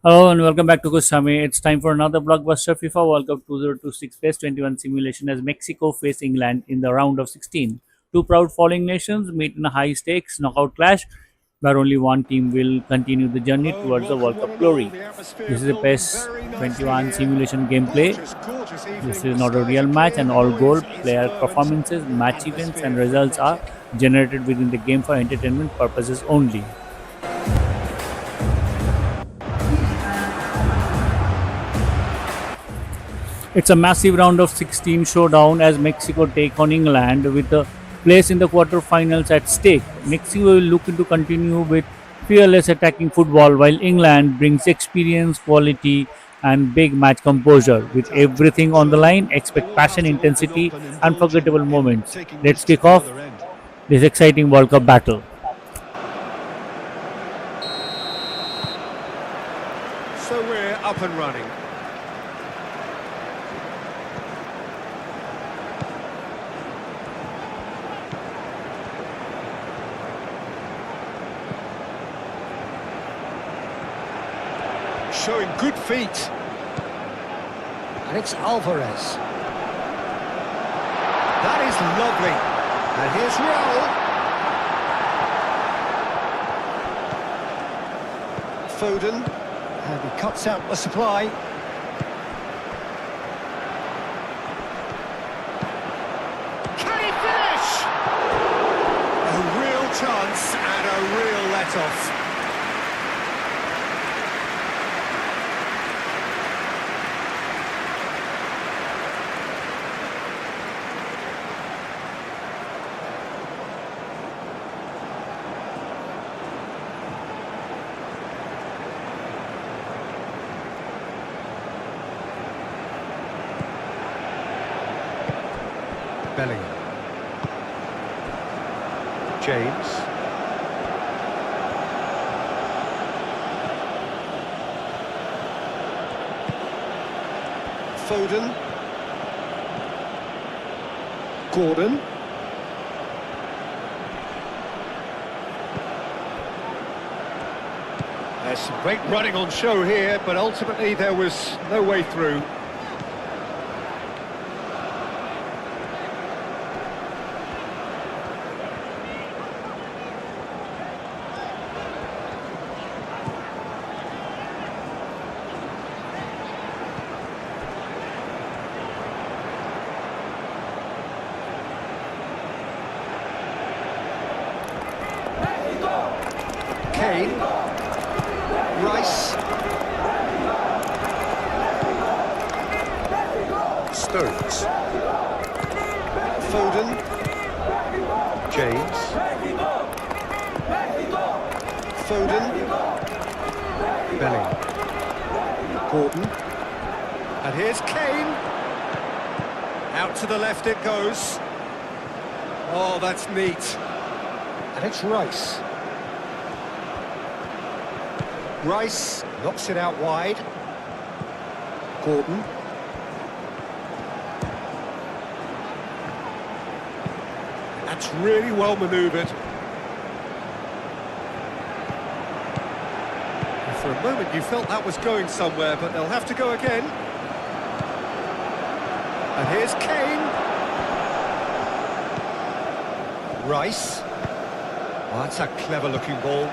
Hello and welcome back to Kustami. It's time for another blockbuster FIFA World Cup 2026 PES 21 simulation as Mexico face England in the round of 16. Two proud falling nations meet in a high stakes knockout clash where only one team will continue the journey Hello and towards the welcome, World one Cup and all. glory. The atmosphere This is a building PES very nicely 21 here. simulation gameplay. Gorgeous, gorgeous This evening. is The not a skies real are match, clear, and the all goal, noise is player fervent, performances, and the match events, and atmosphere results are frenetic. generated within the game for entertainment purposes only. It's a massive round of 16 showdown as Mexico take on England with a place in the quarterfinals at stake. Mexico will look to continue with fearless attacking football while England brings experience, quality and big match composure. With everything on the line, They expect will have passion, to open intensity, up and indulge unforgettable in moments. taking Let's this to kick the off other end. this exciting World Cup battle. So we're up and running. Showing good feet. And it's Alvarez. That is lovely. And here's Raul. Foden. And he cuts out the supply. Can he finish? A real chance and a real let-off. Bellingham. James. Foden. Gordon. There's some great running on show here, but ultimately there was no way through. Kane. Rice. Stones. Foden. James. Foden. Bellingham. Gordon. And here's Kane. Out to the left it goes. Oh, that's neat. And it's Rice. Rice knocks it out wide. Gordon. That's really well manoeuvred. For a moment you felt that was going somewhere, but they'll have to go again. And here's Kane. Rice. Oh, that's a clever looking ball.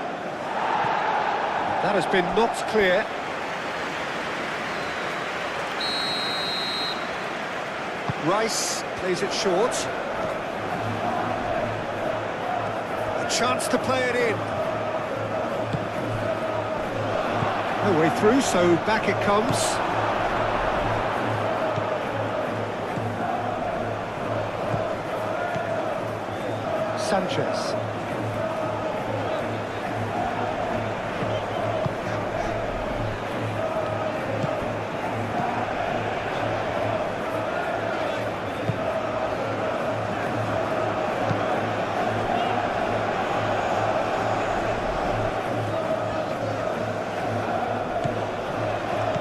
That has been knocked clear. Rice plays it short. A chance to play it in. No way through, so back it comes. Sanchez.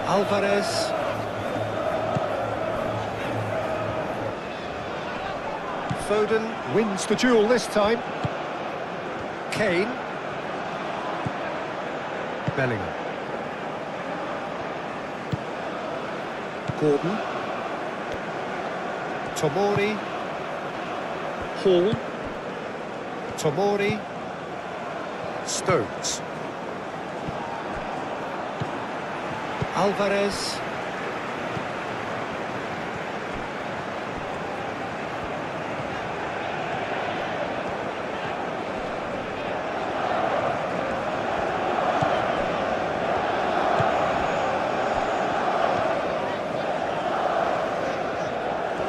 Alvarez. Foden wins the duel this time. Kane. Bellingham. Gordon. Tomori. Hall. Tomori. Stones. Alvarez.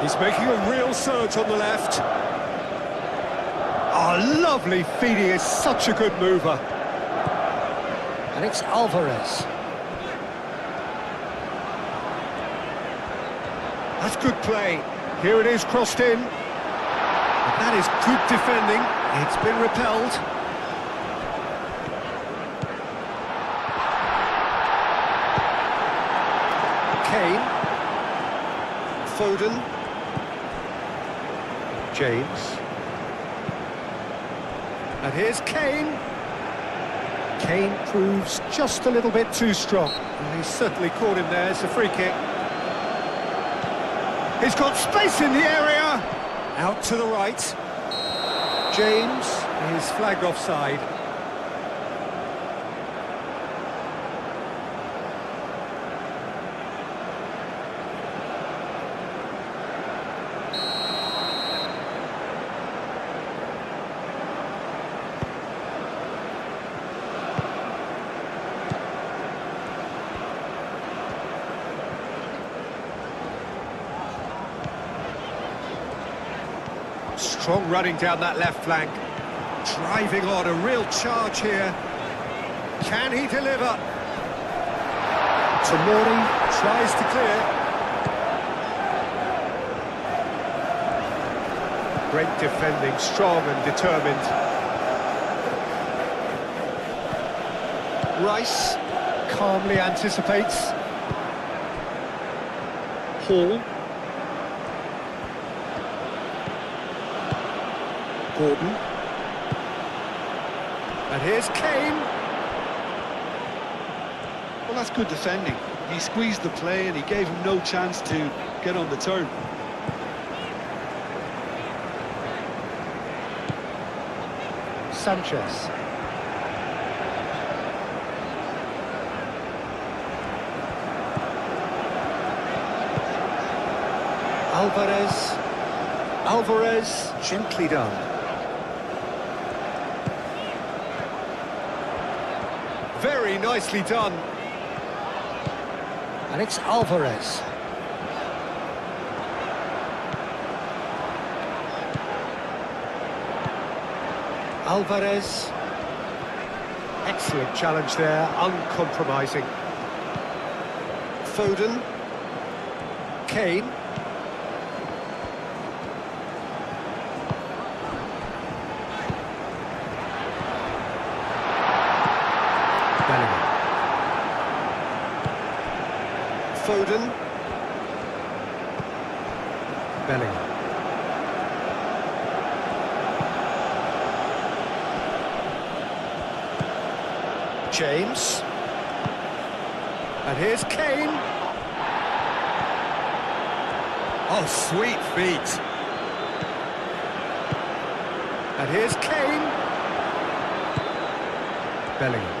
He's making a real surge on the left. Oh, lovely feet. He is such a good mover. And it's Alvarez. That's good play. Here it is, crossed in. But that is good defending. It's been repelled. Kane. Foden. James. And here's Kane. Kane proves just a little bit too strong. Well, he's certainly caught him there. It's a free kick. He's got space in the area. Out to the right. James is flagged offside. Strong running down that left flank. Driving on, a real charge here. Can he deliver? Tomori tries to clear. Great defending, strong and determined. Rice calmly anticipates. Hall. Gordon. And here's Kane. Well, that's good defending. He squeezed the play and he gave him no chance to get on the turn. Sanchez. Alvarez. Alvarez, gently done. Very nicely done. And it's Alvarez. Alvarez. Excellent challenge there, uncompromising. Foden. Kane. Foden. Bellingham. James. And here's Kane. Oh, sweet feet. And here's Kane. Bellingham.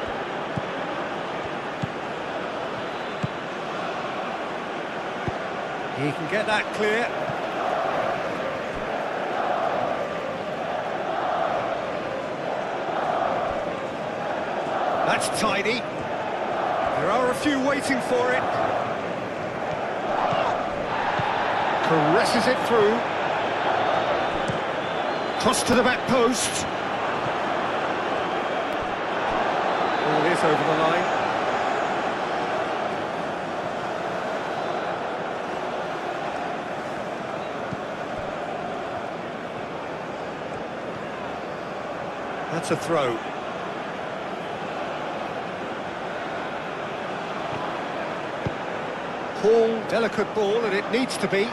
He can get that clear. That's tidy. There are a few waiting for it. Caresses it through. Cross to the back post. Ball is over the line. That's a throw. Hall, delicate ball, and it needs to be.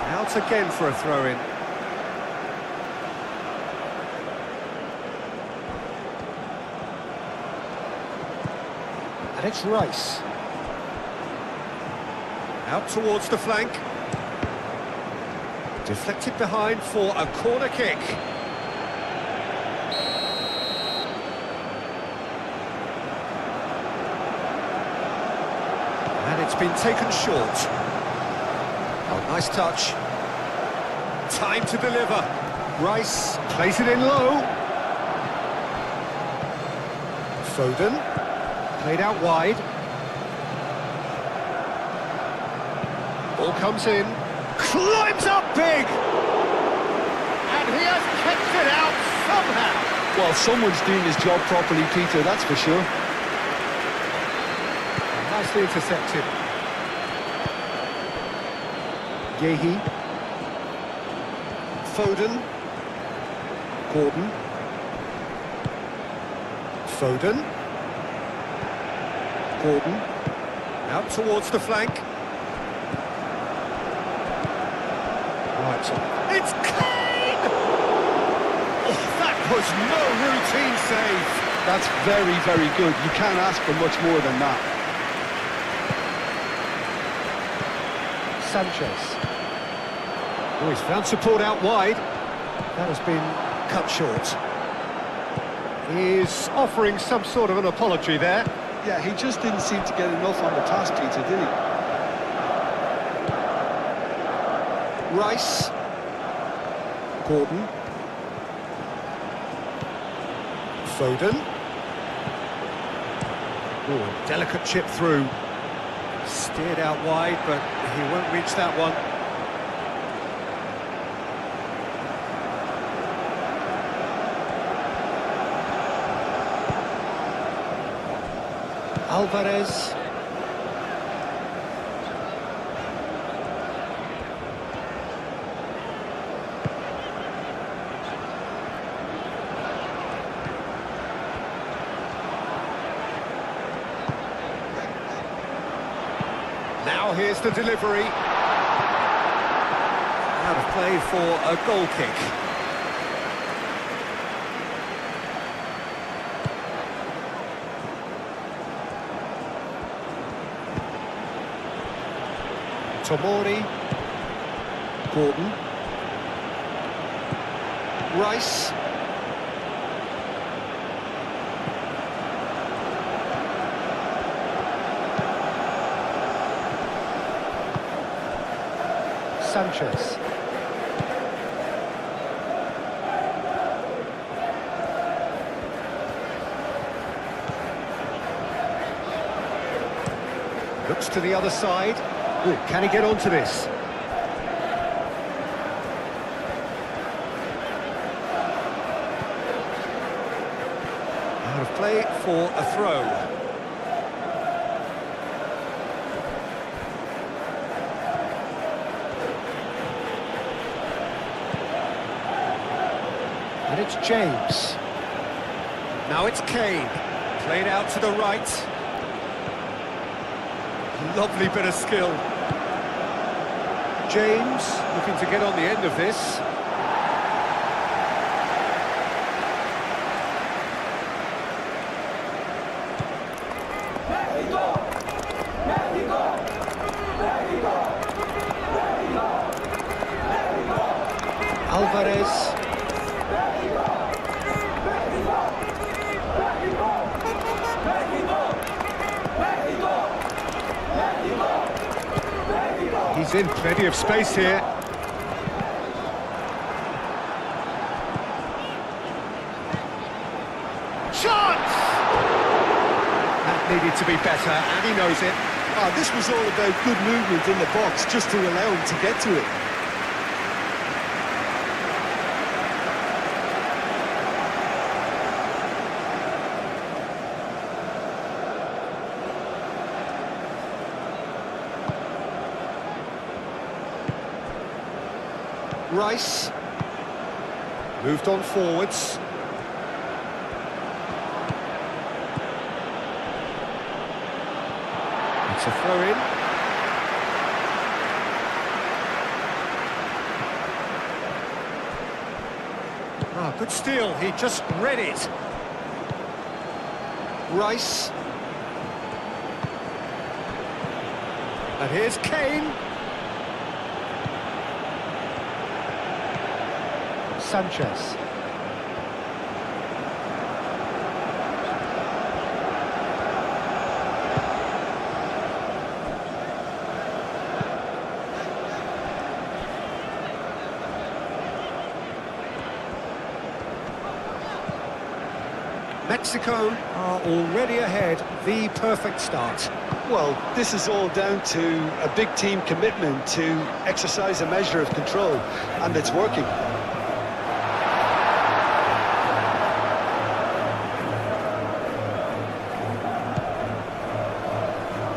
Out again for a throw-in. And it's Rice. Out towards the flank. Deflected behind for a corner kick. And it's been taken short. Oh, nice touch. Time to deliver. Rice plays it in low. Foden, played out wide. Ball comes in, climbs up big! And he has kept it out somehow. Well, someone's doing his job properly, Peter, that's for sure. Nicely intercepted. Yehi. Foden. Gordon. Foden. Gordon. Out towards the flank. Right. It's Kane! Oh, that was no routine save. That's very, very good. You can't ask for much more than that. Sanchez. Oh, he's found support out wide. That has been cut short. He's offering some sort of an apology there. Yeah, he just didn't seem to get enough on the pass, Peter, did he? Rice. Gordon. Foden. Oh, delicate chip through. Steered out wide, but he won't reach that one. Alvarez. Now here's the delivery. Out of play for a goal kick. Tomori. Gordon. Rice. Sanchez. Looks to the other side. Ooh, can he get onto this? Out of play for a throw. And it's James. Now it's Kane. Played out to the right. Lovely bit of skill. James looking to get on the end of this. Alvarez. He's in plenty of space here. Chance! That needed to be better, and he knows it. Ah, this was all about good movement in the box, just to allow him to get to it. Rice. Moved on forwards. It's a throw in. Ah, good steal. He just read it. Rice. And here's Kane. Sanchez. Mexico are already ahead. The perfect start. Well, this is all down to a big team commitment to exercise a measure of control, and it's working.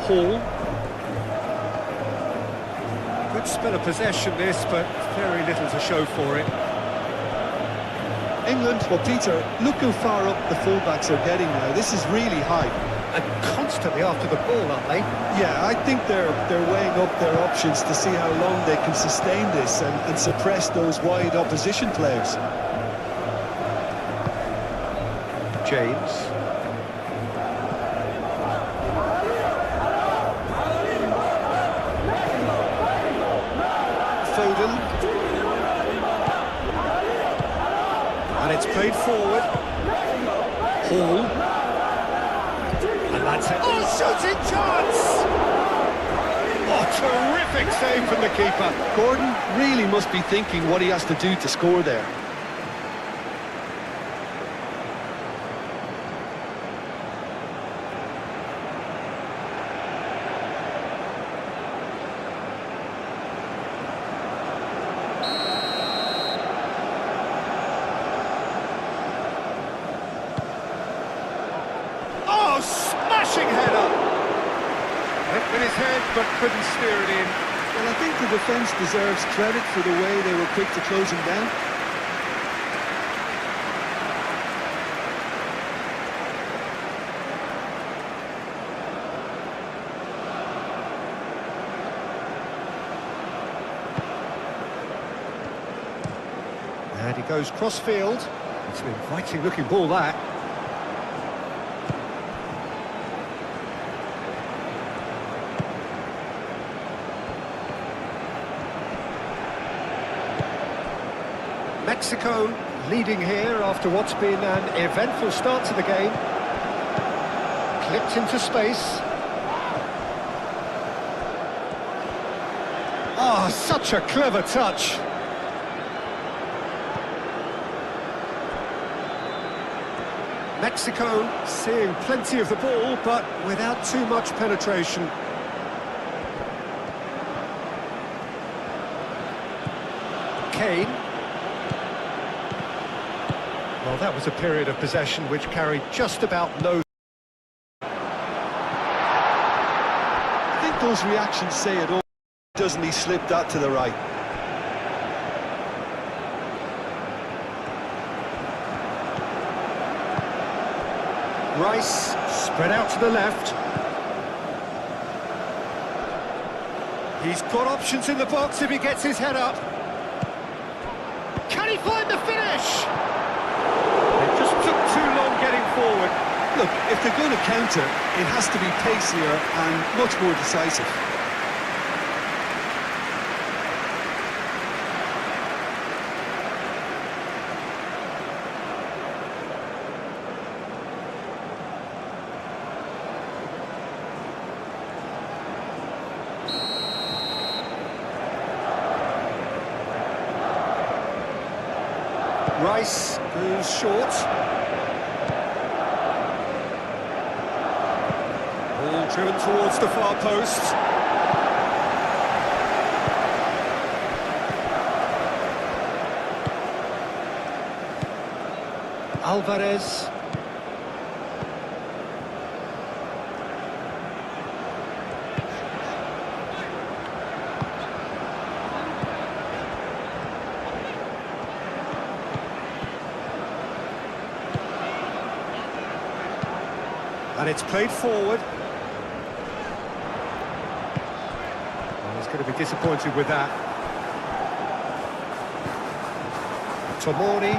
Hall. Good spell of possession this, but very little to show for it. England, well, Peter, look how far up the fullbacks are getting now. This is really high. And constantly after the ball, aren't they? Yeah, I think they're weighing up their options to see how long they can sustain this and suppress those wide opposition players. James. Foden. And it's played forward. Hall. And that's it. Oh, shooting chance! Oh, terrific save from the keeper. Gordon really must be thinking what he has to do to score there. Smashing header! Went with his head, but couldn't steer it in. Well, I think the defence deserves credit for the way they were quick to close him down. And he goes cross-field. It's an inviting-looking ball, that. Mexico leading here after what's been an eventful start to the game. Clipped into space. Ah, such a clever touch. Mexico seeing plenty of the ball, but without too much penetration. Kane. Well, that was a period of possession which carried just about no... I think those reactions say it all. Doesn't he slip that to the right? Rice spread out to the left. He's got options in the box if he gets his head up. Can he find the finish? It just took too long getting forward. Look, if they're going to counter, it has to be pacier and much more decisive. Rice goes short. Ball driven towards the far post. Alvarez. And it's played forward. Well, he's going to be disappointed with that. Tomori.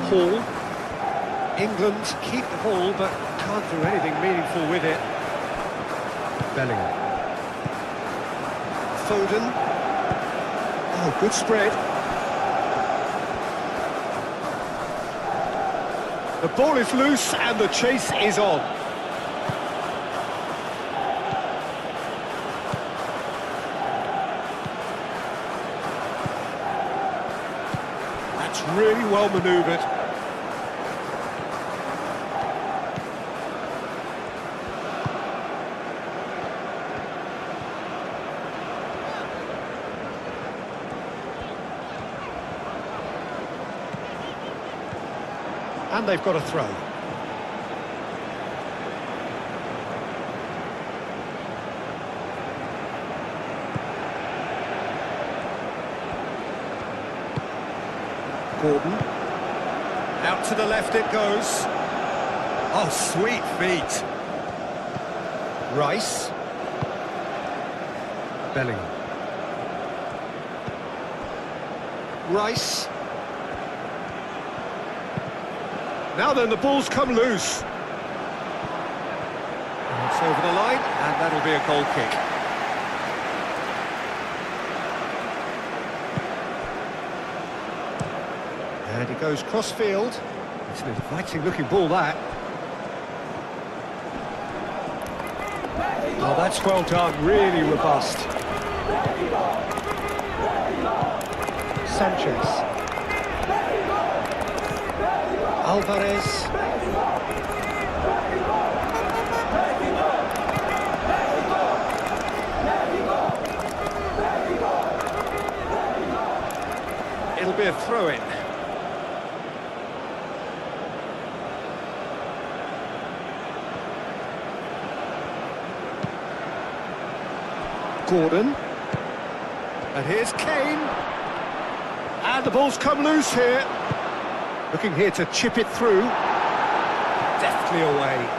Hall. England keep the ball, but can't do anything meaningful with it. Bellingham. Foden. Oh, good spread. The ball is loose and the chase is on. That's really well manoeuvred. And they've got a throw. Gordon. Out to the left it goes. Oh, sweet feet. Rice. Bellingham. Rice. Now then, the ball's come loose. And it's over the line, and that'll be a goal kick. And he goes cross-field. It's an inviting-looking ball, that. Oh, that's well done, really robust. Sanchez. Alvarez. It'll be a throw-in. Gordon. And here's Kane. And the ball's come loose here. Looking here to chip it through. Deftly away.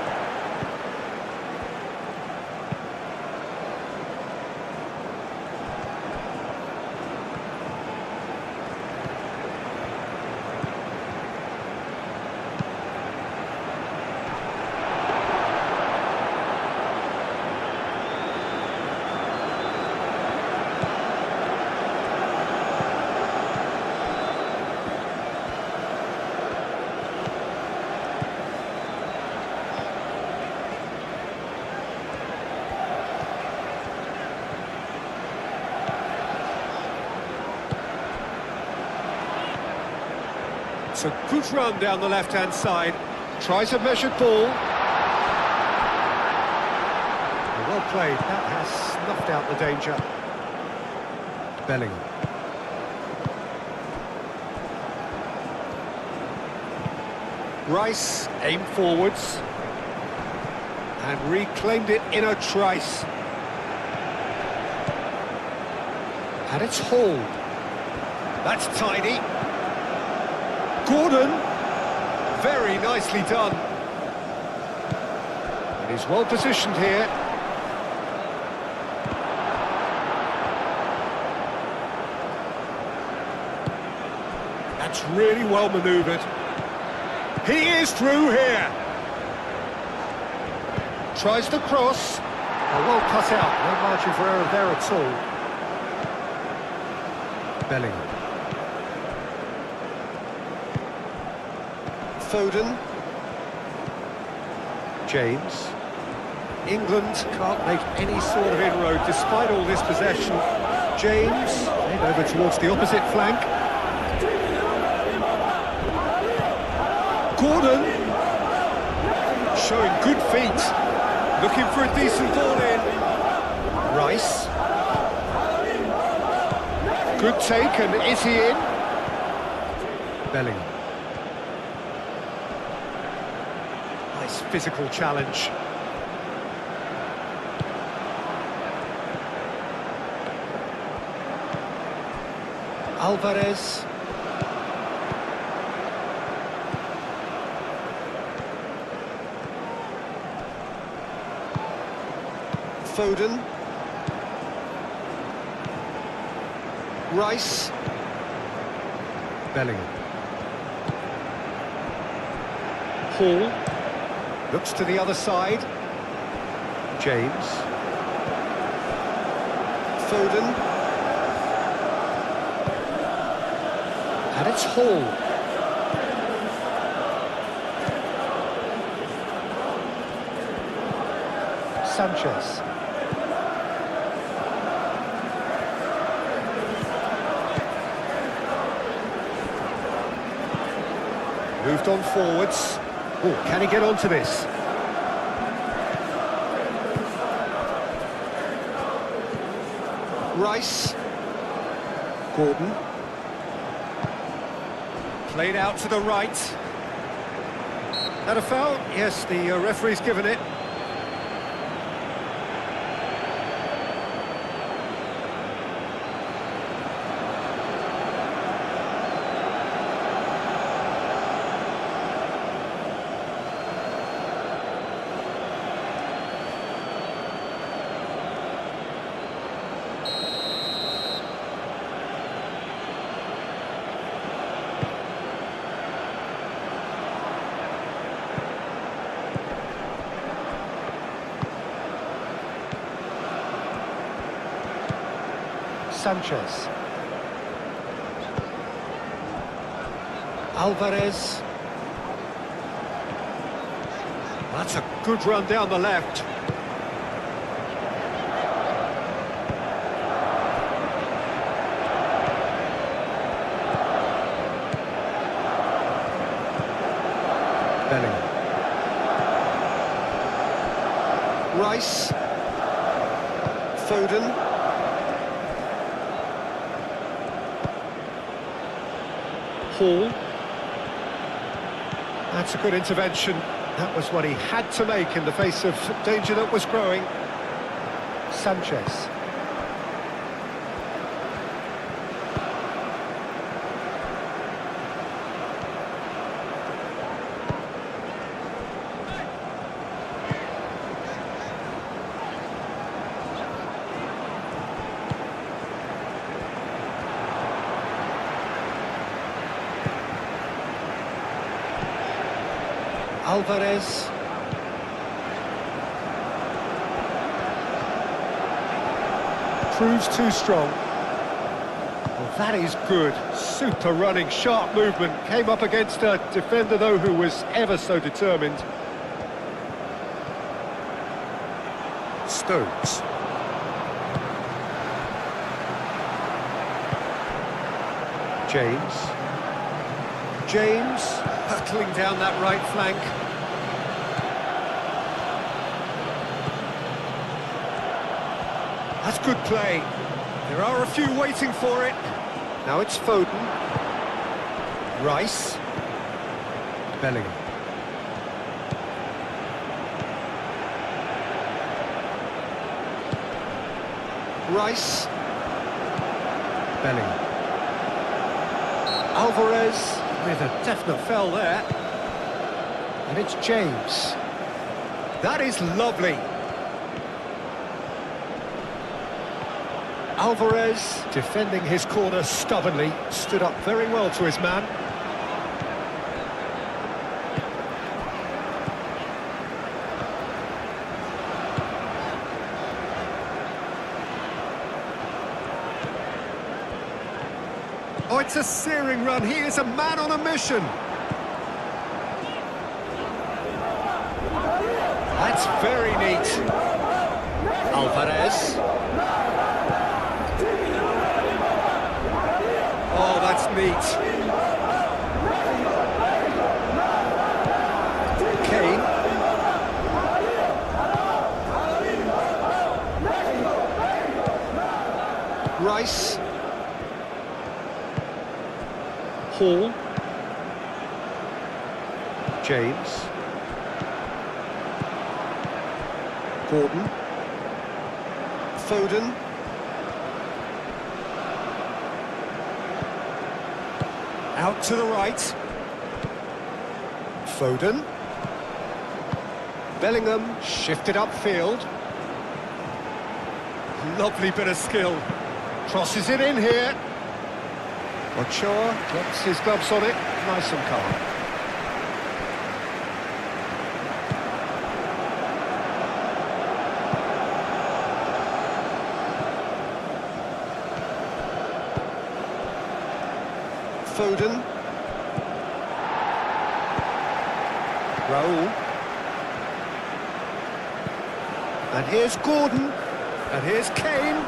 It's a good run down the left-hand side. Tries a measured ball. Well played. That has snuffed out the danger. Bellingham. Rice aimed forwards. And reclaimed it in a trice. And it's Hall. That's tidy. Gordon, very nicely done. And he's well positioned here. That's really well manoeuvred. He is through here. Tries to cross. Oh, well cut out. No margin for error there at all. Bellingham. Foden. James. England can't make any sort of inroad despite all this possession. James, played over towards the opposite flank. Gordon, showing good feet, looking for a decent ball in. Rice. Good take, and is he in? Bellingham. Nice physical challenge. Alvarez. Foden. Rice. Bellingham. Hall. Looks to the other side. James. Foden. And it's Hall. Sanchez. Moved on forwards. Oh, can he get onto this? Rice. Gordon. Played out to the right. Had a foul? Yes, the referee's given it. Sanchez. Alvarez. That's a good run down the left. Bellingham. Rice. Foden. Hall. That's a good intervention. That was what he had to make in the face of danger that was growing. Sanchez. Alvarez. Proves too strong. Well, that is good. Super running, sharp movement. Came up against a defender, though, who was ever so determined. Stones. James hurtling down that right flank. That's good play. There are a few waiting for it. Now it's Foden. Rice. Bellingham. Rice. Bellingham. Alvarez with a definite foul there. And it's James. That is lovely. Alvarez defending his corner stubbornly, stood up very well to his man. Oh, it's a searing run. He is a man on a mission. That's very neat. Alvarez. Oh, that's neat. Kane. Rice. Hall. James. Gordon. Foden. Out to the right. Foden. Bellingham shifted upfield. Lovely bit of skill. Crosses it in here. Ochoa drops his gloves on it. Nice and calm. Foden. Raul. And here's Gordon. And here's Kane.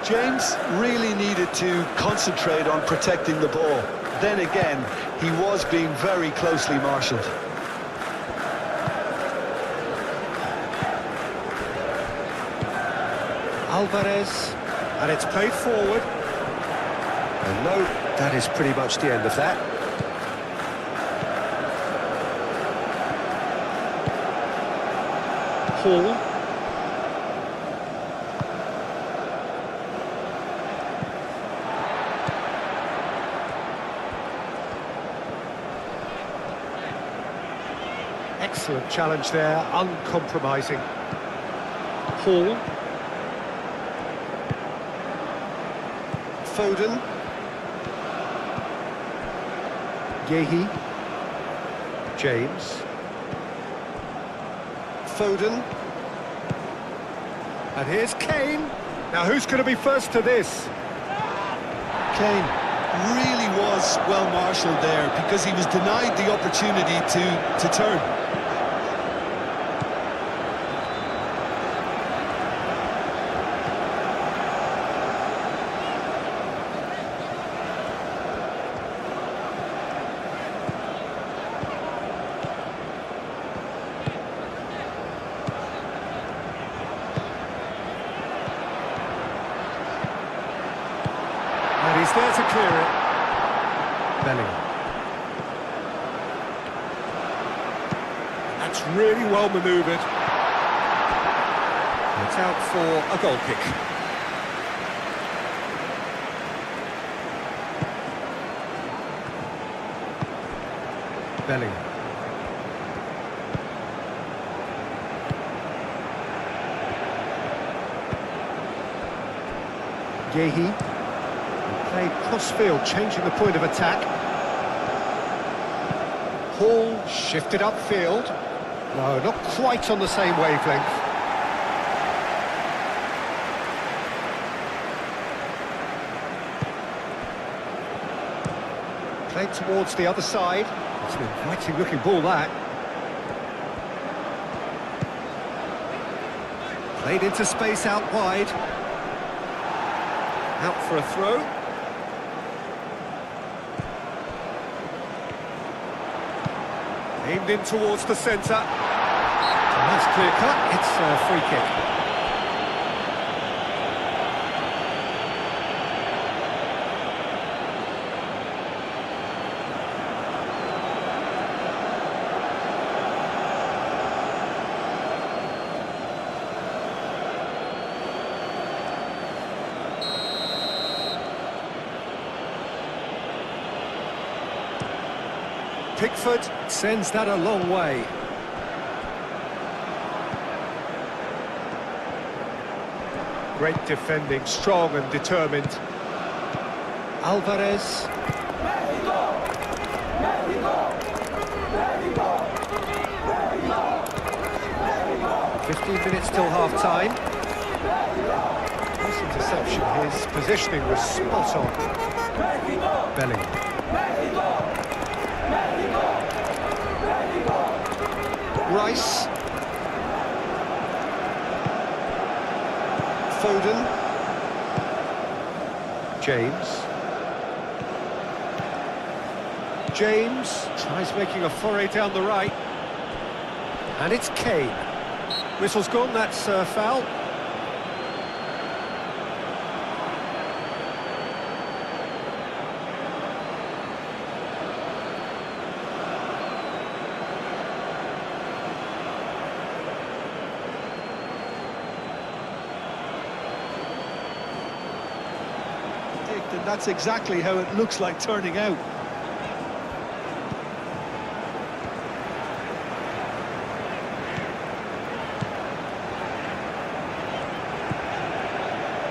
James really needed to concentrate on protecting the ball. Then again, he was being very closely marshalled. Alvarez. And it's played forward. And no, that is pretty much the end of that. Hall. Excellent challenge there, uncompromising. Hall. Foden. Yehi. James. Foden. And here's Kane. Now who's going to be first to this? Kane really was well marshalled there because he was denied the opportunity to turn. And he's there to clear it. Bellingham. That's really well manoeuvred. It's out for a goal kick. Bellingham. Yehi. Played cross-field, changing the point of attack. Hall shifted upfield. No, not quite on the same wavelength. Played towards the other side. It's an inviting looking ball, that. Played into space out wide. Out for a throw. Aimed in towards the centre. Nice clear cut, it's a free kick. Pickford sends that a long way. Great defending, strong and determined. Alvarez. 15 minutes till half-time. Nice interception, his positioning was spot on. Bellingham. Rice. Foden. James. James tries making a foray down the right. And it's Kane. Whistle's gone, that's foul. And that's exactly how it looks like turning out.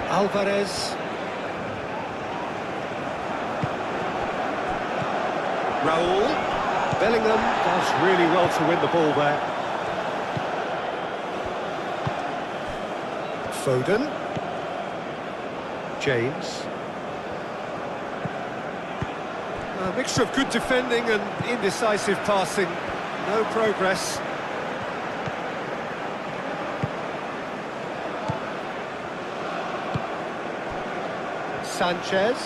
Alvarez. Raul. Bellingham does really well to win the ball there. Foden. James. A mixture of good defending and indecisive passing. No progress. Sanchez.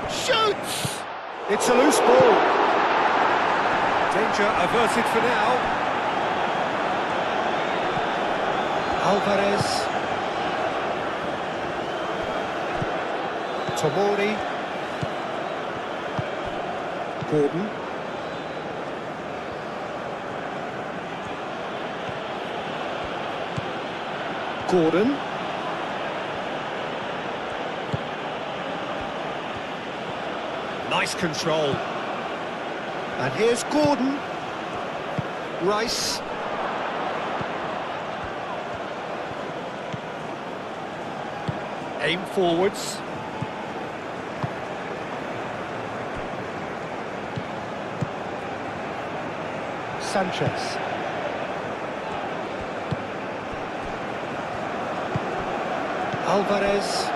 Shoots! It's a loose ball. Danger averted for now. Alvarez. Tomori. Gordon. Gordon. Nice control. And here's Gordon. Rice. Aim forwards. Sanchez. Alvarez.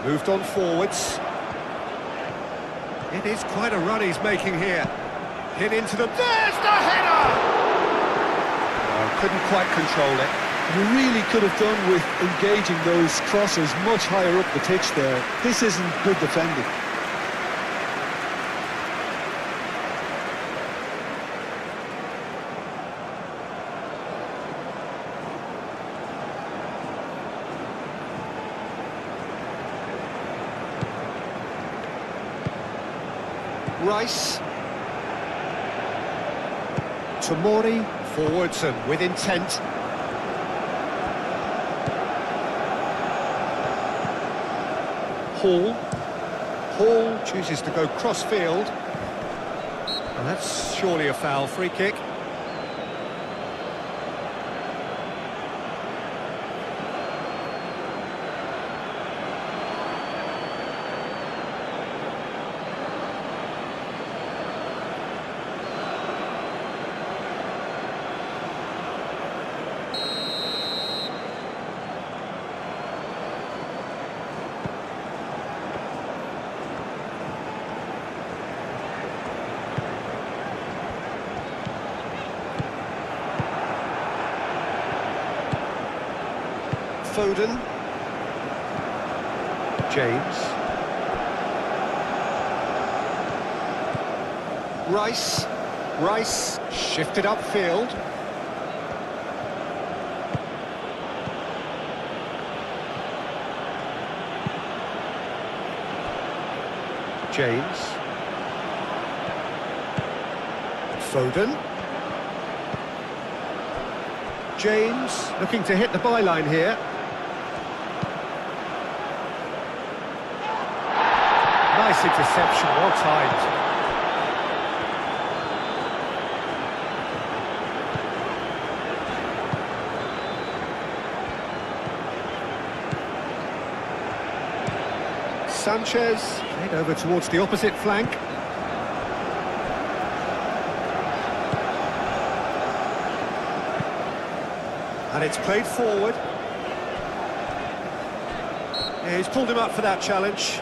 Moved on forwards. It is quite a run he's making here. Hit into the... There's the header! Oh, couldn't quite control it. You really could have done with engaging those crosses much higher up the pitch there. This isn't good defending. Rice. Tomori. Forwards and with intent. Hall. Hall chooses to go cross-field. And that's surely a foul. Free kick. Foden. James. Rice. Rice shifted upfield. James. Foden. James looking to hit the byline here. Nice interception, well timed. Sanchez played over towards the opposite flank. And it's played forward. Yeah, he's pulled him up for that challenge.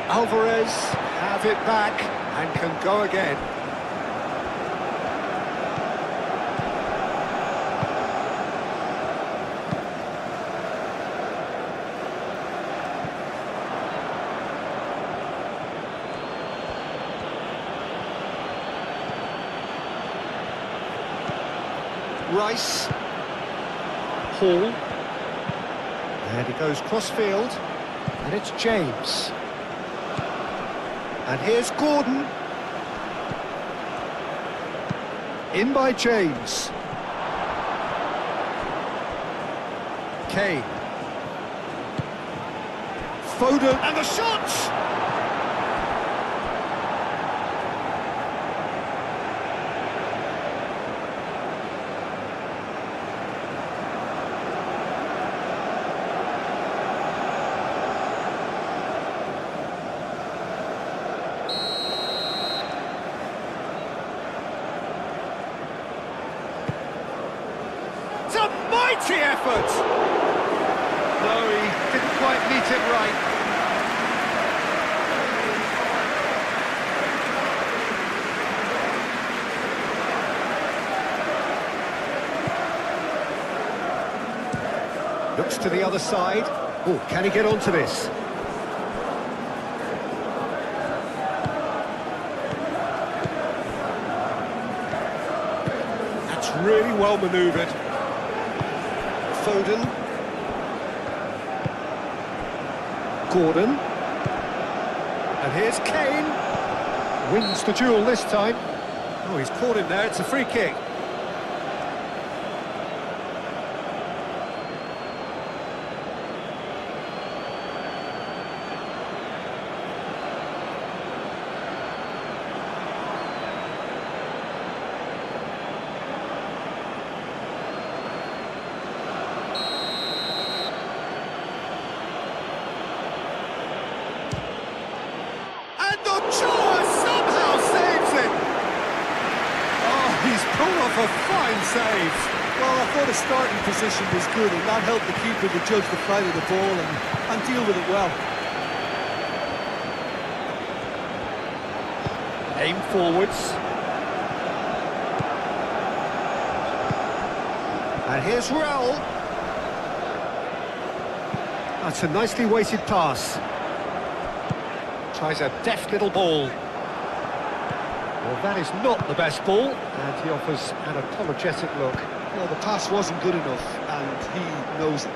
Alvarez have it back and can go again. Rice. Hall. And he goes cross-field. And it's James. And here's Gordon. In by James. Kane. Foden. And the shot! It's a mighty effort! No, he didn't quite meet it right. Looks to the other side. Oh, can he get onto this? That's really well manoeuvred. Foden. Gordon. And here's Kane. Wins the duel this time. Oh, he's caught him there. It's a free kick. Ochoa somehow saves it! Oh, he's pulled off a fine save. Well, I thought his starting position was good, and that helped the keeper to judge the flight of the ball and deal with it well. Aim forwards. And here's Raul. That's a nicely weighted pass. Tries a deft little ball. Well, that is not the best ball, and he offers an apologetic look. Well, the pass wasn't good enough, and he knows it.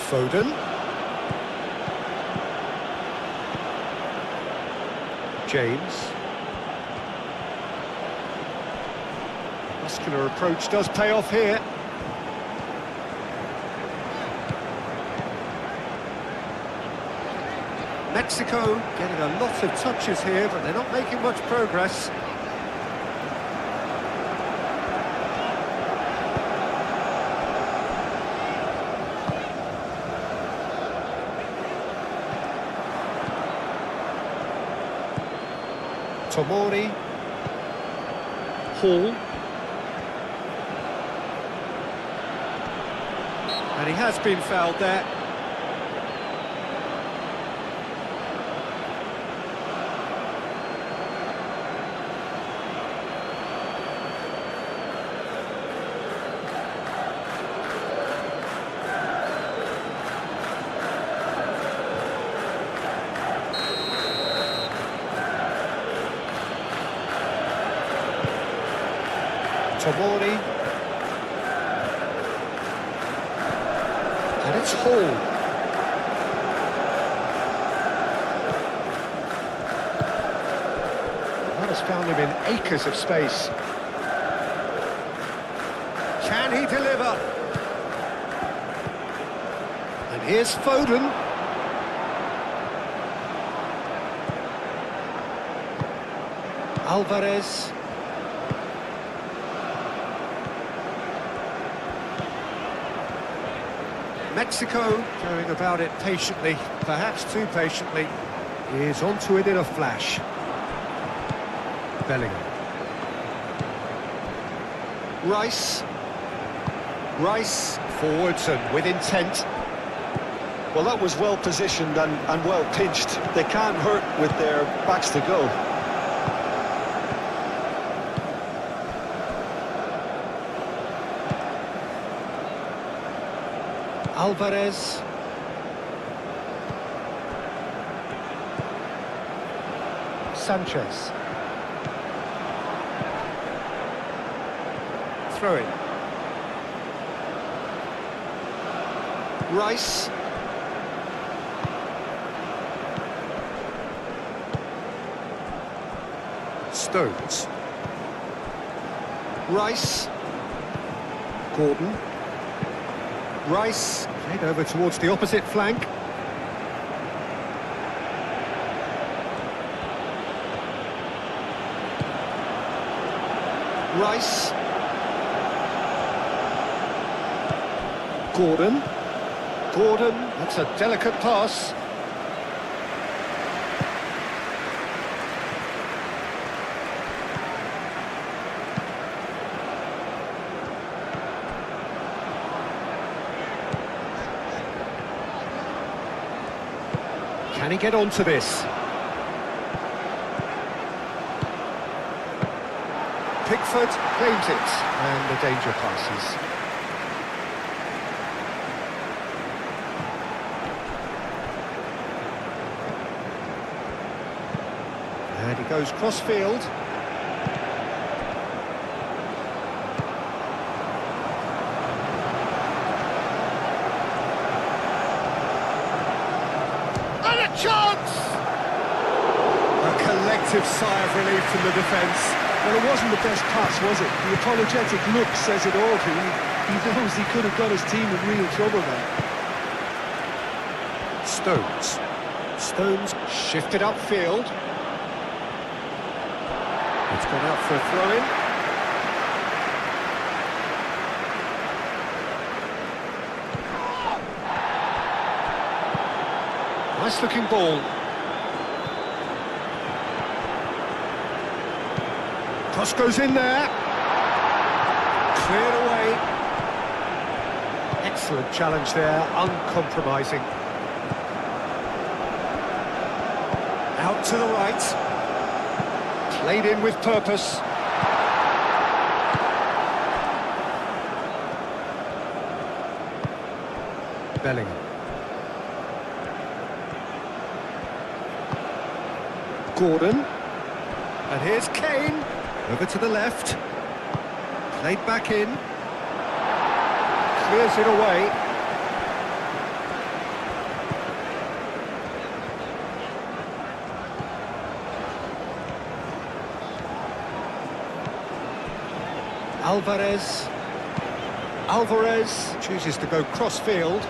Foden. James. Muscular approach does pay off here. Mexico getting a lot of touches here, but they're not making much progress. Tomori. Hall. And he has been fouled there. Tomori. And it's Hall. That has found him in acres of space. Can he deliver? And here's Foden. Alvarez. Mexico going about it patiently, perhaps too patiently. He is onto it in a flash. Bellingham. Rice. Rice forwards and with intent. Well, that was well positioned and well pinched. They can't hurt with their backs to go. Alvarez. Sanchez. throw-in. Rice. Stones. Rice. Gordon. Rice. Played over towards the opposite flank. Rice. Gordon. Gordon. That's a delicate pass. Can he get onto this? Pickford claims it, and the danger passes. And he goes cross-field. And a chance! A collective sigh of relief from the defence. Well, it wasn't the best pass, was it? The apologetic look says it all. He knows he could have got his team in real trouble then. Stones. Stones shifted upfield. It's gone out for a throw-in. Nice looking ball. Cross goes in there. Cleared away. Excellent challenge there, uncompromising. Out to the right. Played in with purpose. Bellingham. Gordon. And here's Kane. Over to the left. Played back in. Clears it away. Alvarez. Alvarez chooses to go cross-field.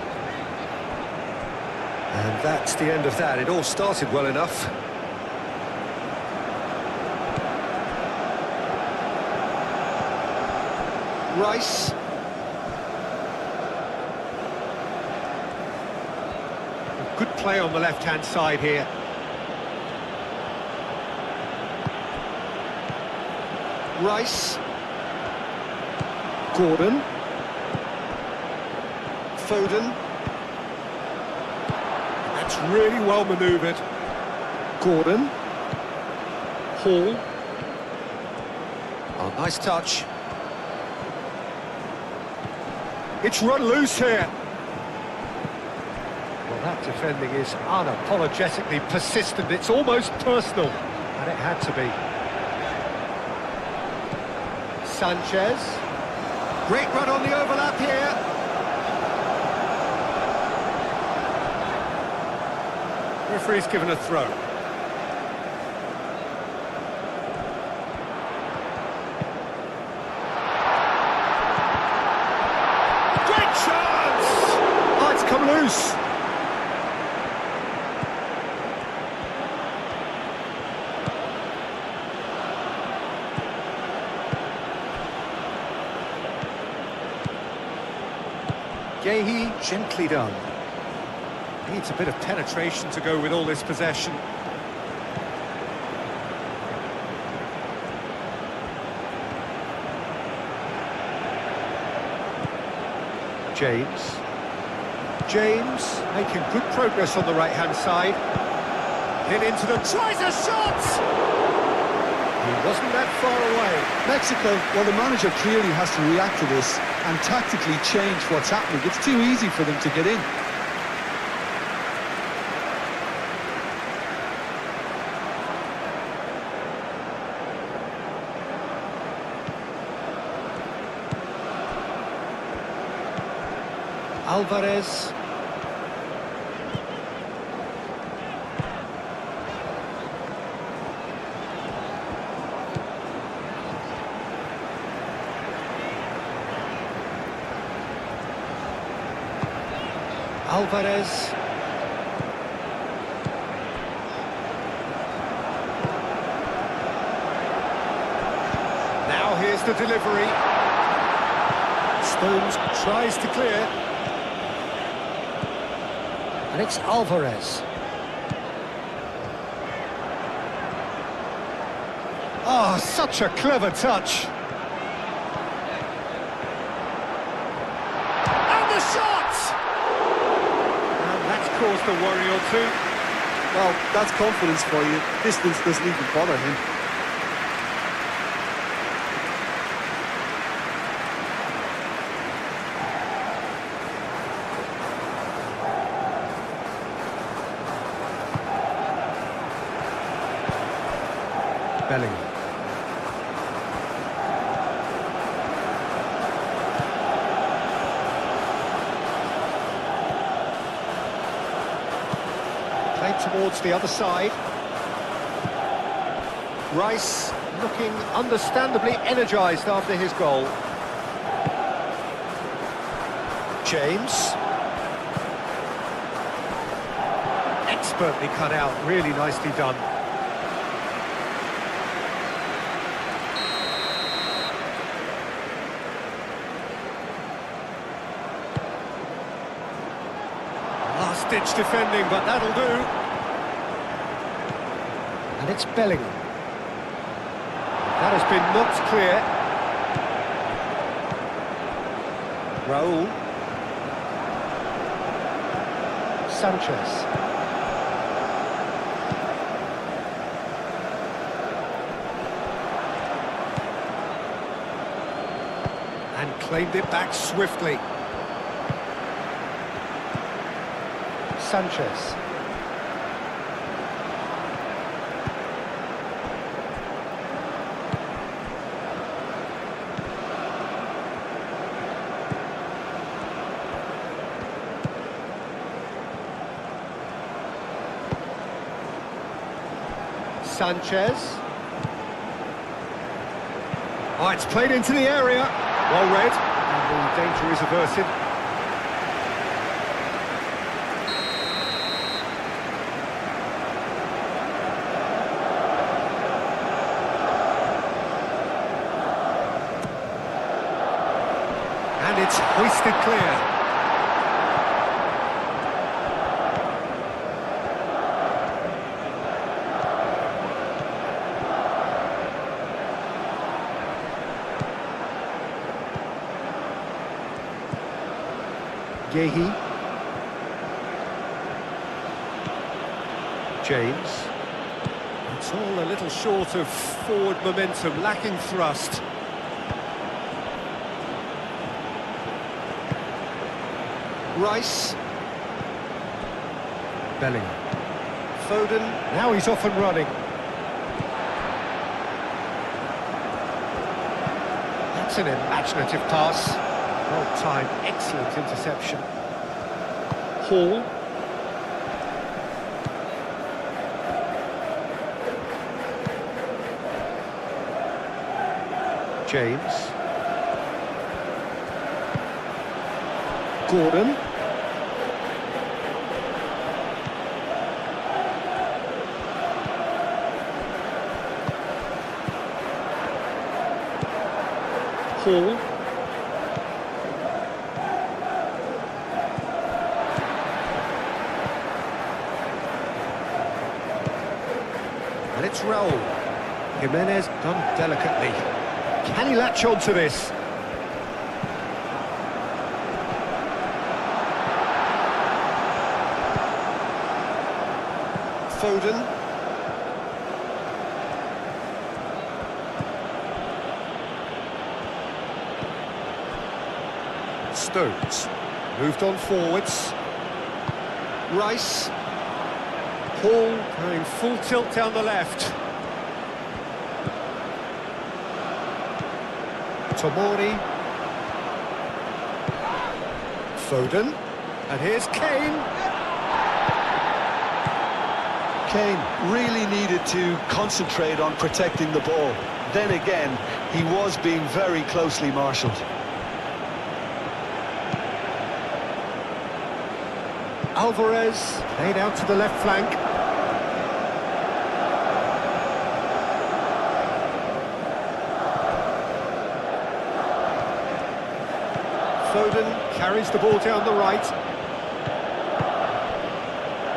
And that's the end of that. It all started well enough. Rice. Good play on the left-hand side here. Rice. Gordon. Foden. That's really well manoeuvred. Gordon. Hall. Oh, nice touch. It's run loose here. Well, that defending is unapologetically persistent. It's almost personal, and it had to be. Sanchez. Great run on the overlap here. Referee's given a throw. Great chance! Oh, it's come loose. Gehi, gently done. Needs a bit of penetration to go with all this possession. James. James making good progress on the right-hand side. Hit into them, tries a shot! He wasn't that far away. Mexico, well, the manager clearly has to react to this and tactically change what's happening. It's too easy for them to get in. Alvarez. Alvarez. Now here's the delivery. Stones tries to clear. And it's Alvarez. Oh, such a clever touch. And the shot! And that's caused a worry or two. Well, that's confidence for you. Distance doesn't even bother him. Bellingham. Played towards the other side. Rice looking understandably energised after his goal. James. Expertly cut out, really nicely done. Last-ditch defending, but that'll do. And it's Bellingham. That has been knocked clear. Raul. Sanchez. And claimed it back swiftly. Sanchez. Sanchez. Oh, it's played into the area. Well read. And the danger is averted. And it's hoisted clear. Yehi. James. It's all a little short of forward momentum, lacking thrust. Rice. Bellingham. Foden. Now he's off and running. That's an imaginative pass. Well timed, excellent interception. Hall. James. Gordon. Hall. And it's Raul. Jimenez done delicately. Can he latch on to this? Foden. Stones. Moved on forwards. Rice. Hall going full tilt down the left. Tomori. Foden. And here's Kane. Kane really needed to concentrate on protecting the ball. Then again, he was being very closely marshalled. Alvarez played out to the left flank. Foden carries the ball down the right.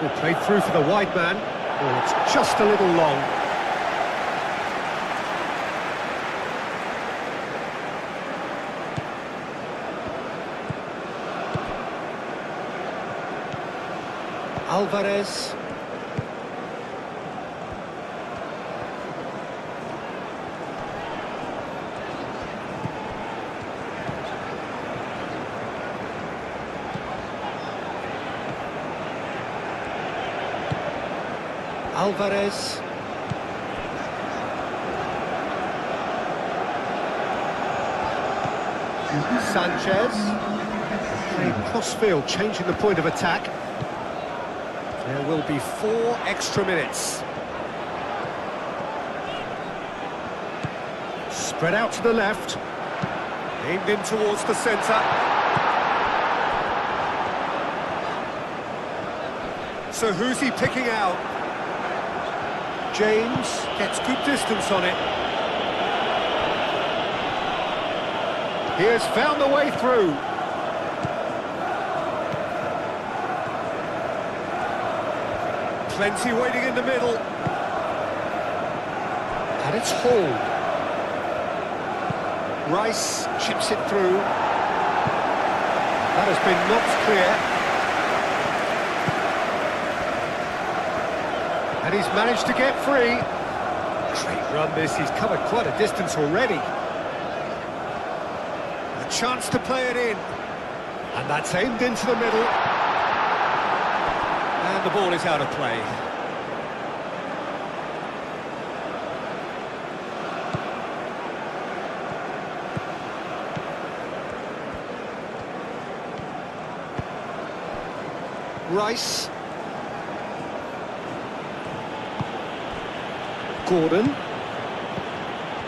Oh, played through for the wide man. Oh, it's just a little long. Alvarez. Alvarez. Sanchez. Playing crossfield, changing the point of attack. There will be 4 extra minutes. Spread out to the left. Aimed in towards the centre. So who's he picking out? James gets good distance on it. He has found the way through. Plenty waiting in the middle. And it's Hall. Rice chips it through. That has been knocked clear. And he's managed to get free. Great run this, he's covered quite a distance already. A chance to play it in. And that's aimed into the middle. And the ball is out of play. Rice. Gordon.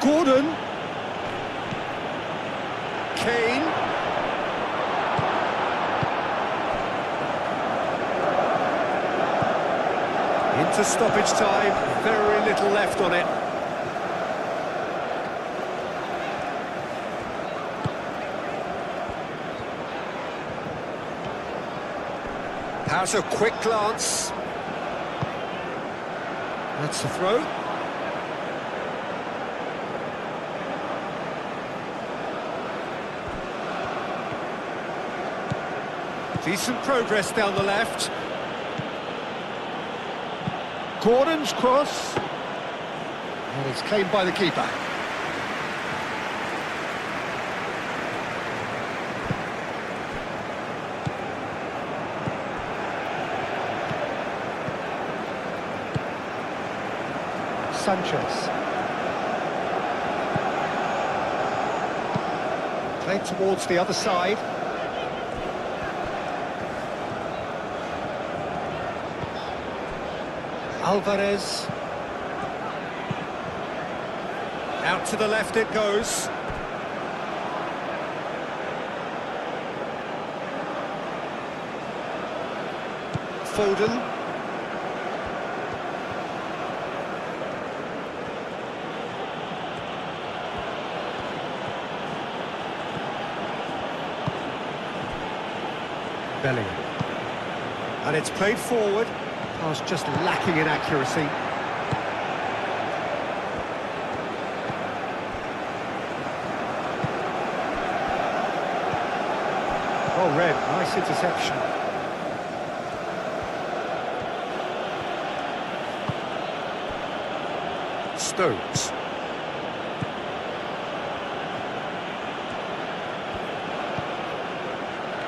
Gordon. Kane. Into stoppage time, very little left on it. Has a quick glance. That's the throw. Decent progress down the left. Gordon's cross. And it's claimed by the keeper. Sanchez. Played towards the other side. Alvarez. Out to the left it goes. Foden. Bellingham. And it's played forward. Pass just lacking in accuracy. Well read, nice interception. Stones.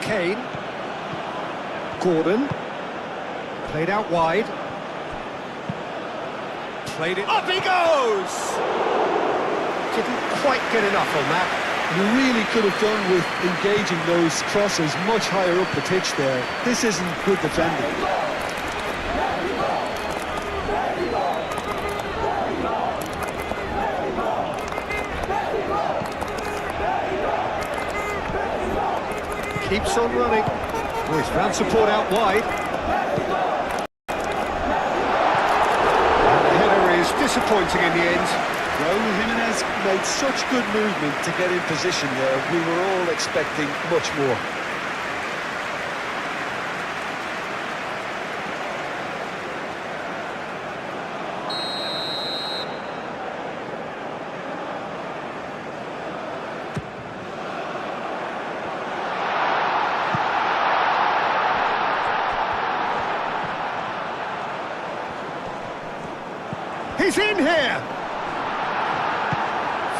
Kane. Gordon. Played out wide. Played it. Up he goes! Didn't quite get enough on that. You really could have done with engaging those crosses much higher up the pitch there. This isn't good defending. Keeps on running. Well, he's found support out wide. And the header is disappointing in the end. Raúl Jiménez made such good movement to get in position there. We were all expecting much more. He's in here!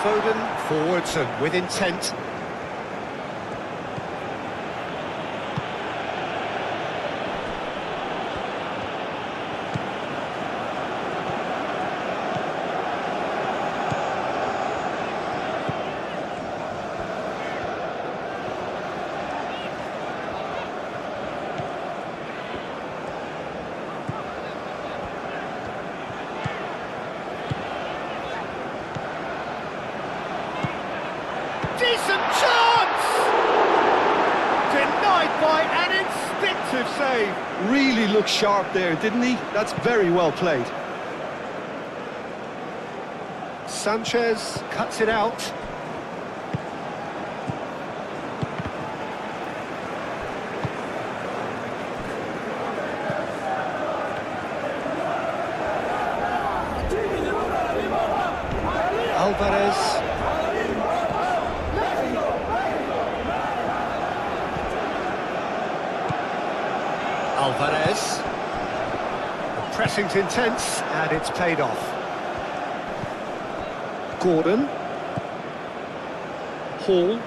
Foden forwards and with intent. Decent chance! Denied by an instinctive save. Really looked sharp there, didn't he? That's very well played. Sanchez cuts it out. Alvarez. Alvarez. The pressing's intense, and it's paid off. Gordon. Hall.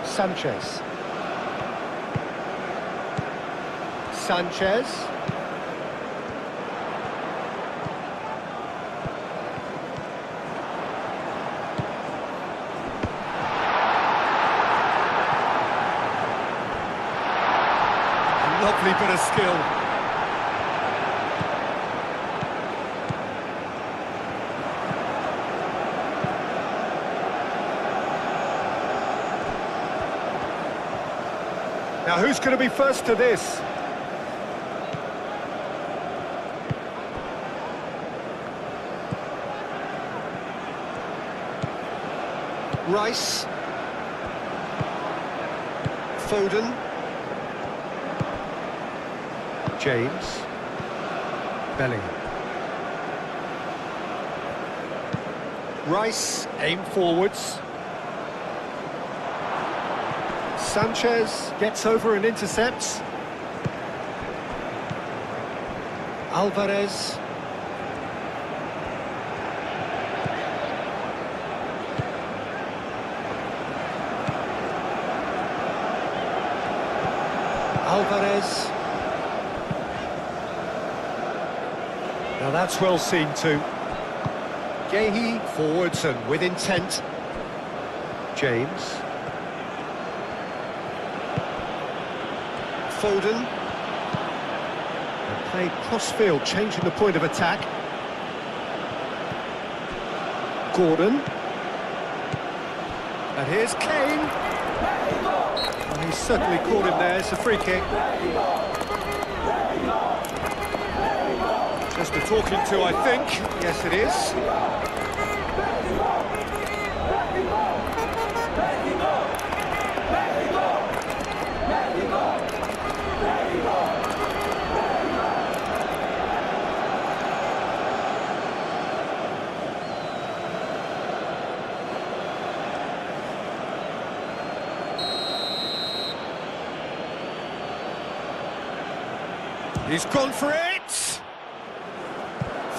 Sanchez. Sanchez. Lovely bit of skill. Now who's going to be first to this? Rice. Foden. James. Bellingham. Rice, aim forwards. Sanchez gets over and intercepts. Alvarez. Alvarez. Now that's well seen too. Gehi forwards and with intent. James. Foden. And played cross-field, changing the point of attack. Gordon. And here's Kane. And he's certainly caught him there. It's a free kick. Just a talking to, I think. Yes, it is. He's gone for it!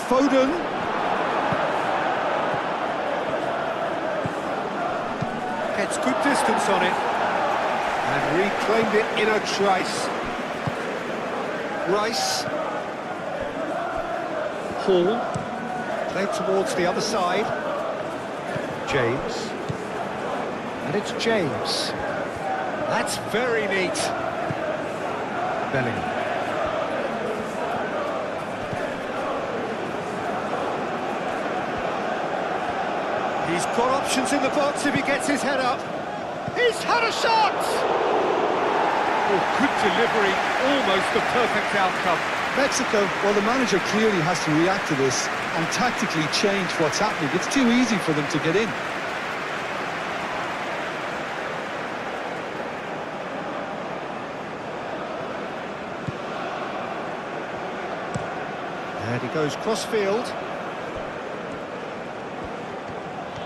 Foden. Gets good distance on it. And reclaimed it in a trice. Rice. Hall. Played towards the other side. James. And it's James. That's very neat. Bellingham. He's got options in the box if he gets his head up. He's had a shot! Oh, good delivery, almost the perfect outcome. Mexico, well, the manager clearly has to react to this and tactically change what's happening. It's too easy for them to get in. And he goes cross-field.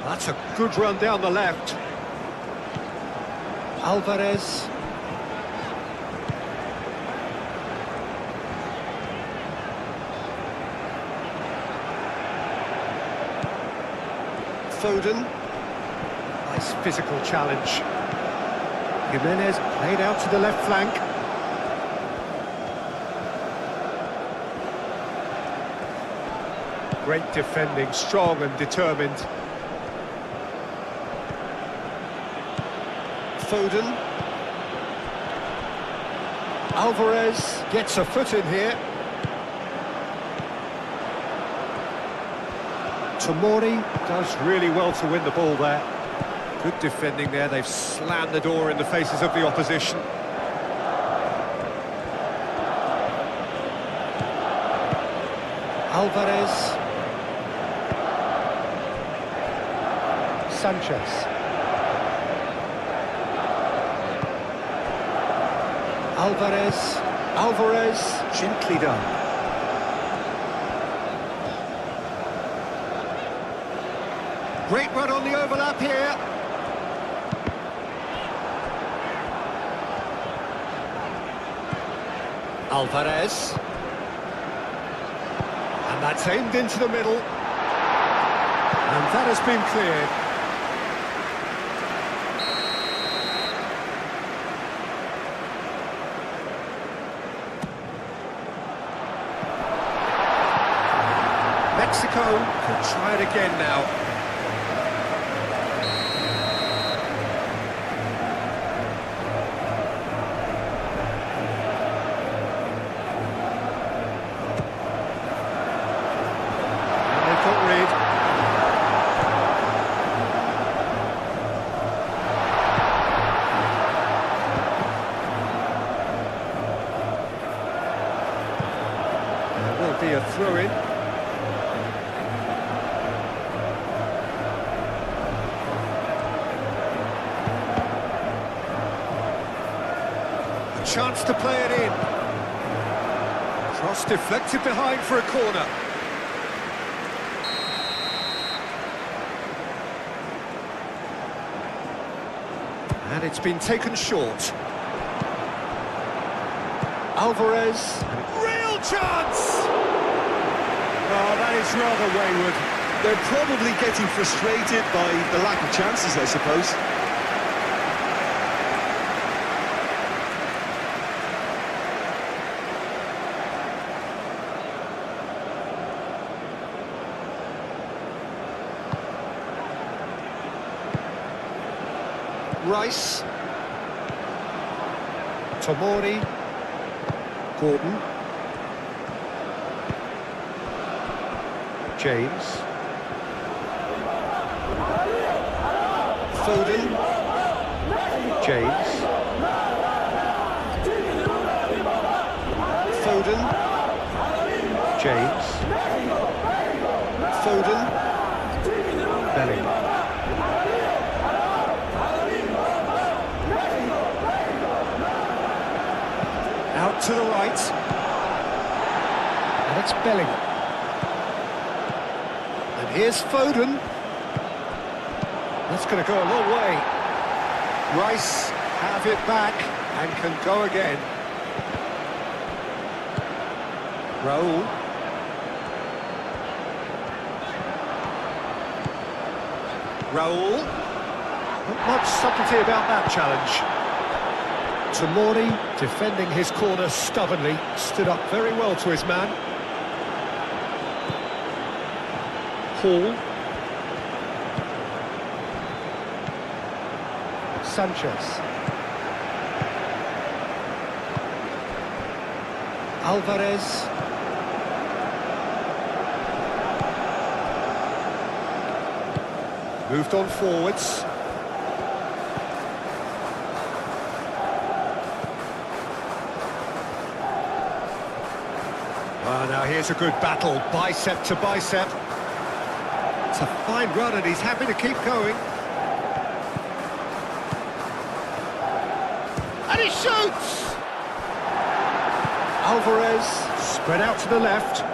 That's a good run down the left. Alvarez. Foden. Nice physical challenge. Jimenez played out to the left flank. Great defending, strong and determined. Foden. Alvarez gets a foot in here. Tomori does really well to win the ball there. Good defending there, they've slammed the door in the faces of the opposition. Alvarez. Sanchez. Alvarez, gently done. Great run on the overlap here. Alvarez. And that's aimed into the middle. And that has been cleared. Mexico could try it again now. And they've got rid. There will be a throw-in. Chance to play it in. Cross deflected behind for a corner. And it's been taken short. Alvarez. Real chance! Oh, that is rather wayward. They're probably getting frustrated by the lack of chances, I suppose. Rice. Tomori. Gordon. James. Foden. James. Foden. James. Foden. Bellingham. Out to the right. And it's Bellingham. And here's Foden. That's going to go a long way. Rice have it back and can go again. Raul. Not much subtlety about that challenge. Tomori, defending his corner stubbornly, stood up very well to his man. Hall. Sanchez. Alvarez. Moved on forwards. Now here's a good battle, bicep to bicep. It's a fine run and he's happy to keep going. And he shoots! Alvarez, spread out to the left.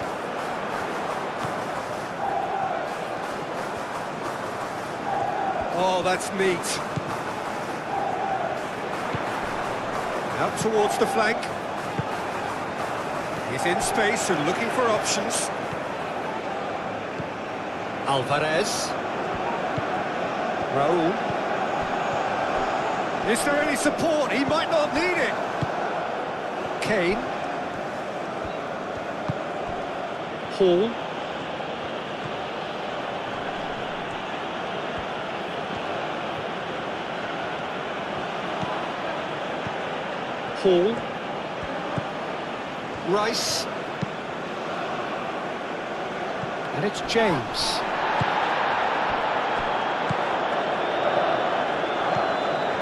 Oh, that's neat. Out towards the flank. He's in space and looking for options. Alvarez. Raul. Is there any support? He might not need it. Kane. Hall. Hall. Rice. And it's James.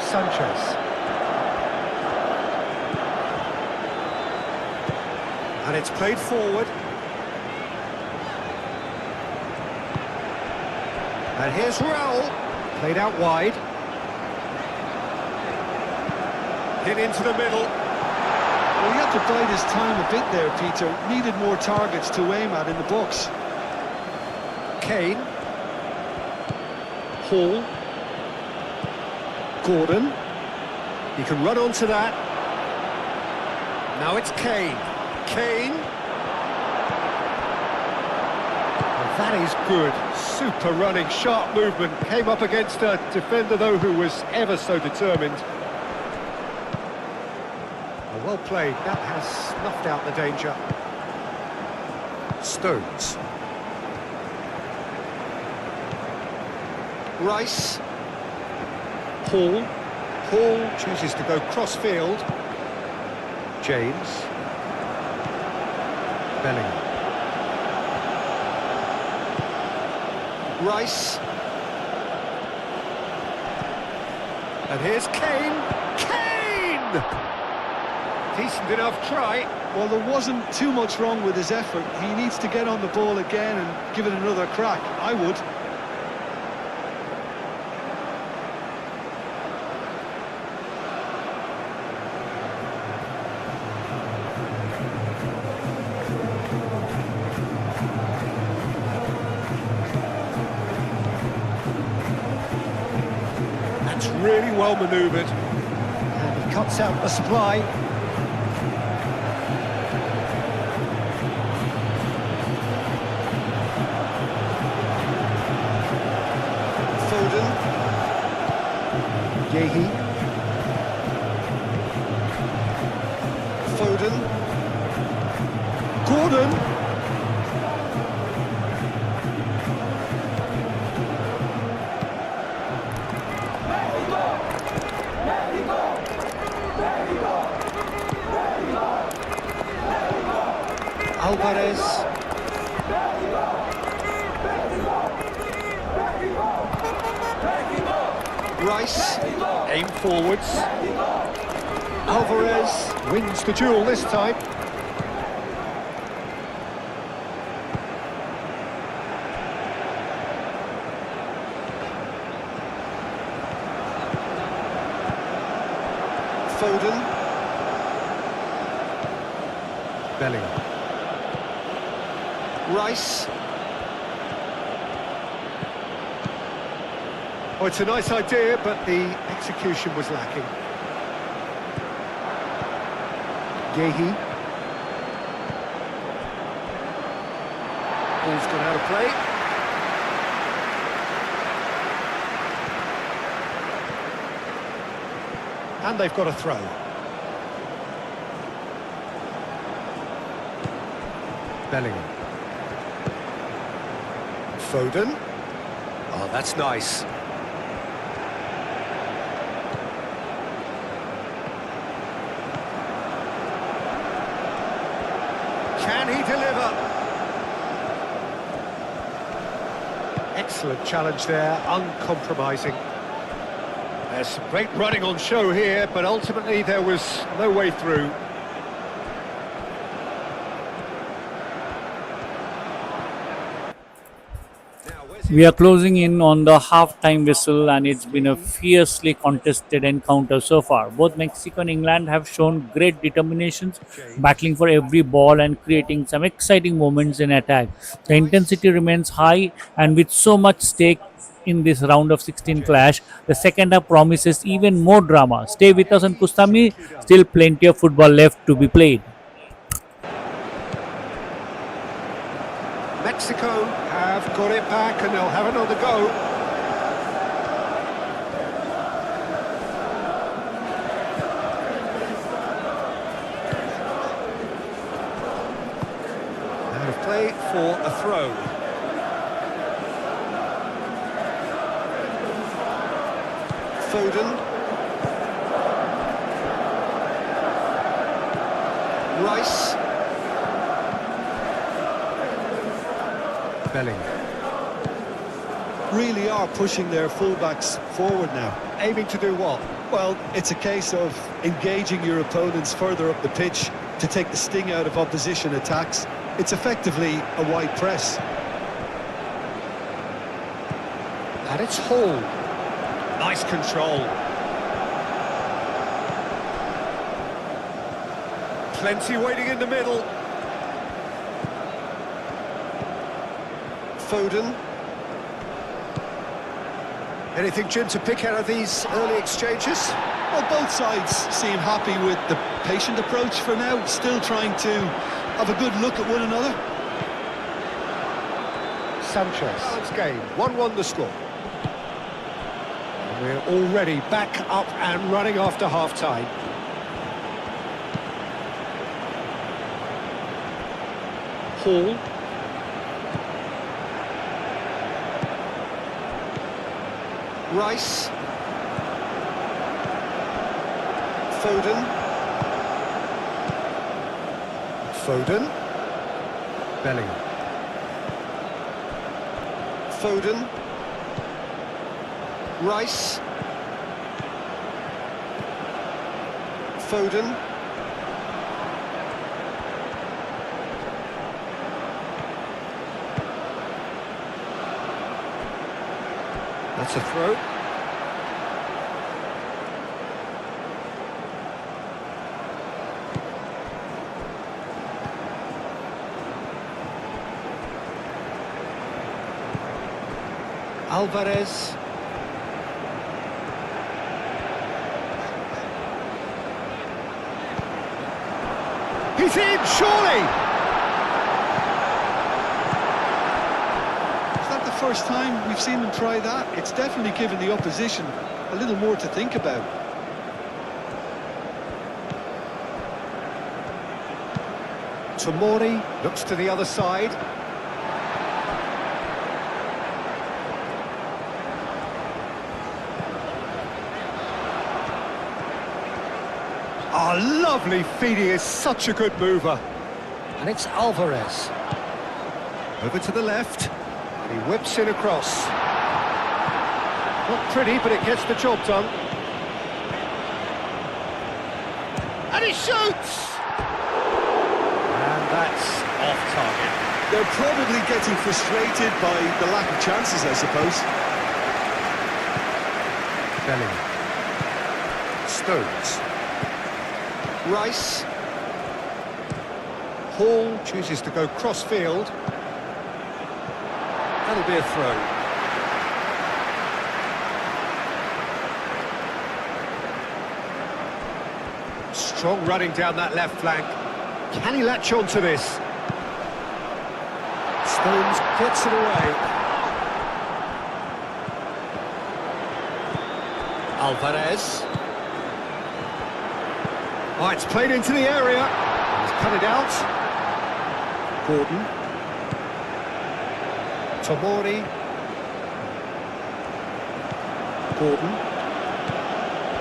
Sanchez. And it's played forward. And here's Raul. Played out wide. Hit into the middle. Well, he had to bide his time a bit there, Peter. Needed more targets to aim at in the box. Kane. Hall. Gordon. He can run onto that. Now it's Kane. Kane. And that is good. Super running, sharp movement. Came up against a defender, though, who was ever so determined. Well played, that has snuffed out the danger. Stones. Rice. Hall. Hall chooses to go cross-field. James. Bellingham. Rice. And here's Kane. Kane! Decent enough try. Well, there wasn't too much wrong with his effort. He needs to get on the ball again and give it another crack. I would. That's really well manoeuvred. And he cuts out the supply. Yehi. Foden. Gordon. Alvarez. Rice, aim forwards. Alvarez wins the duel this time. Foden. Bellingham. Rice. Oh, it's a nice idea, but the execution was lacking. Yehi. Ball's gone out of play. And they've got a throw. Bellingham. Foden. Oh, that's nice. Can he deliver? Excellent challenge there, uncompromising. There's some great running on show here, but ultimately there was no way through. We are closing in on the half-time whistle, and it's been a fiercely contested encounter so far. Both Mexico and England have shown great determinations, battling for every ball and creating some exciting moments in attack. The intensity remains high, and with so much stake in this round of 16 clash, the second half promises even more drama. Stay with us on Kustami, still plenty of football left to be played. Mexico have got it back and they'll have another go. Out of play for a throw. Foden. Rice. Bellingham. Really are pushing their fullbacks forward now. Aiming to do what? Well, it's a case of engaging your opponents further up the pitch to take the sting out of opposition attacks. It's effectively a wide press. And it's Hall. Nice control. Plenty waiting in the middle. Foden. Anything, Jim, to pick out of these early exchanges? Well, both sides seem happy with the patient approach for now, still trying to have a good look at one another. Sanchez. It's game. 1-1 the score. And we're already back up and running after half-time. Hall. Rice. Foden. Foden. Bellingham. Foden. Rice. Foden. That's a throw. Alvarez. He's in, surely! First time we've seen them try that. It's definitely given the opposition a little more to think about. Tomori looks to the other side. Oh, lovely feed. He is such a good mover. And it's Alvarez. Over to the left. He whips it across. Not pretty, but it gets the job done. And he shoots! And that's off target. They're probably getting frustrated by the lack of chances, I suppose. Bellingham. Stones. Rice. Hall chooses to go cross-field. That'll be a throw. Strong running down that left flank. Can he latch on to this? Stones gets it away. Alvarez. Oh, it's played into the area. He's cut it out. Gordon. Tomori. Gordon.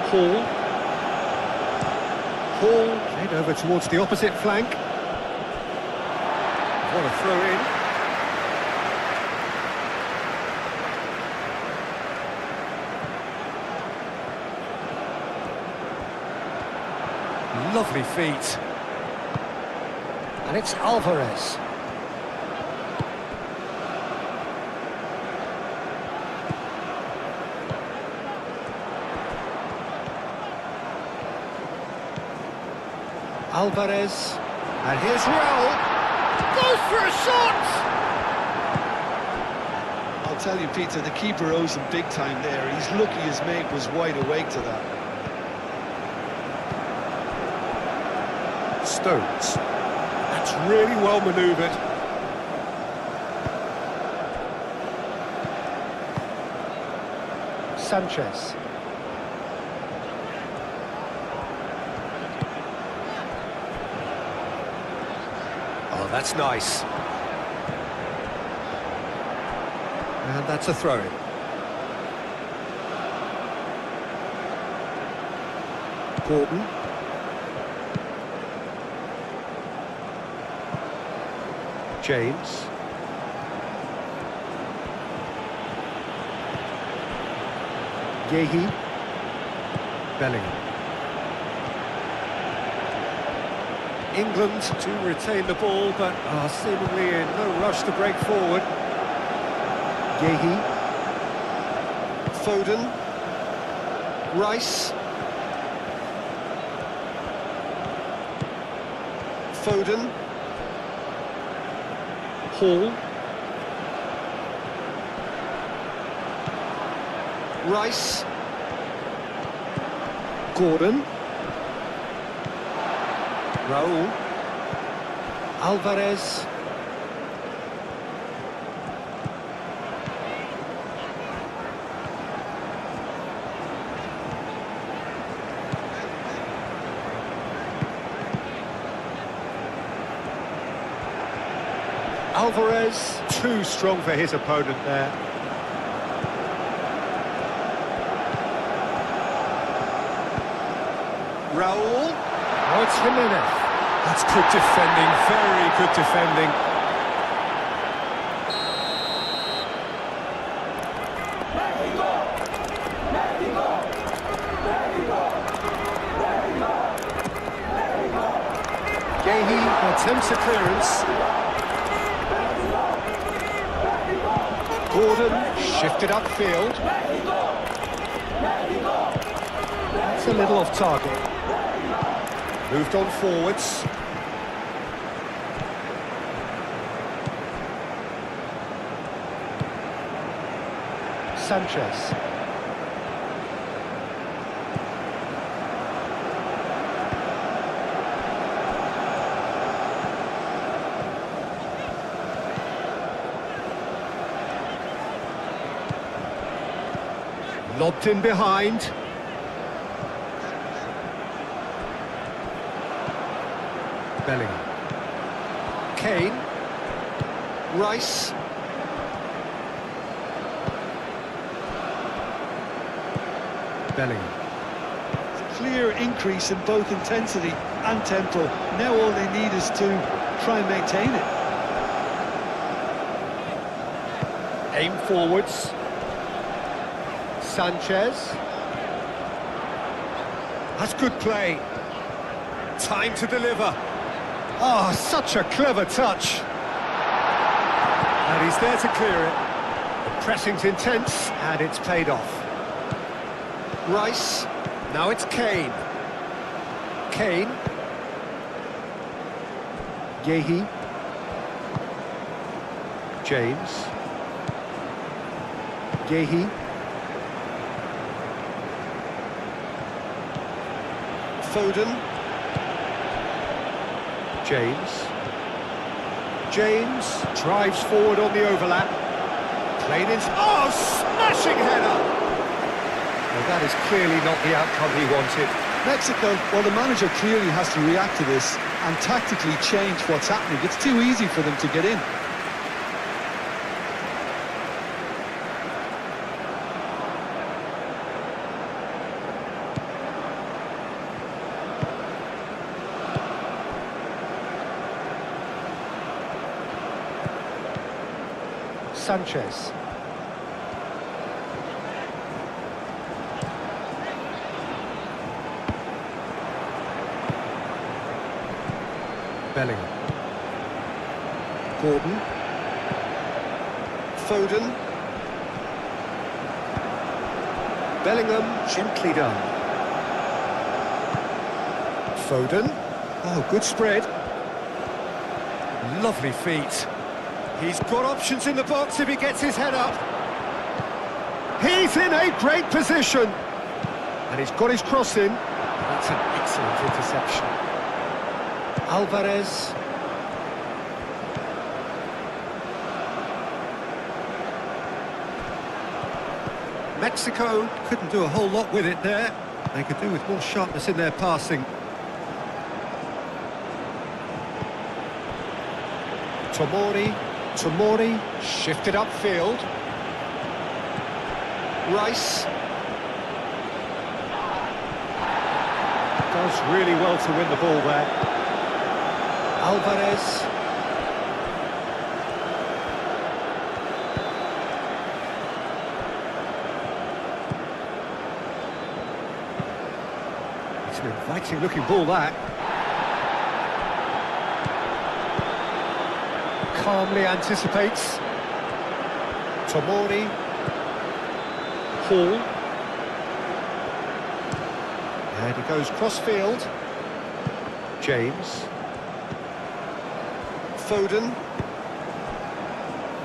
Hall. Hall played over towards the opposite flank. What a throw in. Lovely feet. And it's Alvarez. Alvarez. And here's Raul. Goes for a shot! I'll tell you, Peter, the keeper owes him big time there. He's lucky his mate was wide awake to that. Stones. That's really well manoeuvred. Sanchez. Oh, that's nice. And that's a throw-in. Gordon. James. Yehi. Bellingham. England to retain the ball, but are seemingly in no rush to break forward. Yehi. Foden. Rice. Foden. Hall. Rice. Gordon. Raul. Alvarez. Alvarez, too strong for his opponent there. Raul. Oh, it's Jimenez. That's good defending, very good defending. Yehi attempts a clearance. Gordon shifted upfield. That's a little off target. Moved on forwards. Sanchez. Lobbed in behind. Bellingham. Kane. Rice. Bellingham. Clear increase in both intensity and tempo. Now all they need is to try and maintain it. Aim forwards. Sanchez. That's good play. Time to deliver. Oh, such a clever touch. And he's there to clear it. The pressing's intense, and it's paid off. Rice. Now it's Kane. Kane. Yehi. James. Yehi. Foden. James. James drives forward on the overlap. Played in. Oh, smashing header! Well, that is clearly not the outcome he wanted. Mexico, well, the manager clearly has to react to this. and tactically change what's happening. It's too easy for them to get in. Sanchez. Bellingham. Gordon. Foden. Bellingham, gently done. Foden. Oh, good spread. Lovely feet. He's got options in the box if he gets his head up. He's in a great position. And he's got his cross in. That's an excellent interception. Alvarez. Mexico couldn't do a whole lot with it there. They could do with more sharpness in their passing. Tomori shifted upfield. Rice does really well to win the ball there. Alvarez. It's an inviting looking ball that. Calmly anticipates. Tomori. Hall. And he goes cross-field. James. Foden.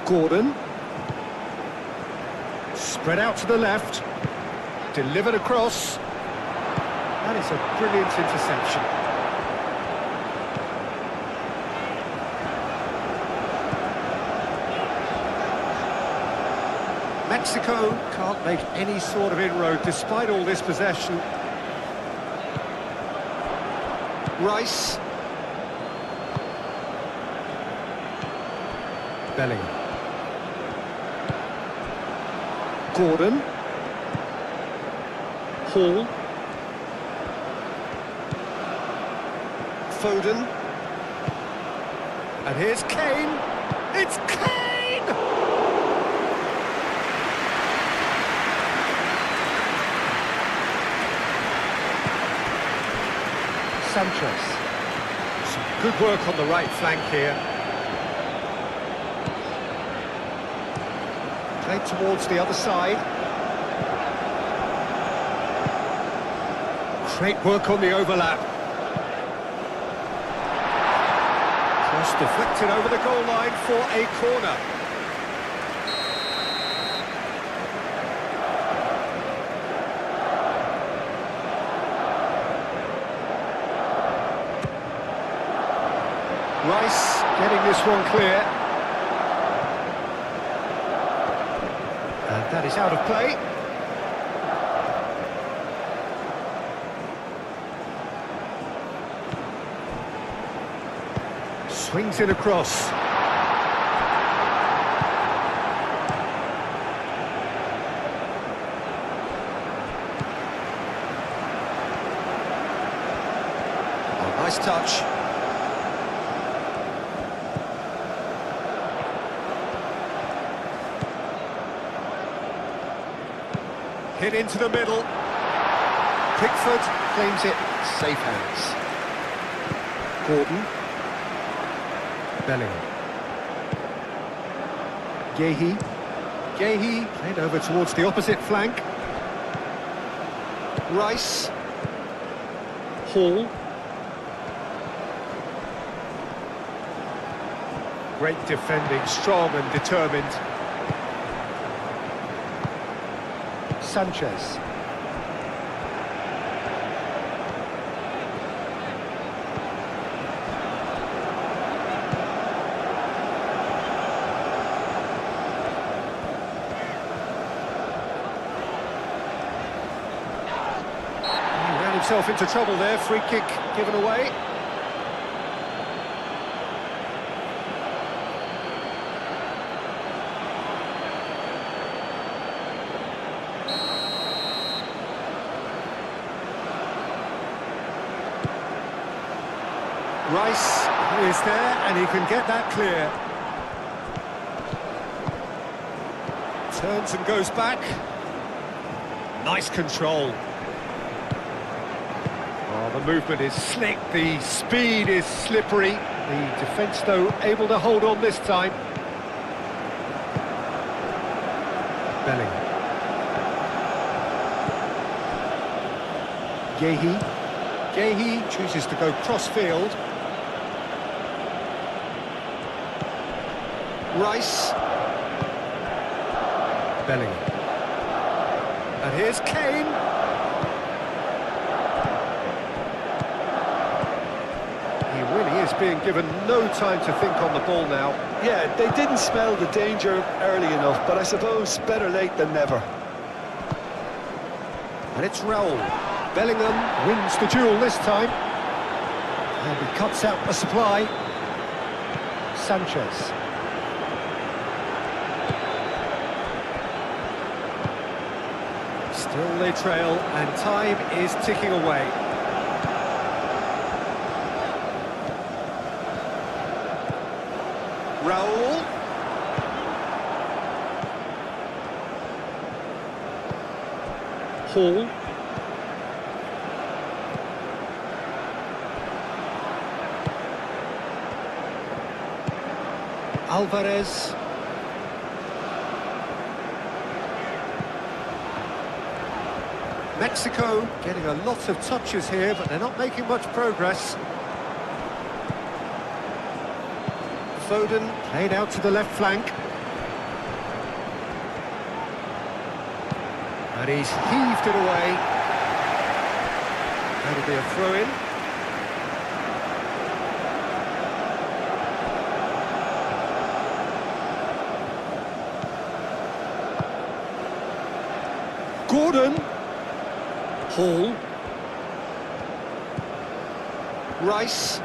Gordon. Spread out to the left. Delivered across. That is a brilliant interception. Mexico can't make any sort of inroad despite all this possession. Rice. Bellingham. Gordon. Hall. Foden. And here's Kane. It's Kane! Sanchez. Some good work on the right flank here. Played towards the other side. Great work on the overlap. Cross deflected over the goal line for a corner. Rice getting this one clear. And that is out of play. Swings it across. Oh, nice touch. Hit into the middle. Pickford claims it. Safe hands. Gordon. Bellingham. Gehi played over towards the opposite flank. Rice. Hall. Great defending, strong and determined. Sanchez. He ran himself into trouble there, free kick given away. Rice is there, and he can get that clear. Turns and goes back. Nice control. Oh, the movement is slick, the speed is slippery. The defence, though, able to hold on this time. Bellingham. Yehi chooses to go cross-field. Rice. Bellingham. And here's Kane. He really is being given no time to think on the ball now. Yeah, they didn't smell the danger early enough, but I suppose better late than never. And it's Raul. Bellingham wins the duel this time. And he cuts out the supply. Sanchez. Still they trail, and time is ticking away. Raul. Hall. Alvarez. Mexico getting a lot of touches here, but they're not making much progress. Foden played out to the left flank. And he's heaved it away. That'll be a throw-in. Gordon. Hall. Rice.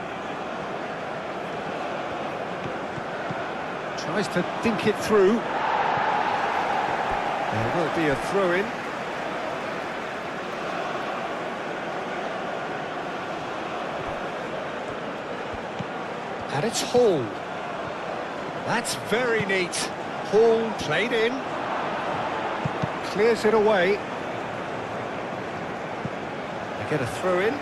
Tries to dink it through. There will be a throw-in. And it's Hall. That's very neat. Hall played in. Clears it away. They get a throw-in.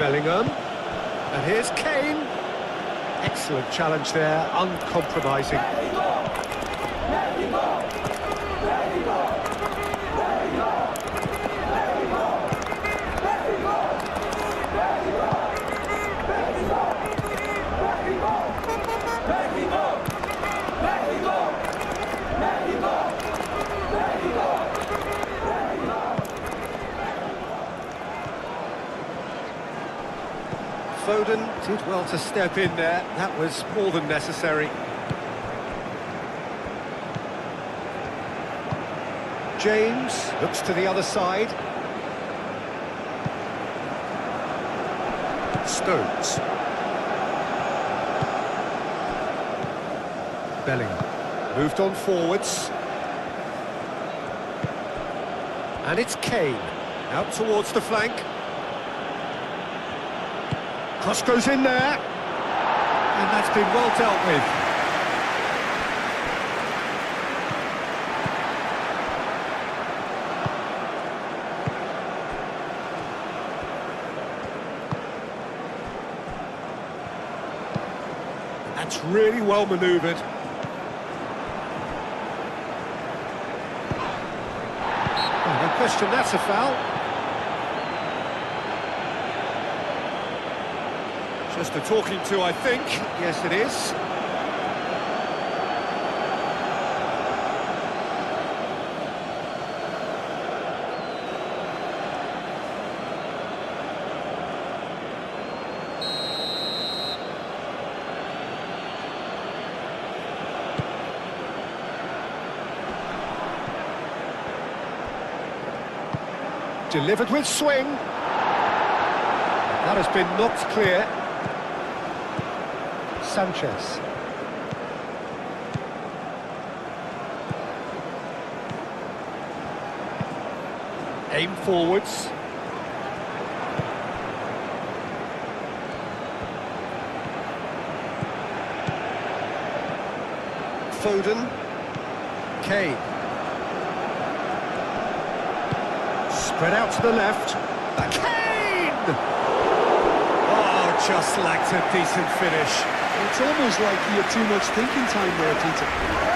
Bellingham. And here's Kane. Excellent challenge there, uncompromising. Foden did well to step in there. That was more than necessary. James looks to the other side. Stones. Bellingham moved on forwards. And it's Kane out towards the flank. Cross goes in there, and that's been well dealt with. That's really well manoeuvred. Oh, no question, that's a foul. Just a talking to, I think. Yes, it is. Delivered with swing. That has been knocked clear. Sanchez. Aim forwards. Foden. Kane. Spread out to the left. Kane! Oh, just lacked a decent finish. It's almost like you had too much thinking time there, Peter.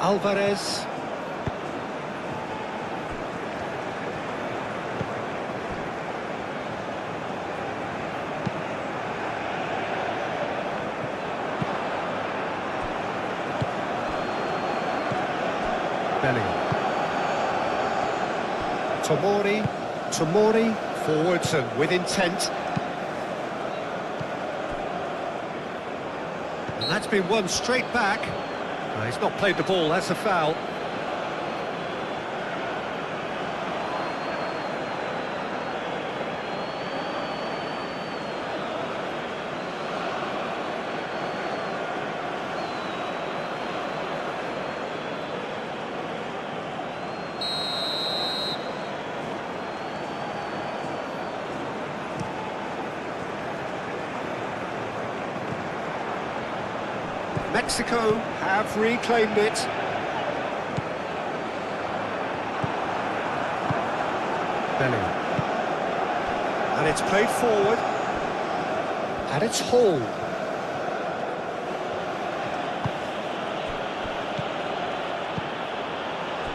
Alvarez. Bellingham. Tomori, forwards and with intent. And that's been won straight back. He's not played the ball, that's a foul. Mexico have reclaimed it. Bellingham. And it's played forward. And it's Hall.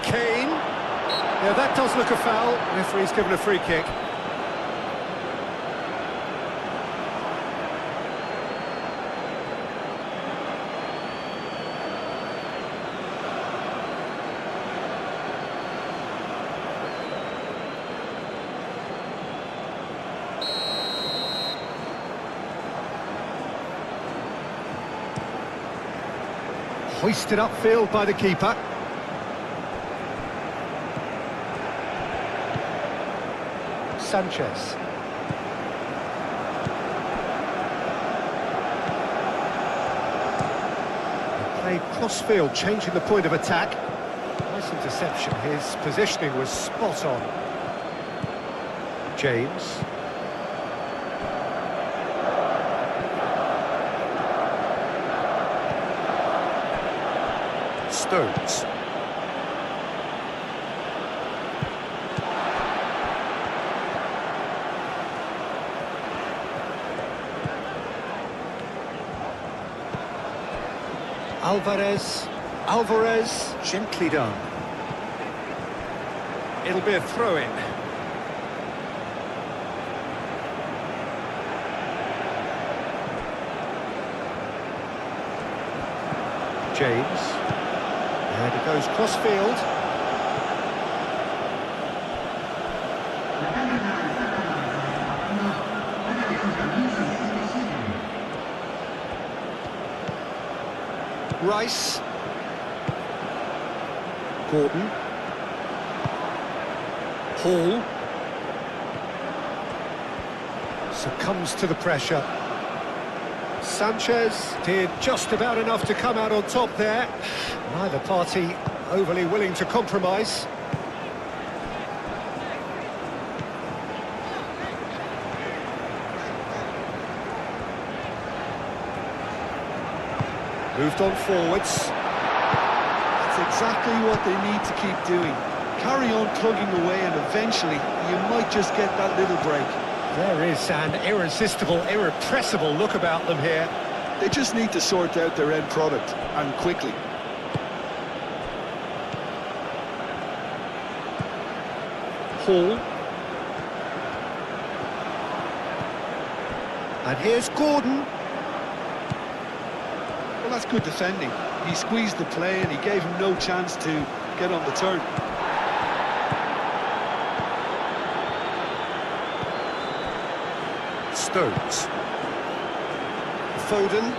Kane. Yeah, that does look a foul. Referee's given a free kick. Hoisted upfield by the keeper. Sanchez. He played cross-field, changing the point of attack. Nice interception. His positioning was spot on. James. Stones. Alvarez, gently done. It'll be a throw-in. James. And it goes cross-field. Rice. Gordon. Hall. Succumbs to the pressure. Sanchez did just about enough to come out on top there. Neither party overly willing to compromise. Moved on forwards. That's exactly what they need to keep doing. Carry on plugging away and eventually you might just get that little break. There is an irresistible, irrepressible look about them here. They just need to sort out their end product, and quickly. Hall. And here's Gordon. Well, that's good defending. He squeezed the play and he gave him no chance to get on the turn. Stones. Foden.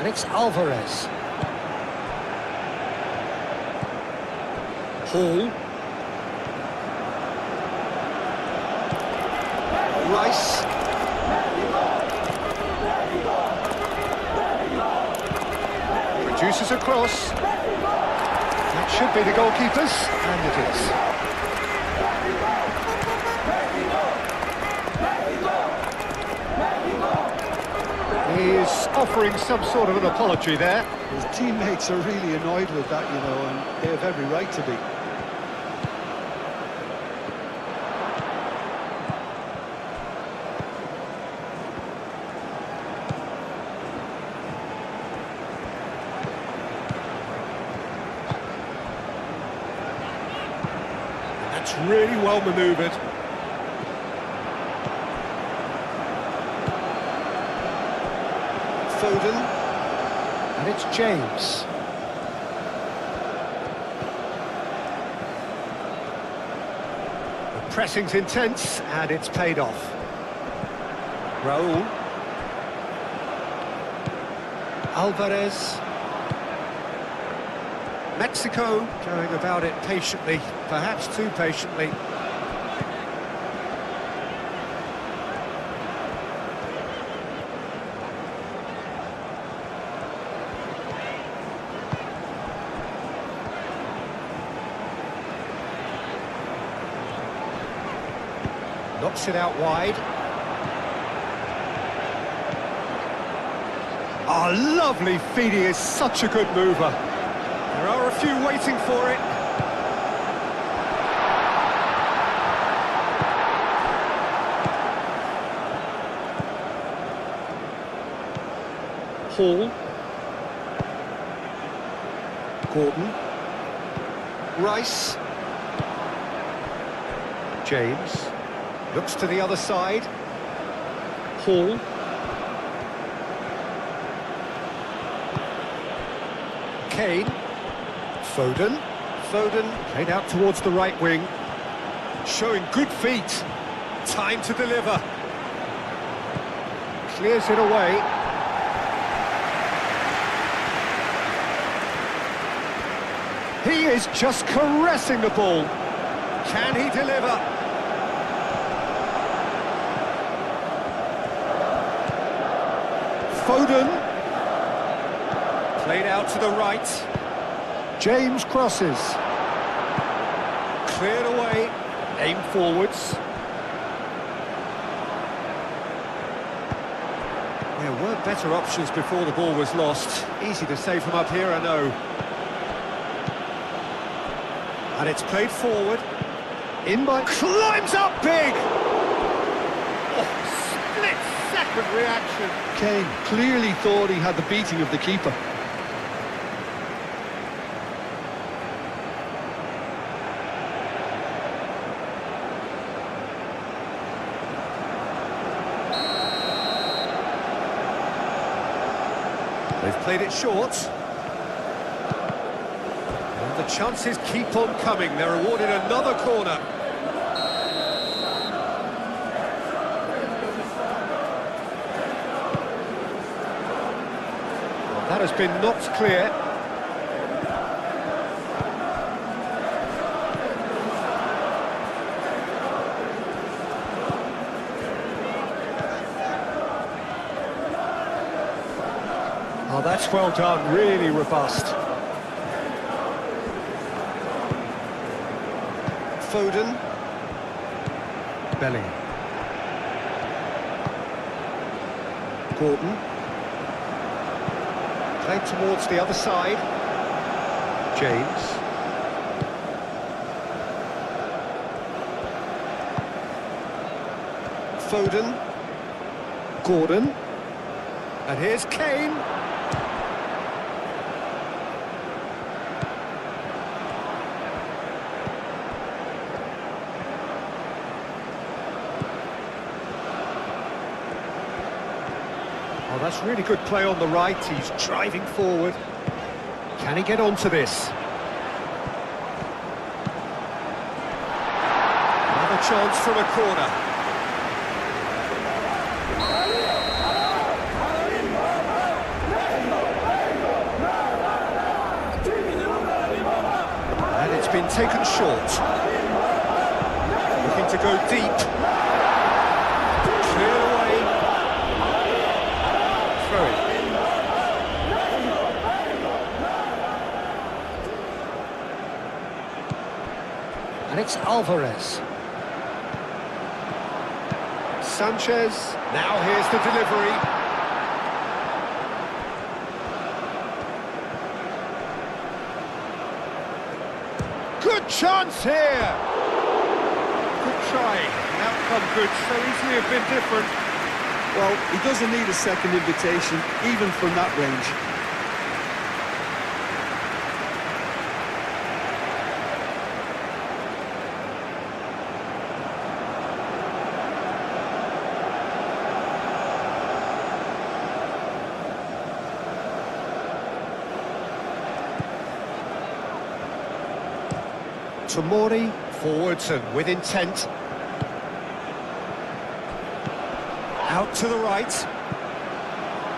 And it's Alvarez. Hall. Rice. Produces a cross. That should be the goalkeeper's, and it is. He is offering some sort of an apology there. His teammates are really annoyed with that, you know, and they have every right to be. That's really well manoeuvred. Foden, and it's James. The pressing's intense, and it's paid off. Raul. Alvarez. Mexico going about it patiently, perhaps too patiently. Knocks it out wide. Oh, lovely feed. He is such a good mover. There are a few waiting for it. Hall. Gordon. Rice. James. Looks to the other side. Hall. Kane. Foden. Foden played out towards the right wing. Showing good feet. Time to deliver. Clears it away. He is just caressing the ball. Can he deliver? Foden. Played out to the right. James crosses. Cleared away. Aim forwards. There were better options before the ball was lost. Easy to say from up here, I know. And it's played forward. In by... Climbs up big! Split-second reaction. Kane clearly thought he had the beating of the keeper. They've played it short. And the chances keep on coming. They're awarded another corner. Well, that has been knocked clear. Oh, that's well done, really robust. Foden. Bellingham. Gordon. Played towards the other side. James. Foden. Gordon. And here's Kane. Oh, that's really good play on the right. He's driving forward. Can he get onto this? Another chance from a corner. been taken short. Looking to go deep. Cleared away. Throw it. And it's Alvarez. Sanchez. Now here's the delivery. Good chance here. Good try. The outcome could so easily have been different. Well, he doesn't need a second invitation, even from that range. Tomori forwards and with intent. Out to the right.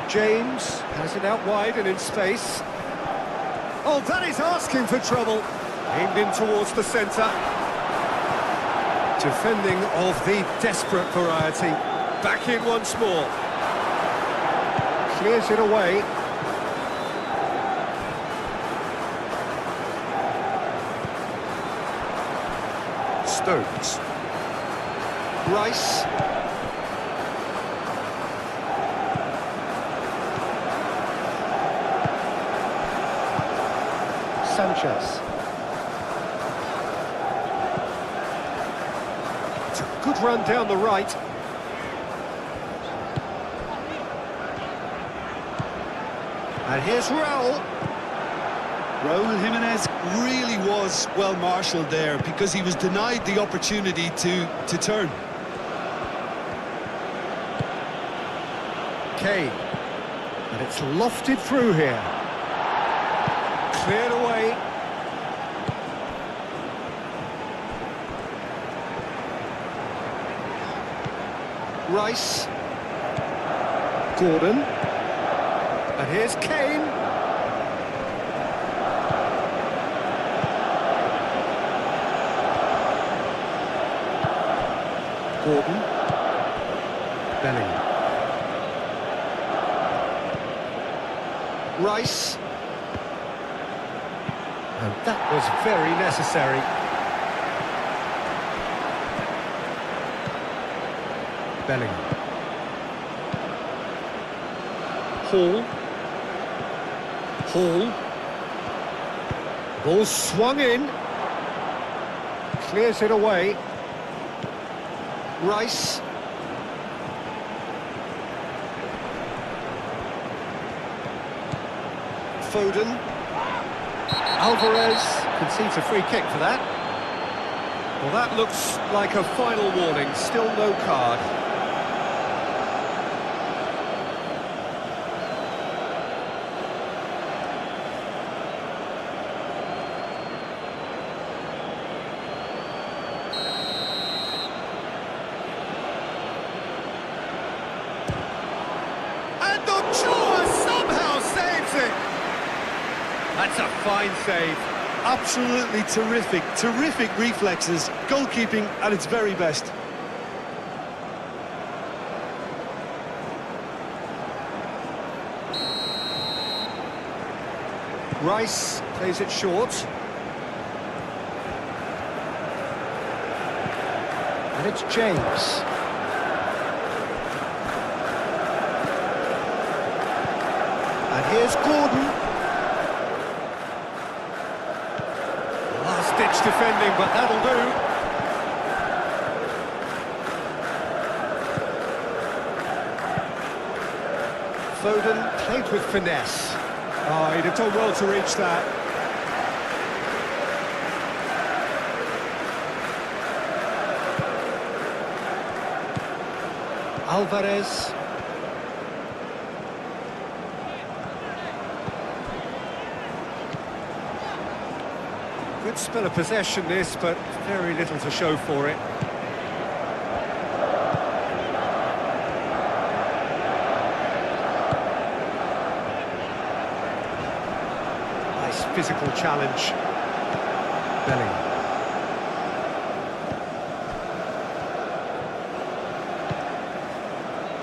James has it out wide and in space. Oh, that is asking for trouble. Aimed in towards the centre. Defending of the desperate variety. Back in once more. Clears it away. Stones. Rice. Sanchez. It's a good run down the right. And here's Raul. Raul Jimenez really was well marshalled there because he was denied the opportunity to turn. Kane. And it's lofted through here. Cleared away. Rice. Gordon. And here's Kane. Gordon. Bellingham. Rice. And that was very necessary. Bellingham. Hall. Hall. Ball swung in. Clears it away. Rice. Foden. Alvarez concedes a free kick for that. Well, that looks like a final warning. Still no card. And Ochoa somehow saves it. That's a fine save. Absolutely terrific, terrific reflexes. Goalkeeping at its very best. Rice plays it short. And it's James. And here's Gordon. Last-ditch defending, but that'll do. Foden played with finesse. Oh, he'd have done well to reach that. Alvarez. Good spell of possession this, but very little to show for it. Nice physical challenge. Belling.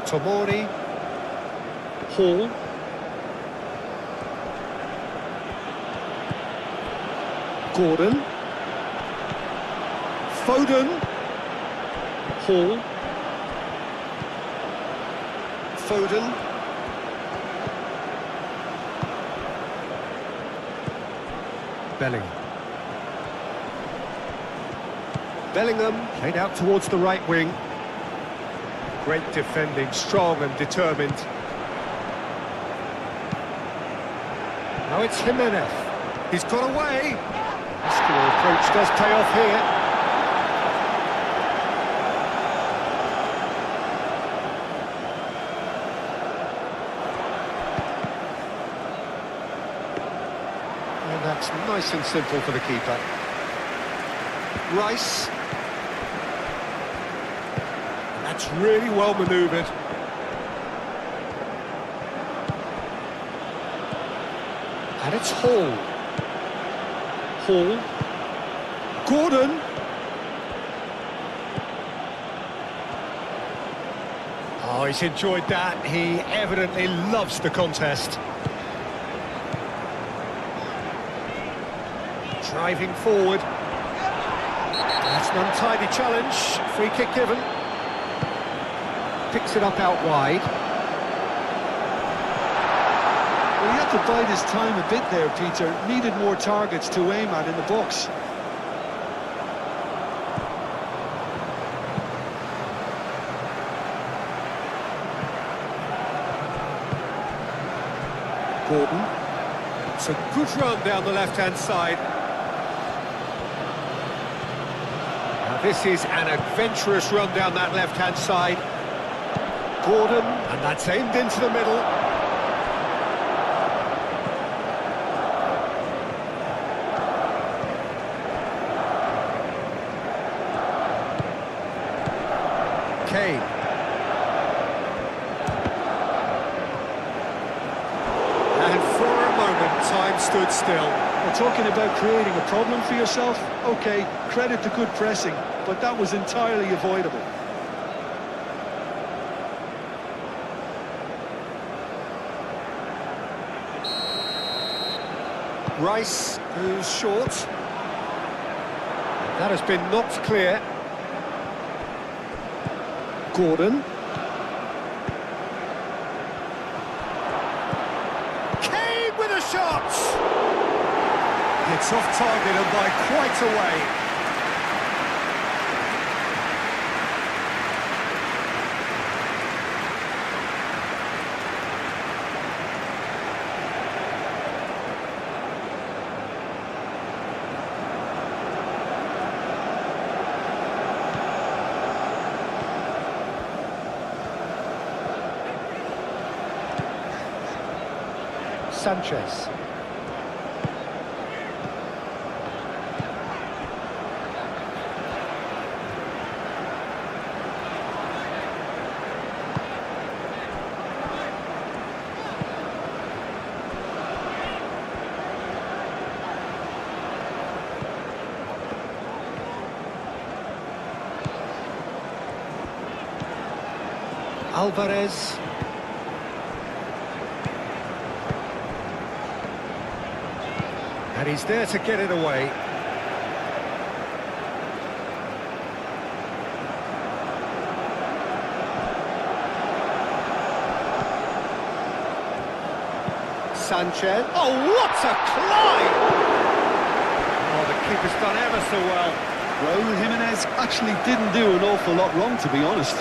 Tomori. Hall. Gordon. Foden. Hall. Foden. Belling. Bellingham played out towards the right wing. Great defending, strong and determined. Now it's Jimenez. He's got away. Muscular approach does pay off here. And that's nice and simple for the keeper. Rice. That's really well manoeuvred. And it's Hall. Hall. Gordon. Oh, he's enjoyed that. He evidently loves the contest. Driving forward. That's an untidy challenge. Free kick given. Picks it up out wide. Well, he had to bide his time a bit there, Peter. Needed more targets to aim at in the box. Gordon. It's a good run down the left-hand side. Now this is an adventurous run down that left-hand side. Gordon, and that's aimed into the middle. Kane. And for a moment, time stood still. We're talking about creating a problem for yourself? Okay, credit to good pressing, but that was entirely avoidable. Rice, who's short. That has been knocked clear. Gordon. Kane with a shot! It's off target and by quite a way. Sanchez. Alvarez. And he's there to get it away. Sanchez. Oh, what a climb! Oh, the keeper's done ever so well. Raúl Jimenez actually didn't do an awful lot wrong, to be honest.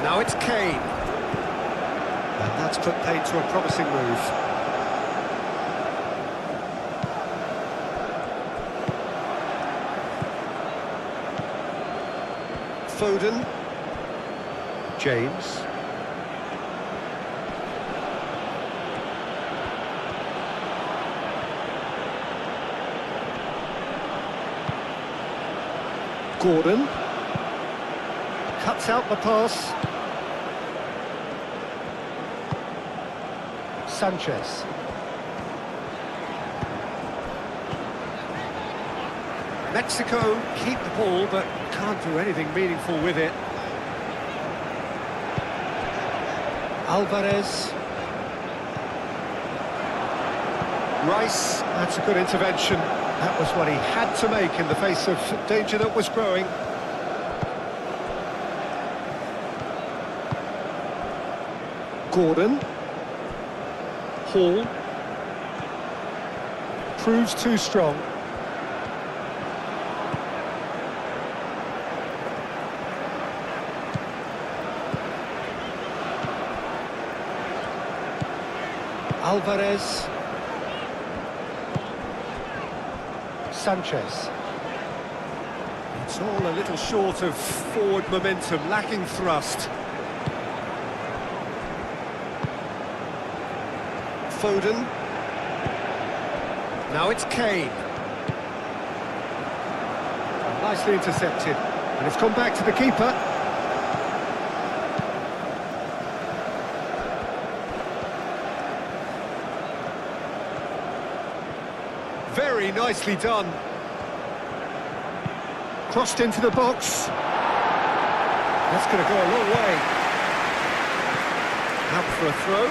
Now it's Kane. And that's put paid to a promising move. Foden. James. Gordon. Cuts out the pass. Sanchez. Mexico keep the ball, but can't do anything meaningful with it. Alvarez. Rice, that's a good intervention. That was what he had to make in the face of danger that was growing. Gordon. Hall. Proves too strong. Alvarez. Sanchez. It's all a little short of forward momentum, lacking thrust. Foden. Now it's Kane. Nicely intercepted. And it's come back to the keeper. Very nicely done. Crossed into the box. That's going to go a long way. Out for a throw.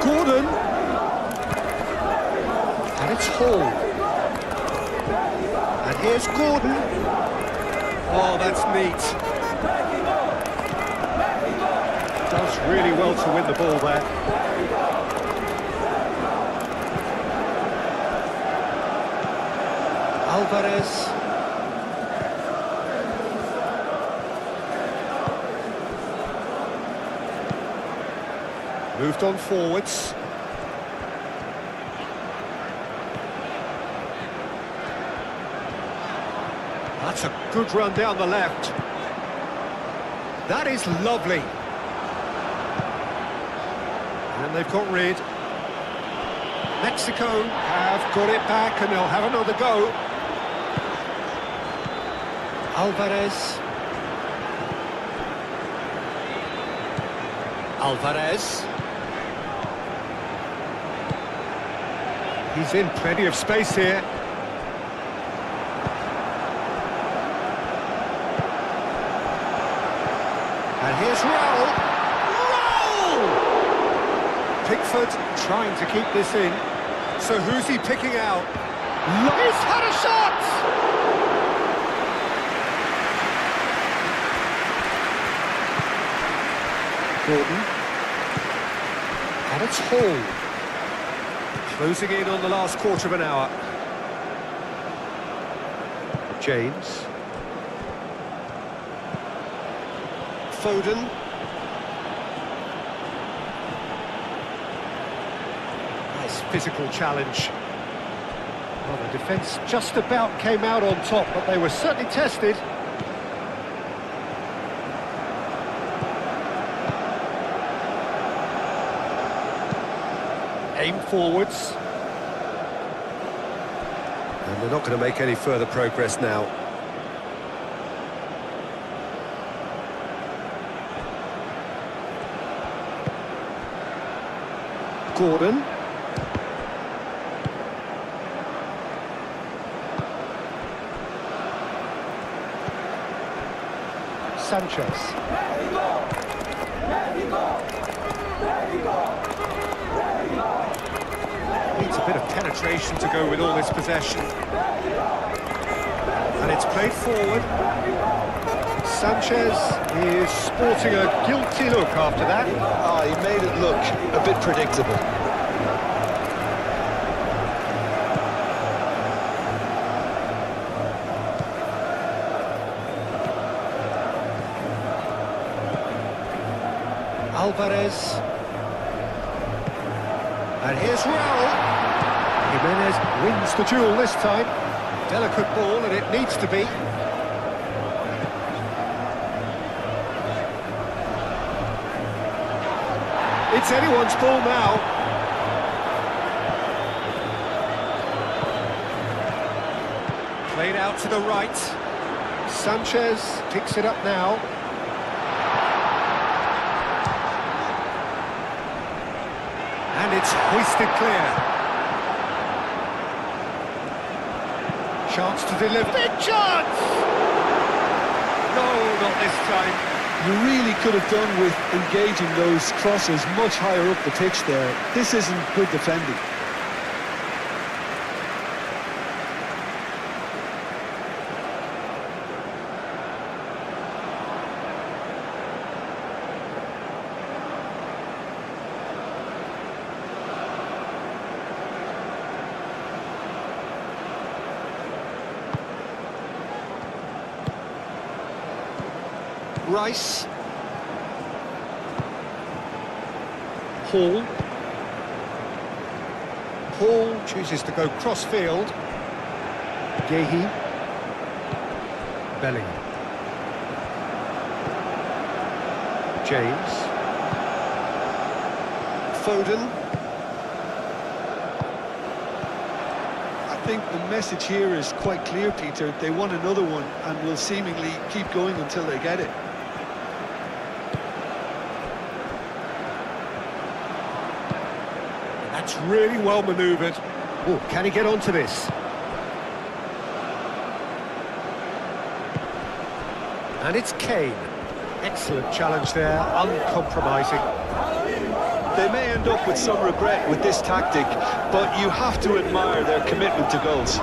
Gordon. And it's Hall. And here's Gordon. Oh, that's neat. Does really well to win the ball there. Alvarez. Moved on forwards. That's a good run down the left. That is lovely. And they've got rid. Mexico have got it back and they'll have another go. Alvarez. Alvarez. He's in plenty of space here. And here's Raul. Pickford trying to keep this in. So who's he picking out? He's had a shot! Gordon. And it's Hall. Closing in on the last quarter of an hour. James. Foden. Physical challenge. Well, the defence just about came out on top, but they were certainly tested. Aim forwards. And they're not going to make any further progress now. Gordon. Sanchez. Needs a bit of penetration to go with all this possession. And it's played forward. Sanchez is sporting a guilty look after that. He made it look a bit predictable. Alvarez. And here's Raul. Jimenez wins the duel this time. Delicate ball, and it needs to be. It's anyone's ball now. Played out to the right. Sanchez picks it up now. And it's hoisted clear. Chance to deliver. Big chance! No, not this time. You really could have done with engaging those crosses much higher up the pitch there. This isn't good defending. Rice. Hall. Hall chooses to go cross-field. Gehi. Bellingham. James. Foden. I think the message here is quite clear, Peter. They want another one and will seemingly keep going until they get it. That's really well manoeuvred. Oh, can he get onto this? And it's Kane. Excellent challenge there, uncompromising. They may end up with some regret with this tactic, but you have to admire their commitment to goals.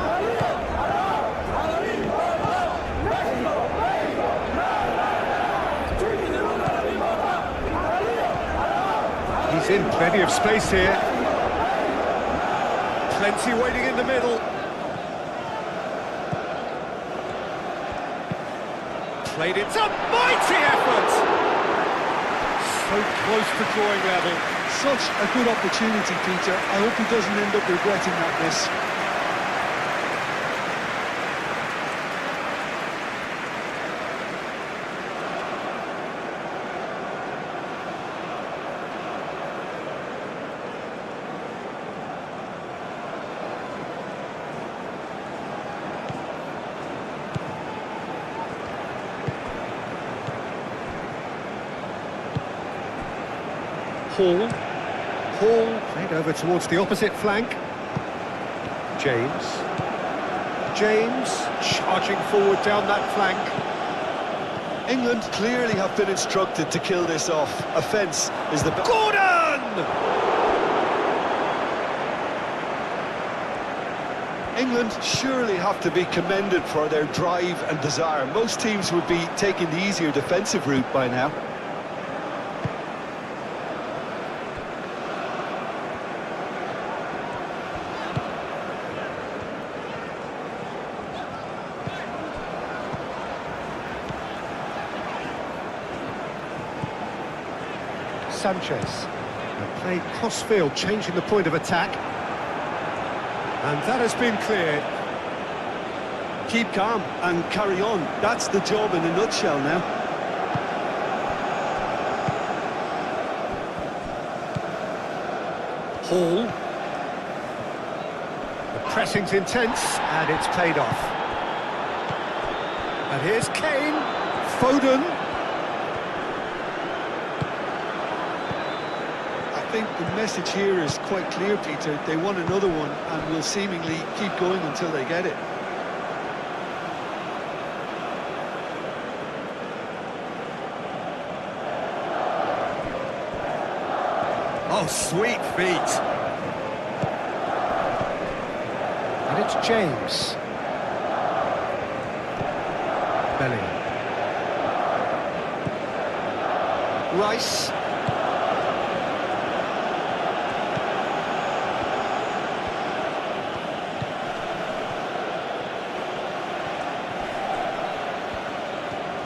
He's in plenty of space here. Plenty waiting in the middle. Played it. It's a mighty effort! So close to drawing level. Such a good opportunity, Peter. I hope he doesn't end up regretting that miss. Hall. Hall played over towards the opposite flank. James. James charging forward down that flank. England clearly have been instructed to kill this off. Offence is the best. Gordon! England surely have to be commended for their drive and desire. Most teams would be taking the easier defensive route by now. Sanchez. And played cross-field, changing the point of attack. And that has been cleared. Keep calm and carry on. That's the job in a nutshell now. Hall. The pressing's intense, and it's paid off. And here's Kane. Foden. I think the message here is quite clear, Peter. They want another one and will seemingly keep going until they get it. Oh, sweet feet. And it's James. Bellingham. Rice.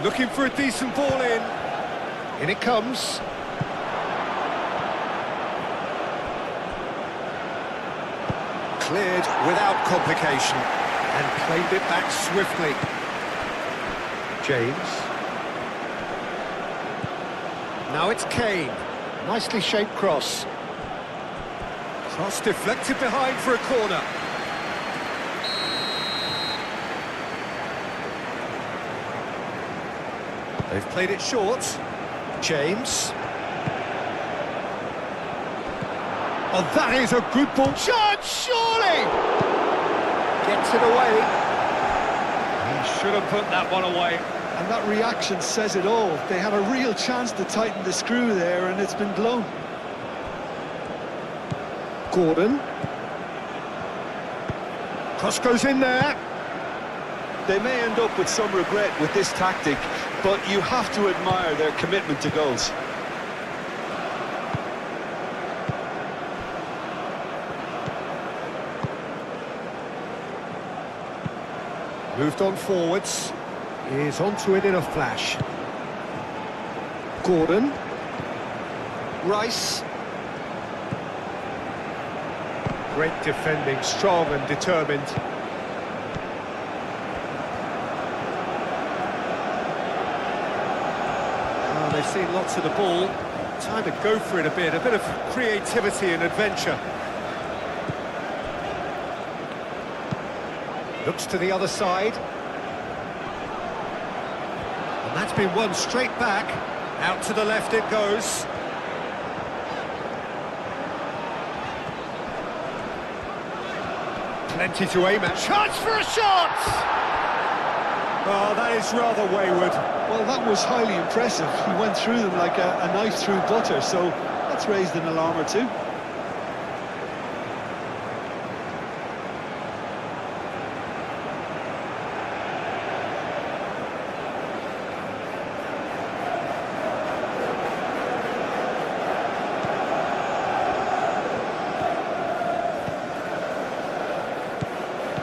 Looking for a decent ball in. In it comes. Cleared without complication and claimed it back swiftly. James. Now it's Kane. Nicely shaped cross. Cross deflected behind for a corner. They've played it short. James. Oh, that is a good ball. Chance, surely! Gets it away. He should have put that one away. And that reaction says it all. They had a real chance to tighten the screw there, and it's been blown. Gordon. Cross goes in there. They may end up with some regret with this tactic, but you have to admire their commitment to goals. Moved on forwards. Is onto it in a flash. Gordon. Rice. Great defending, strong and determined. Oh, they've seen lots of the ball. Time to go for it a bit of creativity and adventure. Looks to the other side. And that's been won straight back. Out to the left it goes. Plenty to aim at. Chance for a shot! Oh, that is rather wayward. Well, that was highly impressive. He went through them like a knife through butter, so that's raised an alarm or two.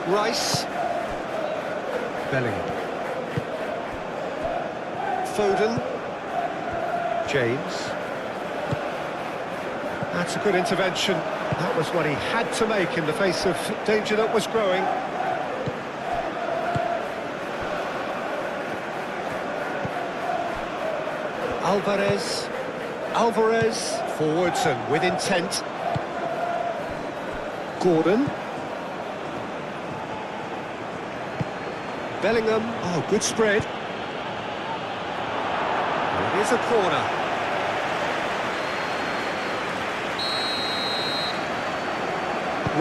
Rice. Bellingham. Foden. James. That's a good intervention. That was what he had to make in the face of danger that was growing. Alvarez. Forwards and with intent. Gordon. Bellingham, oh, good spread. It is a corner.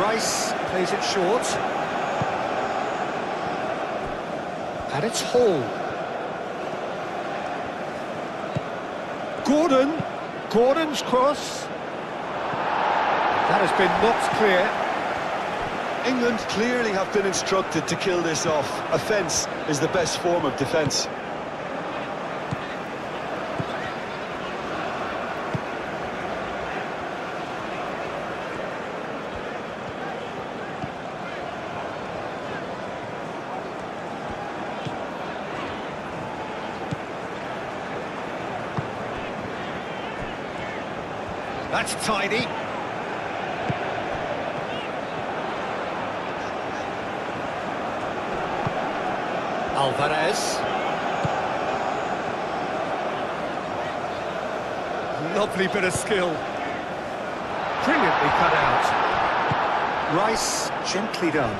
Rice plays it short. And it's Hall. Gordon's cross. That has been knocked clear. England clearly have been instructed to kill this off. Offence is the best form of defence. That's tidy. Alvarez. Lovely bit of skill. Brilliantly cut out. Rice, gently done.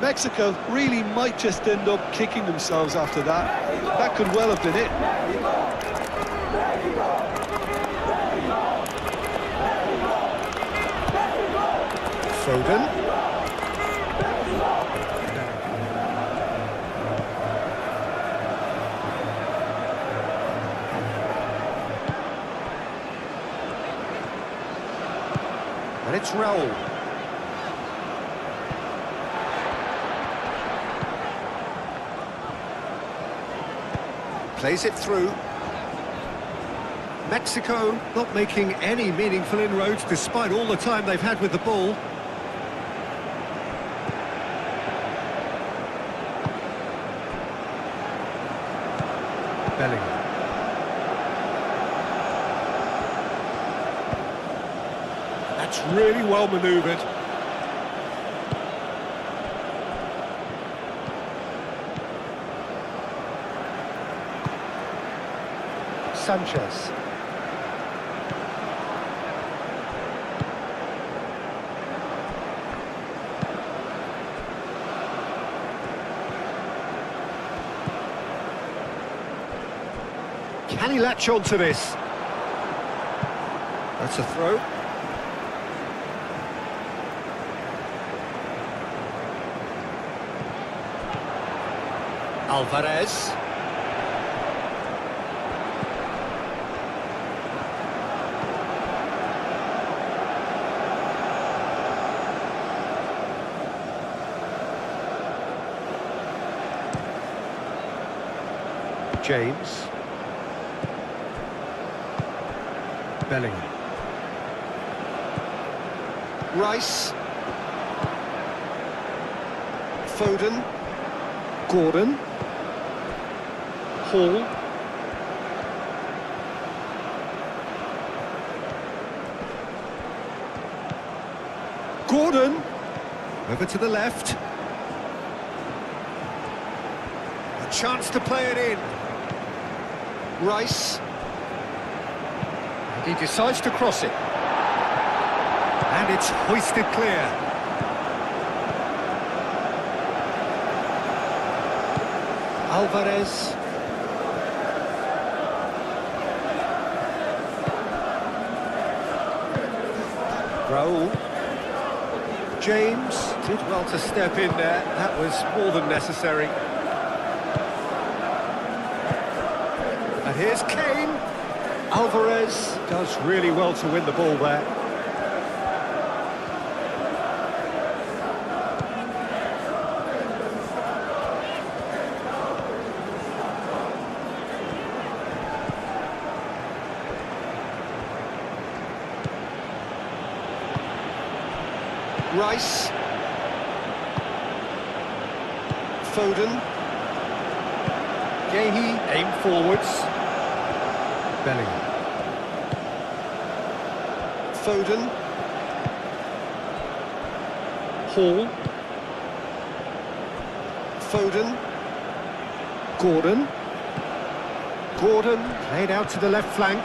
Mexico really might just end up kicking themselves after that. That could well have been it. Foden. And it's Raul. Plays it through. Mexico not making any meaningful inroads despite all the time they've had with the ball. Bellingham. That's really well manoeuvred. Sanchez. Can he latch on to this? That's a throw. Alvarez. James. Bellingham. Rice. Foden. Gordon. Hall. Gordon. Over to the left. A chance to play it in. Rice. He decides to cross it. And it's hoisted clear. Alvarez. Raul. James did well to step in there. That was more than necessary. And here's Kane. Alvarez does really well to win the ball there. Rice. Foden. Gehi aimed forwards. Bellingham. Foden. Hall. Foden. Gordon. Gordon played out to the left flank.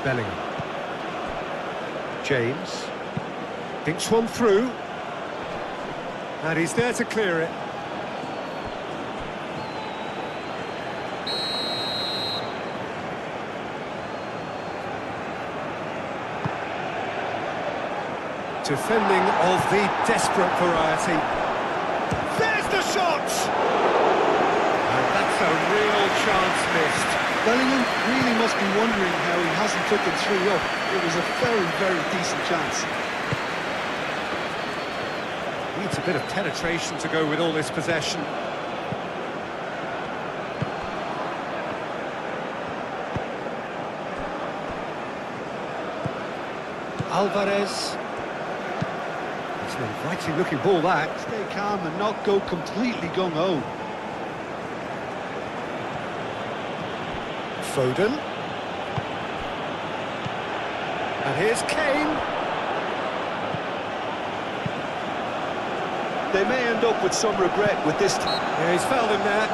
Bellingham. James. Thinks one through. And he's there to clear it. Defending of the desperate variety. There's the shot! And that's a real chance missed. Bellingham really must be wondering how he hasn't put them 3 up. It was a very, very decent chance. Needs a bit of penetration to go with all this possession. Alvarez. It's an inviting looking ball that. Stay calm and not go completely gung-ho. Foden. And here's Kane. They may end up with some regret with this time. Yeah, he's fouled him there.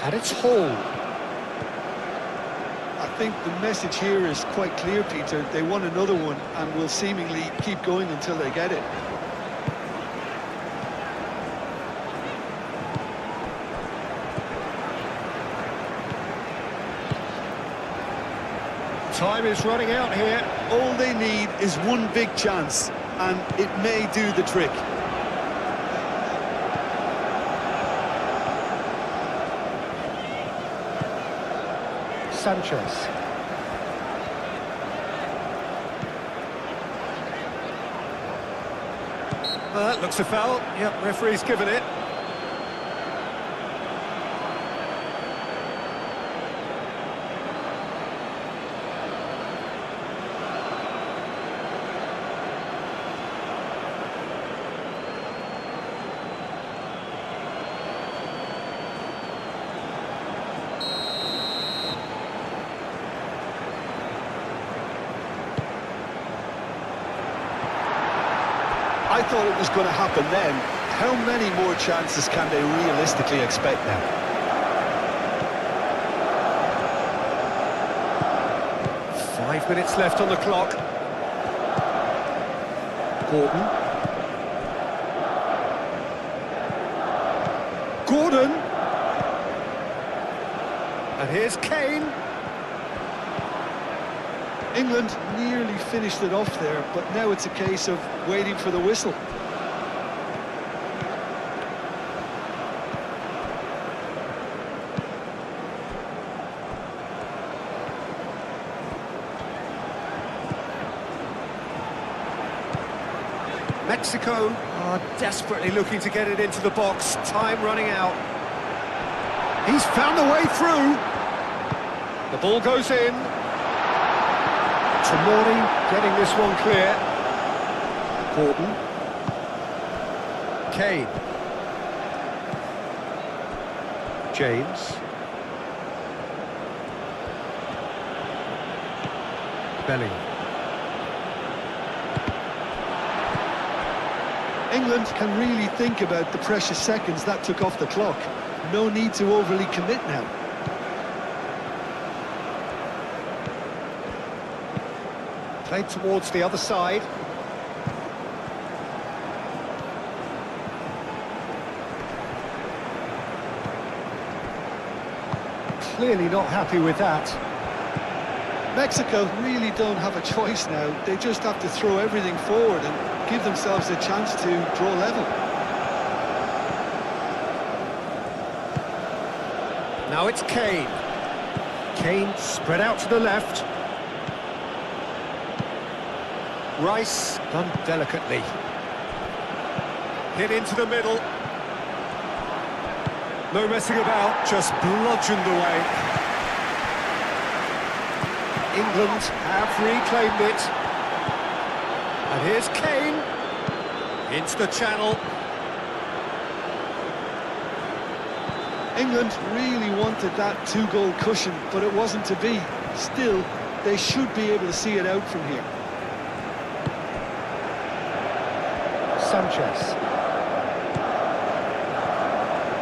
And it's Hall. I think the message here is quite clear, Peter. They want another one and will seemingly keep going until they get it. Time is running out here. All they need is one big chance, and it may do the trick. Sanchez. That looks a foul. Yep, referee's given it. thought it was going to happen then. How many more chances can they realistically expect now? Five minutes left on the clock. Gordon. And here's Kane. England nearly finished it off there, but now it's a case of waiting for the whistle. Mexico are desperately looking to get it into the box. Time running out. He's found the way through. The ball goes in. Tomori getting this one clear. Gordon. Kane. James. Bellingham. England can really think about the precious seconds that took off the clock. No need to overly commit now. Played towards the other side. Clearly not happy with that. Mexico really don't have a choice now. They just have to throw everything forward and give themselves a chance to draw level. Now it's Kane. Kane spread out to the left. Rice done delicately. Hit into the middle. No messing about, just bludgeoned away. England have reclaimed it. And here's Kane. Into the channel. England really wanted that two-goal cushion, but it wasn't to be. Still, they should be able to see it out from here. Sanchez.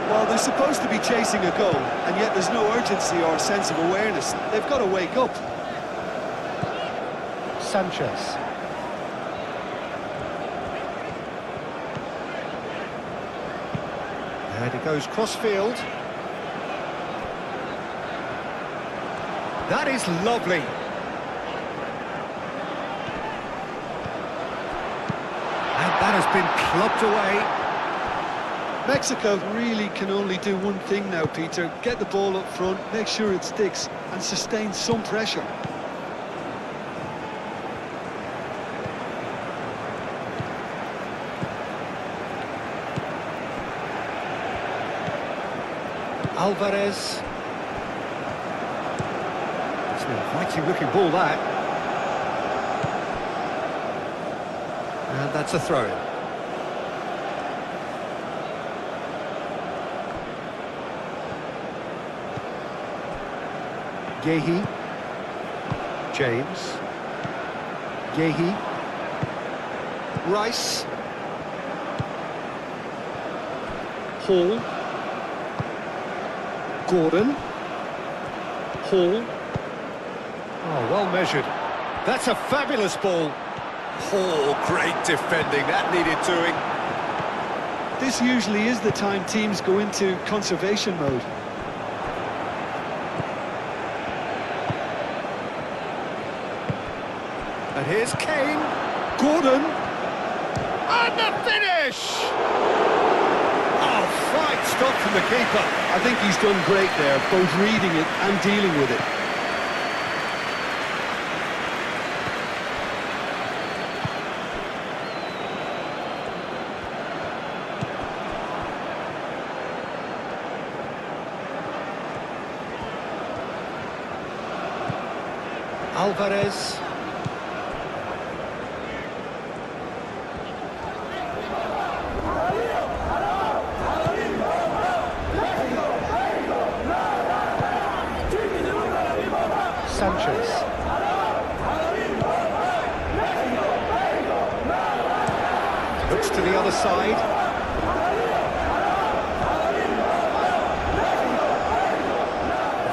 Well, they're supposed to be chasing a goal, and yet there's no urgency or sense of awareness. They've got to wake up. Sanchez. And it goes cross-field. That is lovely. And that has been clubbed away. Mexico really can only do one thing now, Peter. Get the ball up front, make sure it sticks, and sustain some pressure. Alvarez. It's an inviting looking ball, that. And that's a throw-in. Yehi. James. Yehi. Rice. Hall. Gordon. Hall. Oh, well measured. That's a fabulous ball. Oh, great defending. That needed doing. This usually is the time teams go into conservation mode. And here's Kane. Gordon. And the finish! Oh, fine stop from the keeper. I think he's done great there, both reading it and dealing with it. Alvarez. Sanchez. Looks to other side.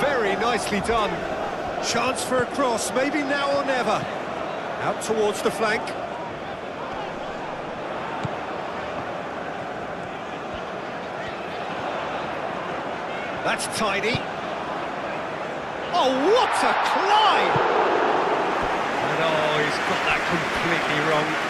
Very nicely done. Chance for a cross, maybe now or never. Out towards the flank. That's tidy. Oh, what a climb! And oh, he's got that completely wrong.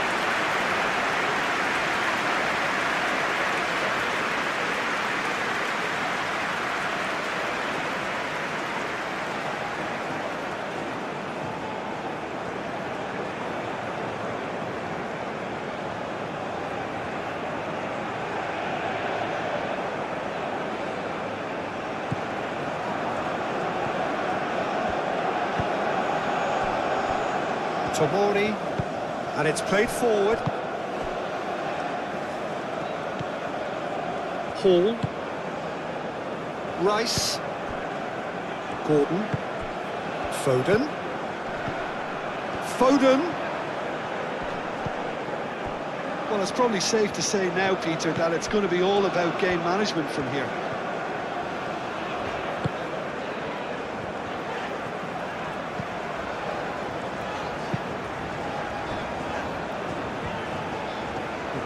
Tomori, and it's played forward. Hall, Rice, Gordon, Foden, Well, it's probably safe to say now, Peter, that it's going to be all about game management from here.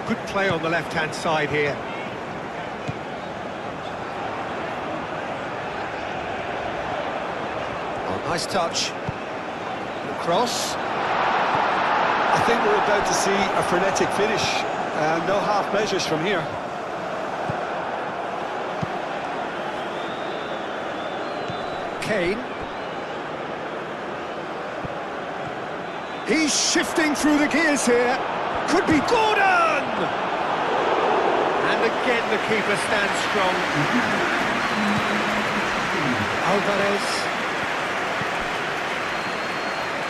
Good play on the left-hand side here. Oh, nice touch. The cross. I think we're about to see a frenetic finish. No half measures from here. Kane. He's shifting through the gears here. Could be Gordon! And again the keeper stands strong. Alvarez.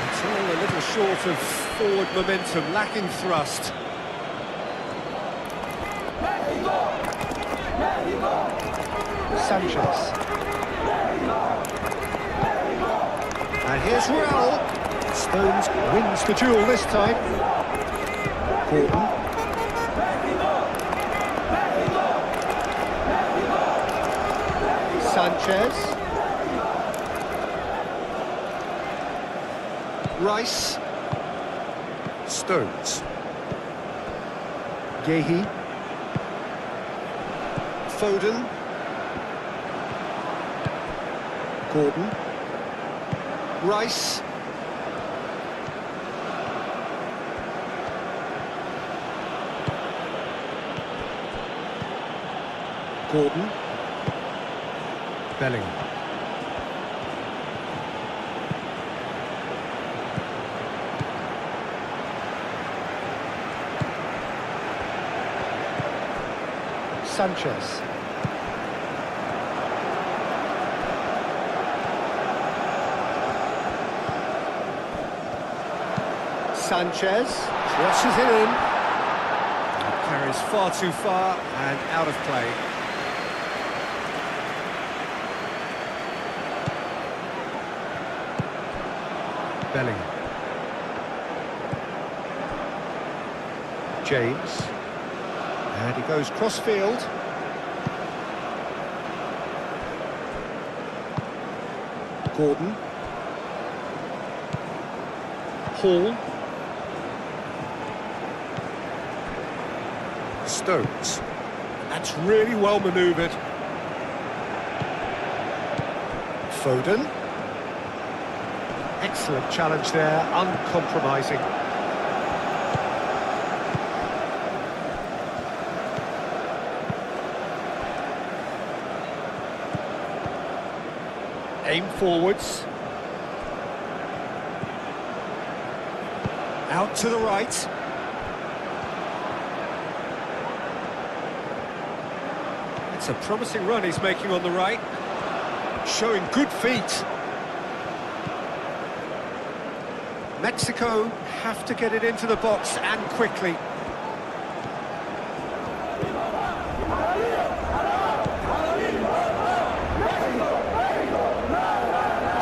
It's all a little short of forward momentum, lacking thrust. Sanchez. And here's Raul. Stones wins the duel this time. Gordon. Sanchez. Rice. Stones. Yehi. Foden. Gordon. Rice. Gordon. Bellingham. Sanchez. Sanchez crosses it in. Carries far too far and out of play. Bellingham. James. And he goes cross-field. Gordon. Hall. Stones. That's really well manoeuvred. Foden. Excellent challenge there, uncompromising. Aim forwards. Out to the right. It's a promising run he's making on the right. Showing good feet. Mexico have to get it into the box and quickly.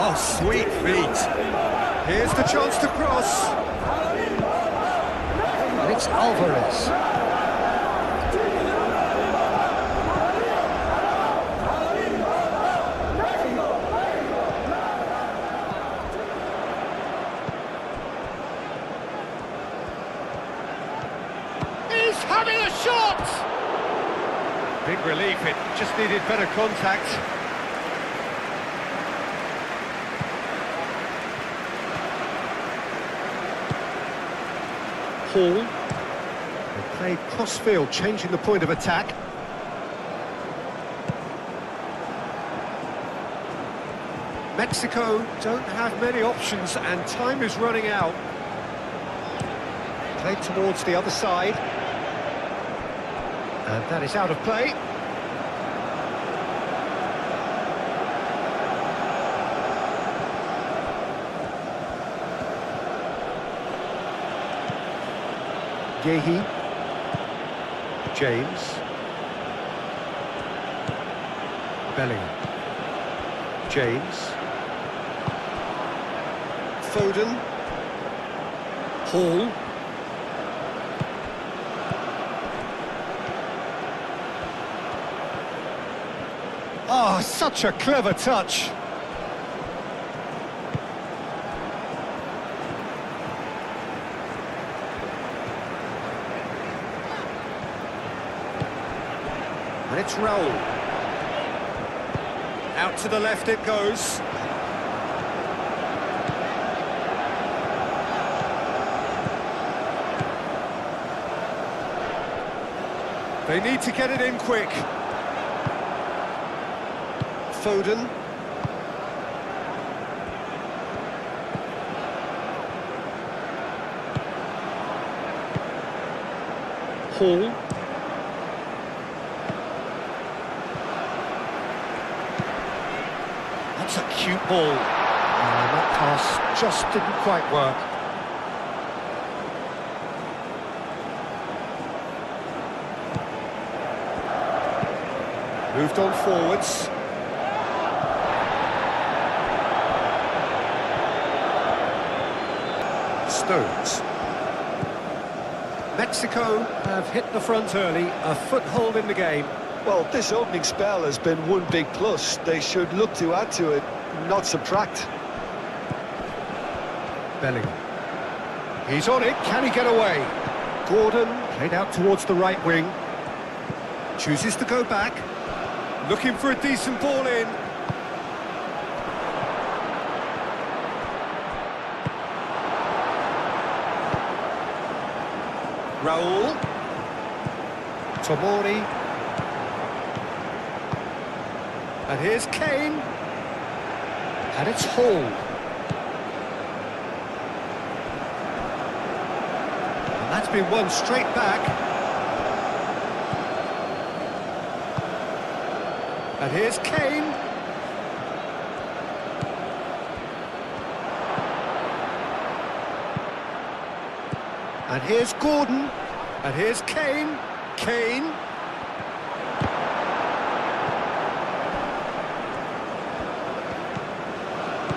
Oh, sweet feet. Here's the chance to cross. And it's Alvarez. Big relief, it just needed better contact. Hall. They played cross-field, changing the point of attack. Mexico don't have many options and time is running out. Played towards the other side. And that is out of play. Yehi. James. Bellingham. James. Foden. Hall. Oh, such a clever touch. And it's Raul. Out to the left it goes. They need to get it in quick. Foden. Hall. That's a cute ball. That pass just didn't quite work. Moved on forwards. Stones. Mexico have hit the front early, a foothold in the game. Well, this opening spell has been one big plus. They should look to add to it, not subtract. Bellingham. He's on it, can he get away? Gordon played out towards the right wing. Chooses to go back. Looking for a decent ball in. Raul. Tomori. And here's Kane. And it's Hall. And that's been won straight back. And here's Kane. And here's Gordon. And here's Kane. Kane.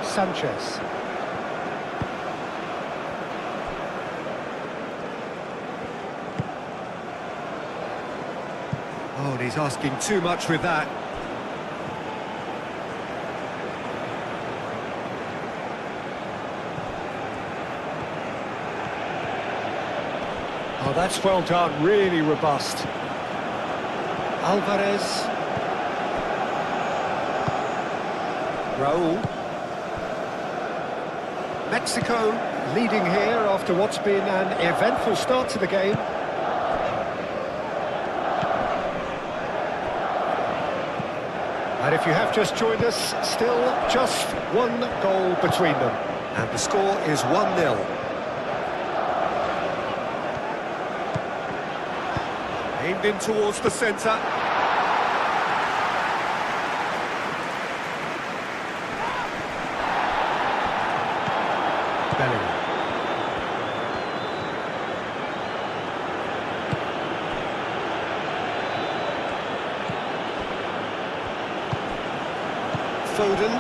Sanchez. Oh, and he's asking too much with that. Oh, that's well done, really robust. Alvarez. Raul. Mexico leading here after what's been an eventful start to the game. And if you have just joined us, still just one goal between them. And the score is 1-0. Aimed in towards the centre. Bellingham. Foden.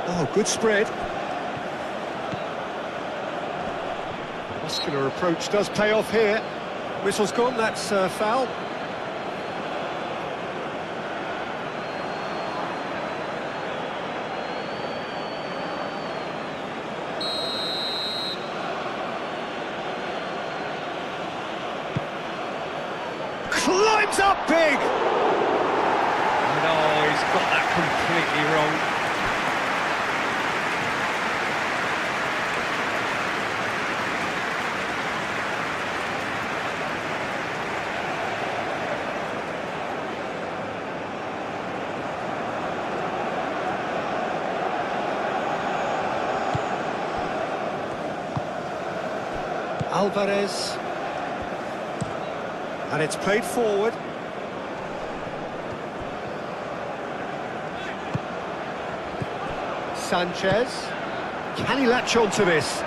Oh, good spread. Muscular approach does pay off here. Whistle's gone, that's foul. Comes up big! No, he's got that completely wrong. Alvarez. And it's played forward. Sanchez. Can he latch onto this?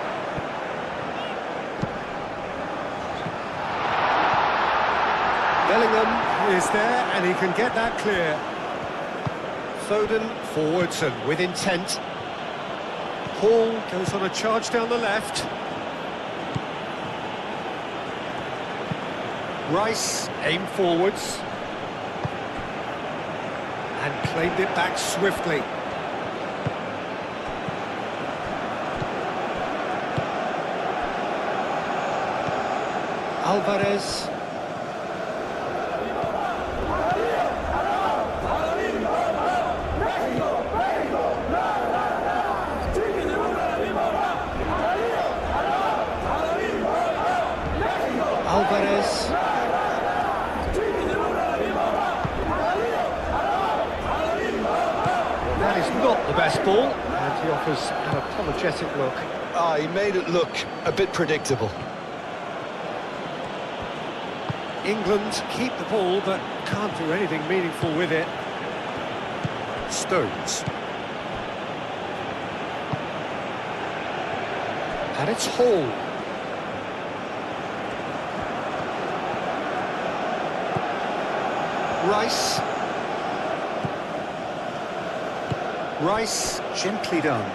Bellingham is there and he can get that clear. Foden forwards and with intent. Hall goes on a charge down the left. Rice aimed forwards and claimed it back swiftly. Alvarez. Alvarez. That is not the best ball, and he offers an apologetic look. He made it look a bit predictable. England keep the ball, but can't do anything meaningful with it. Stones. And it's Hall. Rice. Rice, gently done.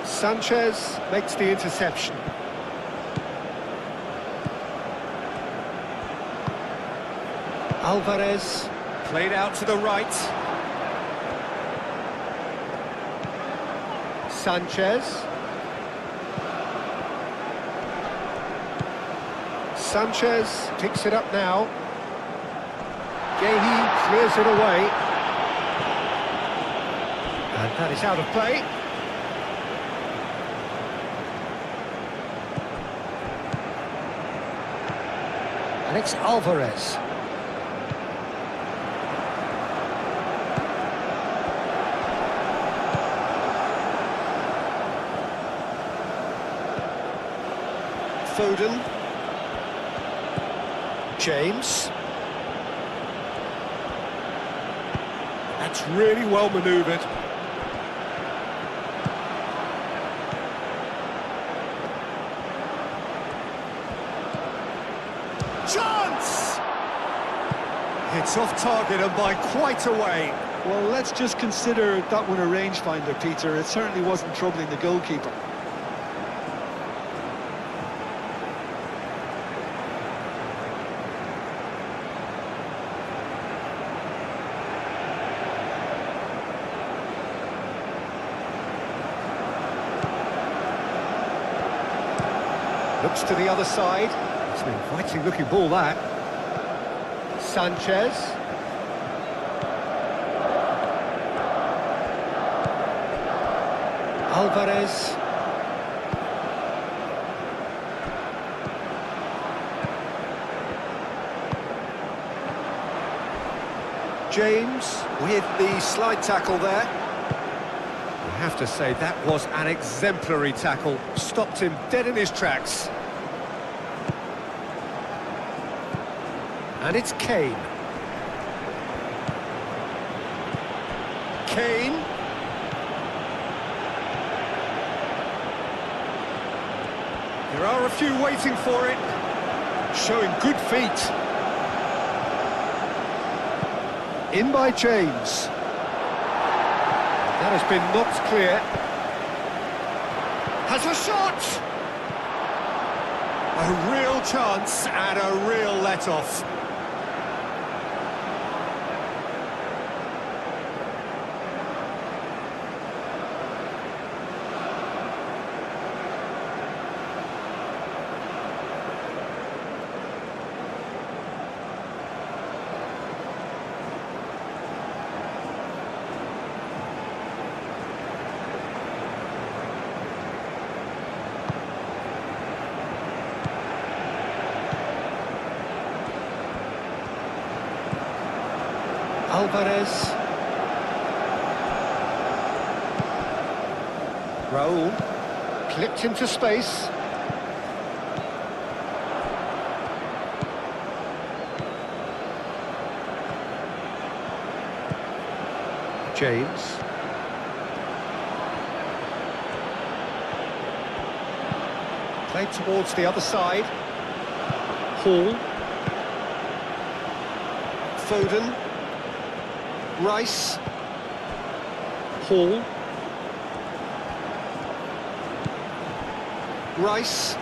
Sanchez makes the interception. Alvarez, played out to the right. Sanchez. Sanchez picks it up now. Gahey clears it away. And that is out of play. And it's Alvarez. Foden. James. That's really well manoeuvred. Chance! It's off target and by quite a way. Well, let's just consider that one a rangefinder, Peter. It certainly wasn't troubling the goalkeeper. Looks to the other side. It's an inviting looking ball, that. Sanchez. Alvarez. James with the slide tackle there. I have to say that was an exemplary tackle. Stopped him dead in his tracks. And it's Kane. Kane. There are a few waiting for it. Showing good feet. In by James. That has been knocked clear. Has a shot! A real chance and a real let-off. Alvarez. Raul. Clipped into space. James. Played towards the other side. Hall. Foden. Rice. Hall. Rice.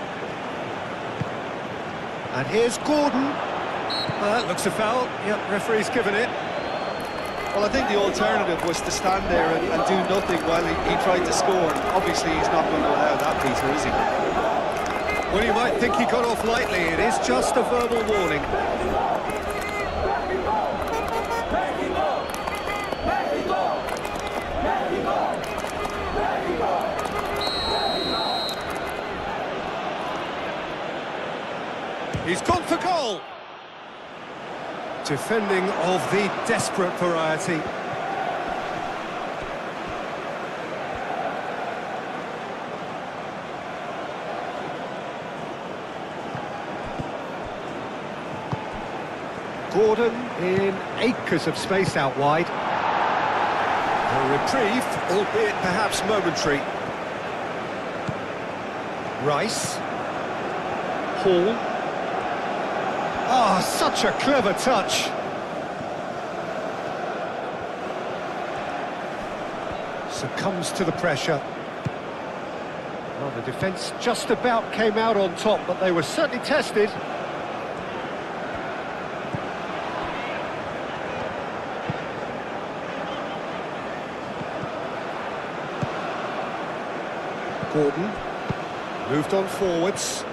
And here's Gordon. That looks a foul. Yep, referee's given it. Well, I think the alternative was to stand there and do nothing while he tried to score. Obviously, he's not going to allow that, Peter, is he? Well, you might think he got off lightly. It is just a verbal warning. He's gone for goal. Defending of the desperate variety. Gordon in acres of space out wide. A reprieve, albeit perhaps momentary. Rice. Hall. Oh, such a clever touch. Succumbs to the pressure. Well, the defence just about came out on top, but they were certainly tested. Gordon moved on forwards.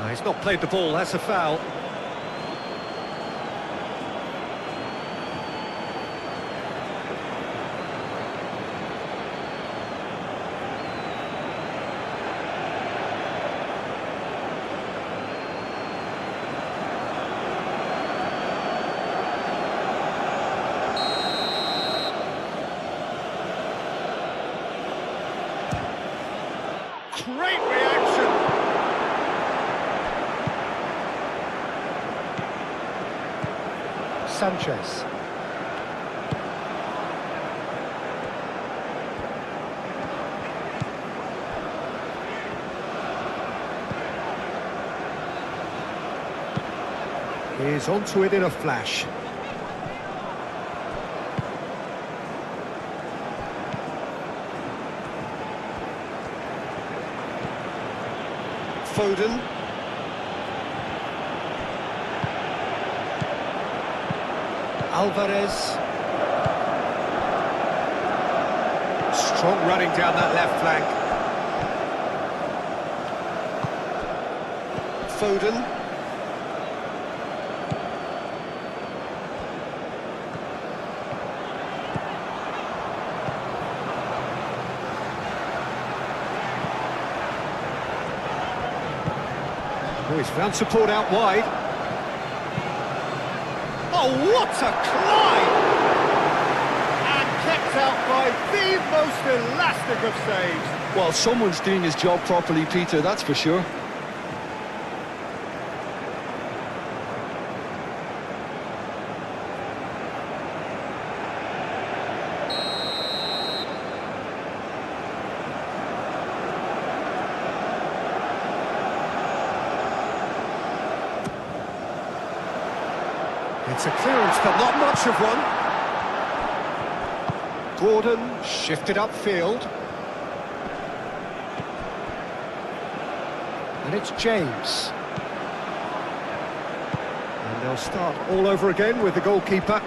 He's not played the ball, that's a foul. Great reaction! Sanchez. He's onto it in a flash. Foden. Alvarez. Strong running down that left flank. Foden. Oh, he's found support out wide. Oh, what a climb! And kept out by the most elastic of saves. Well, someone's doing his job properly, Peter, that's for sure. It's a clearance, but not much of one. Gordon shifted upfield. And it's James. And they'll start all over again with the goalkeeper.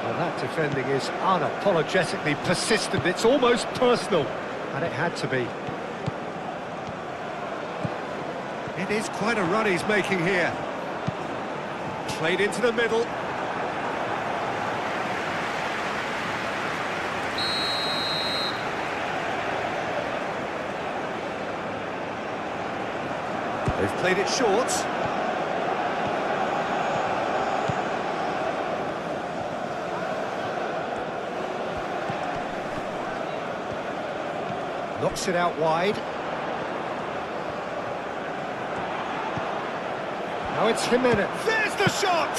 Well, that defending is unapologetically persistent. It's almost personal. And it had to be. It is quite a run he's making here. Played into the middle. They've played it short. Knocks it out wide. Now it's Jimenez. There's the shot!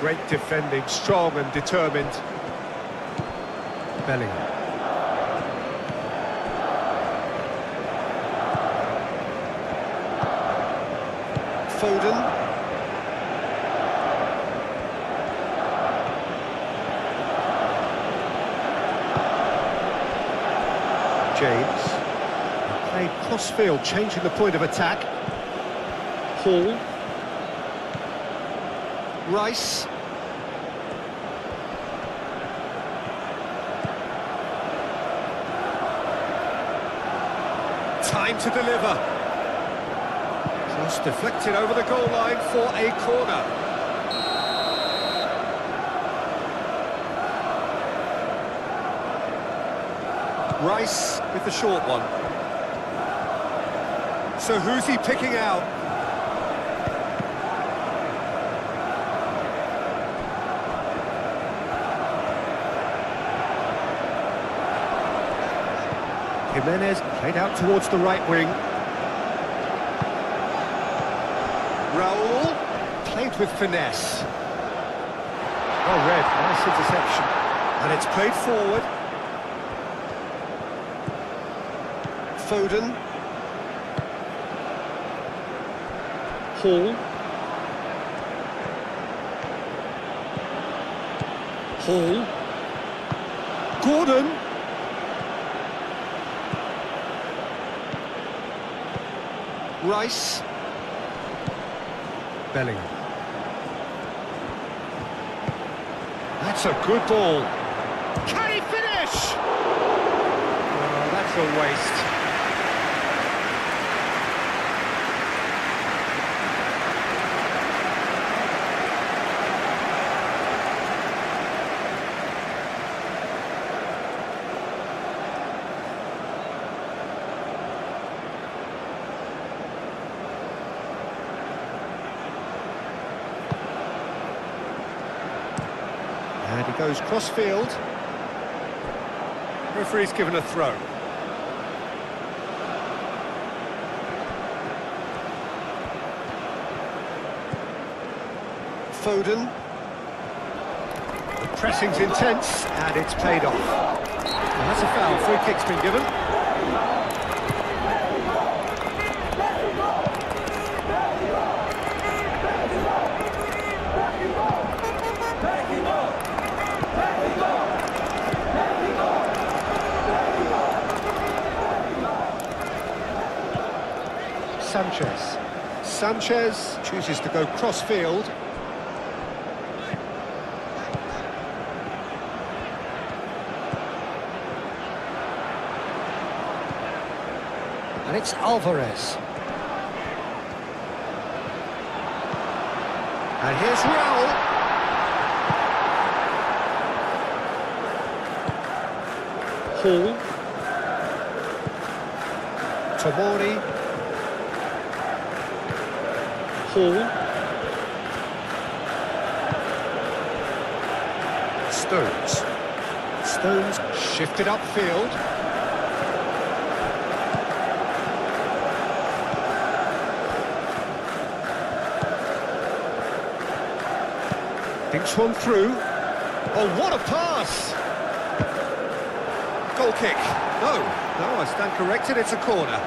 Great defending, strong and determined. Bellingham. Foden. James. He played cross-field, changing the point of attack. Hall. Rice. Time to deliver. Cross deflected over the goal line for a corner. Rice with the short one. So who's he picking out? Jimenez played out towards the right wing. Raul played with finesse. Oh, red, nice interception. And it's played forward. Foden. Hall. Hall. Gordon. Rice. Bellingham. That's a good ball. Can he finish? Oh, that's a waste. And he goes cross-field. Referee's given a throw. Foden. The pressing's intense, and it's paid off. And that's a foul. Free kick's been given. Sanchez chooses to go cross-field. And it's Alvarez. And here's Raul. Hall. Tomori. Hall. Stones shifted upfield. Thinks one through. Oh, what a pass! Goal kick. No, I stand corrected, it's a corner.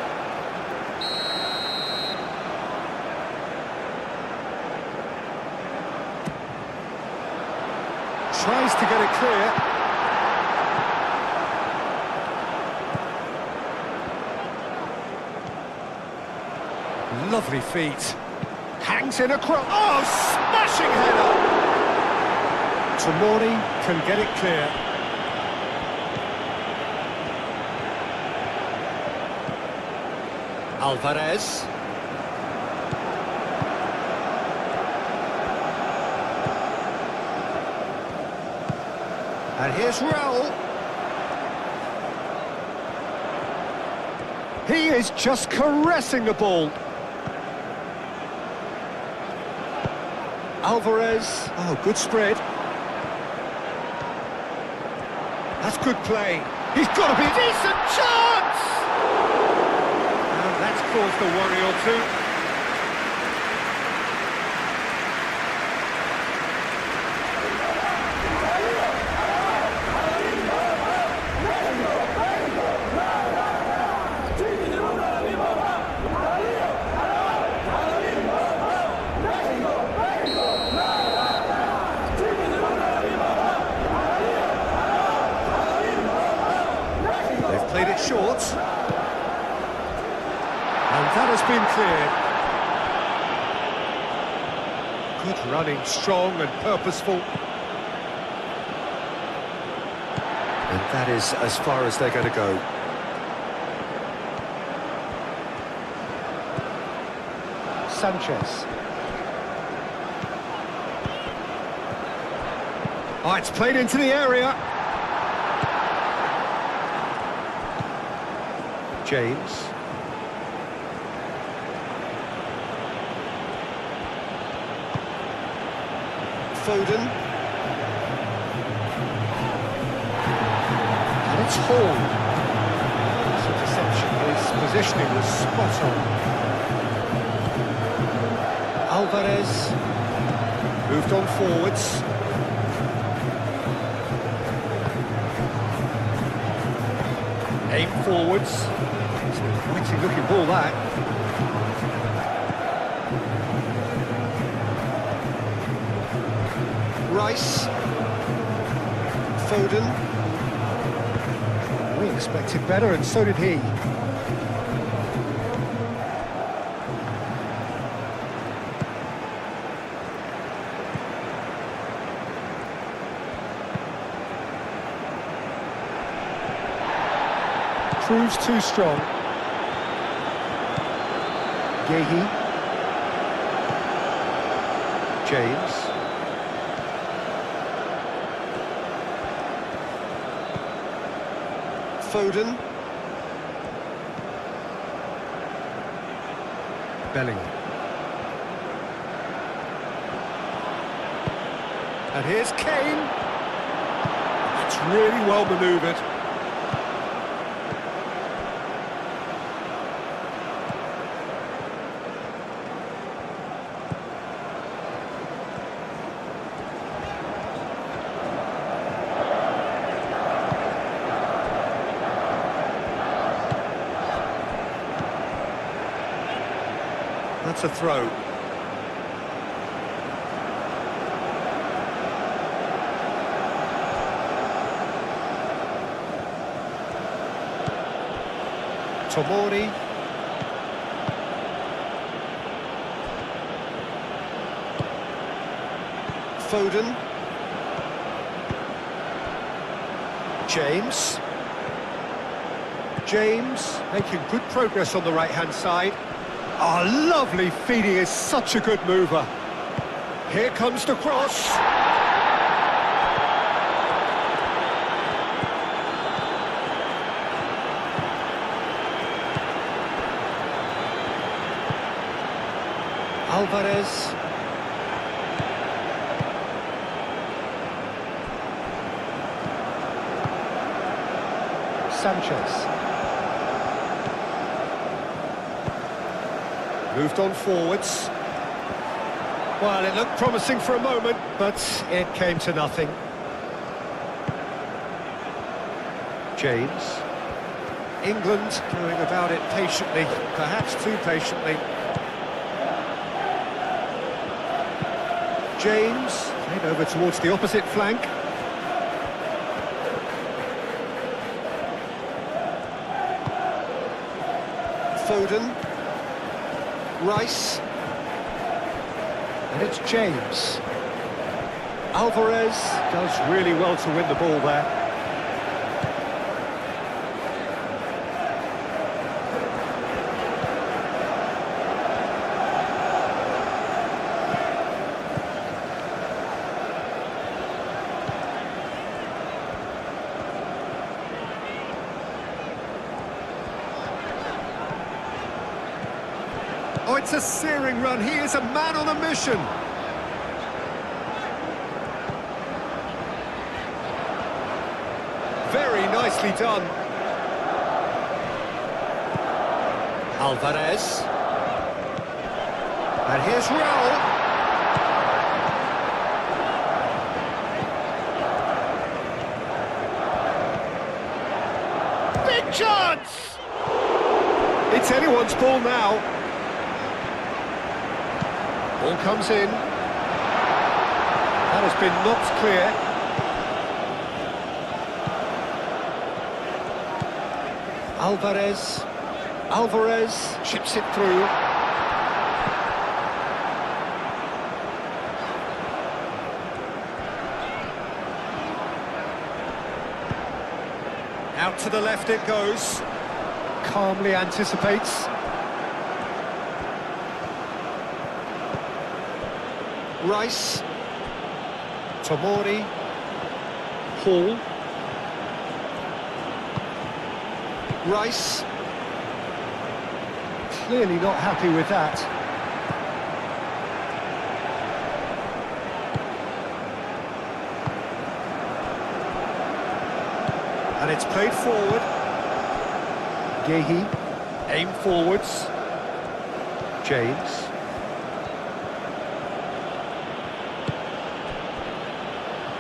Tries to get it clear. Lovely feet. Hangs in across. Oh, smashing header! Tomori can get it clear. Alvarez. And here's Raul. He is just caressing the ball. Alvarez. Oh, good spread. That's good play. He's got to be a decent chance! And that's caused a worry or two. They've played it short. And that has been cleared. Good running, strong and purposeful. And that is as far as they're going to go. Sanchez. Oh, it's played into the area. James. Foden. And it's Hall. It's a deception. His positioning was spot on. Alvarez. Moved on forwards. Aim forwards. It's a witty looking ball, that. Rice. Foden. We expected better, and so did he. Proves too strong. Gehi. James. Foden. Bellingham. And here's Kane. That's really well manoeuvred. That's a throw. Tomori. Foden. James. James making good progress on the right-hand side. Oh, lovely feeding, is such a good mover. Here comes the cross. Alvarez. Sanchez. Moved on forwards. Well, it looked promising for a moment, but it came to nothing. James. England going about it patiently, perhaps too patiently. James, played over towards the opposite flank. Foden. Rice. And it's James. Alvarez does really well to win the ball there. Oh, it's a searing run. He is a man on a mission. nicely done. Alvarez. And here's Raul. Big chance! It's anyone's ball now. Ball comes in. That has been knocked clear. Alvarez chips it through. Out to the left it goes. Calmly anticipates. Rice. Tomori. Hall. Rice. Clearly not happy with that. And it's played forward. Gehi, aim forwards. James.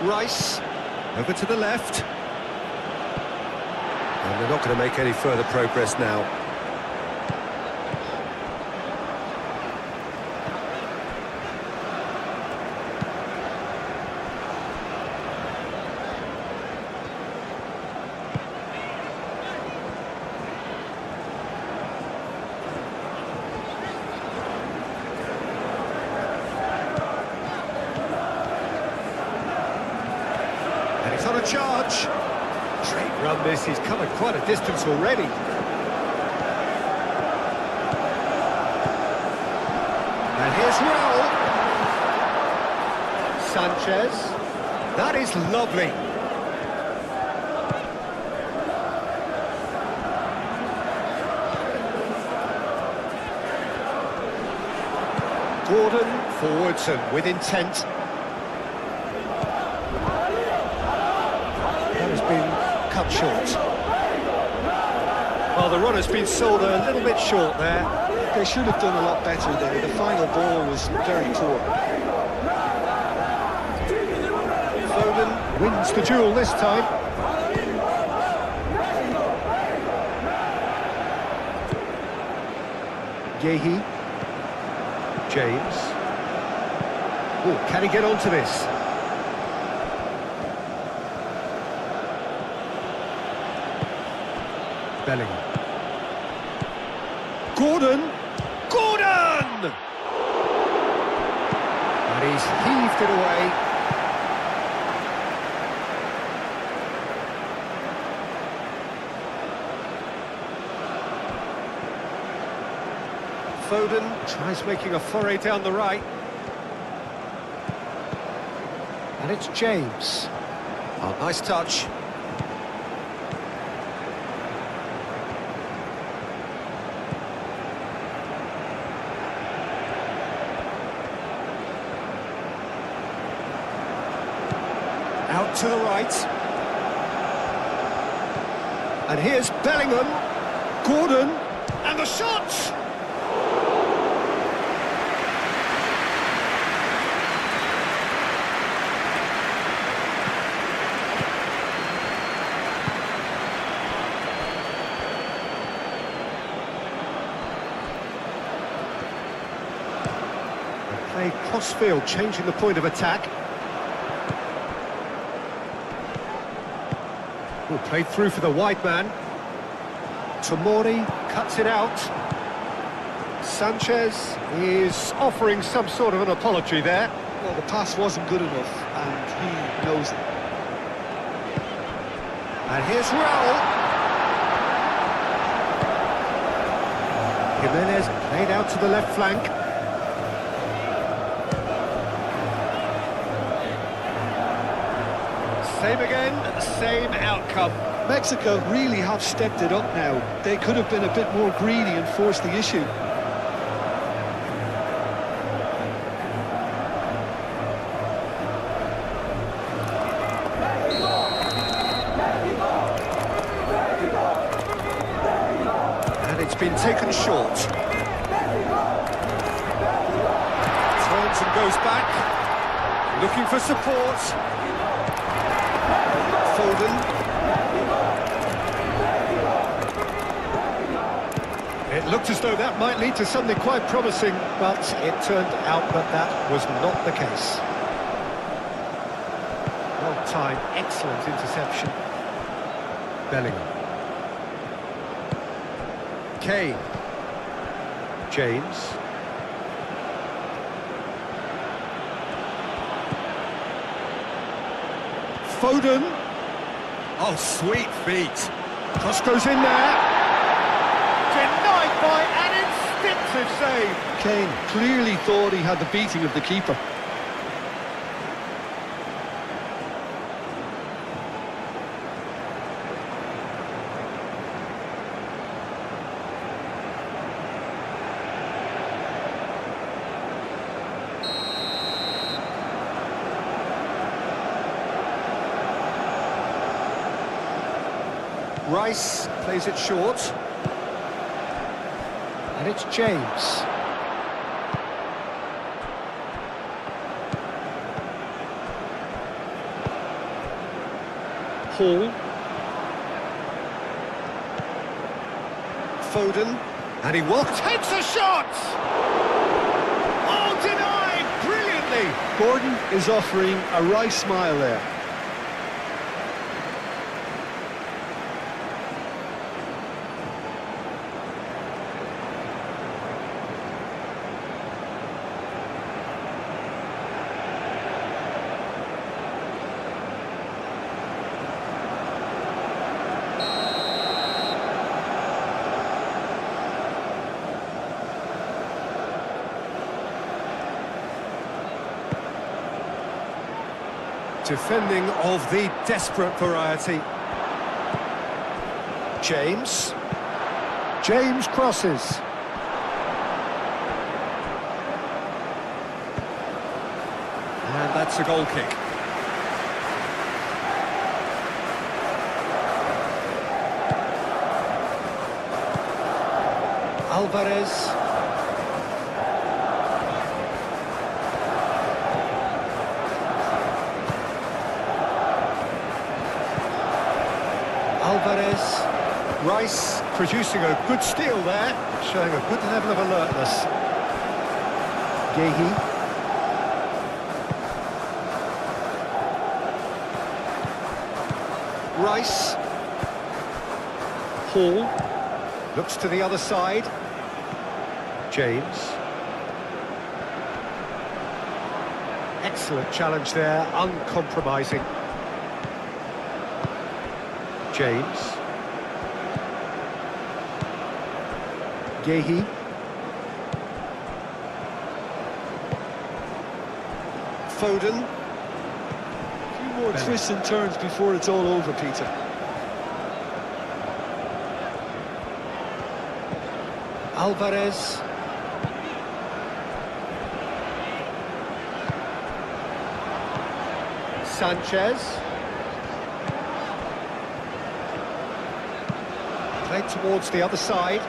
Rice, over to the left. And they're not going to make any further progress now. He's on a charge. Great run this, he's covered quite a distance already. And here's Raul. Sanchez. That is lovely. Gordon forwards and with intent. Been cut short. Well, the run has been sold a little bit short there. They should have done a lot better there. The final ball was very poor. Foden wins the duel this time. Gehi. James. Oh, can he get onto this? Bellingham. Gordon! Gordon! And he's heaved it away. Foden tries making a foray down the right. And it's James. Oh, nice touch. Out to the right. And here's Bellingham. Gordon. And the shot! They play cross-field, changing the point of attack. Played through for the wide man. Tomori cuts it out. Sanchez is offering some sort of an apology there. Well, the pass wasn't good enough, and he knows it. And here's Raul. Jimenez played out to the left flank. Same again, same outcome. Mexico really have stepped it up now. They could have been a bit more greedy and forced the issue. been taken short. Turns and goes back, looking for support. Foden. It looked as though that might lead to something quite promising, but it turned out that that was not the case. Well timed, excellent interception. Bellingham. Kane. James. Foden. Oh, sweet feet. Cross goes in there. Denied by an instinctive save. Kane clearly thought he had the beating of the keeper. Rice plays it short. And it's James. Hall. Foden. And he walks. Takes a shot! Oh, denied! Brilliantly! Gordon is offering a wry smile there. Defending of the desperate variety. James. James crosses. And that's a goal kick. Alvarez. Alvarez. Rice producing a good steal there, showing a good level of alertness. Gehi. Rice. Hall. Looks to the other side. James. Excellent challenge there, uncompromising. James. Gehi. Foden. A few more twists and turns before it's all over, Peter. Alvarez. Sanchez. Played towards the other side.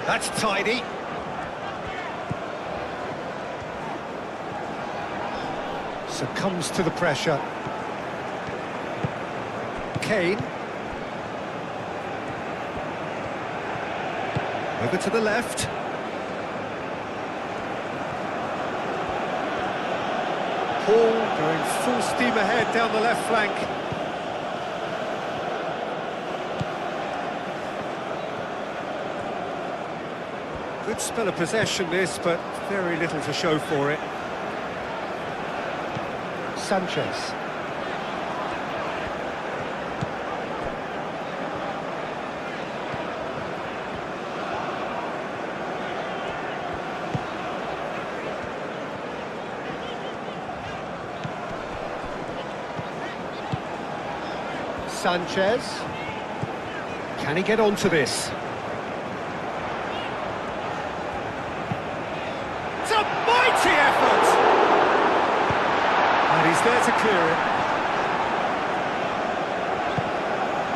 That's tidy. Succumbs to the pressure. Kane. Over to the left. Paul going full steam ahead down the left flank. Good spell of possession this, but very little to show for it. Sanchez. Sanchez. Can he get onto this? It's a mighty effort! And he's there to clear it.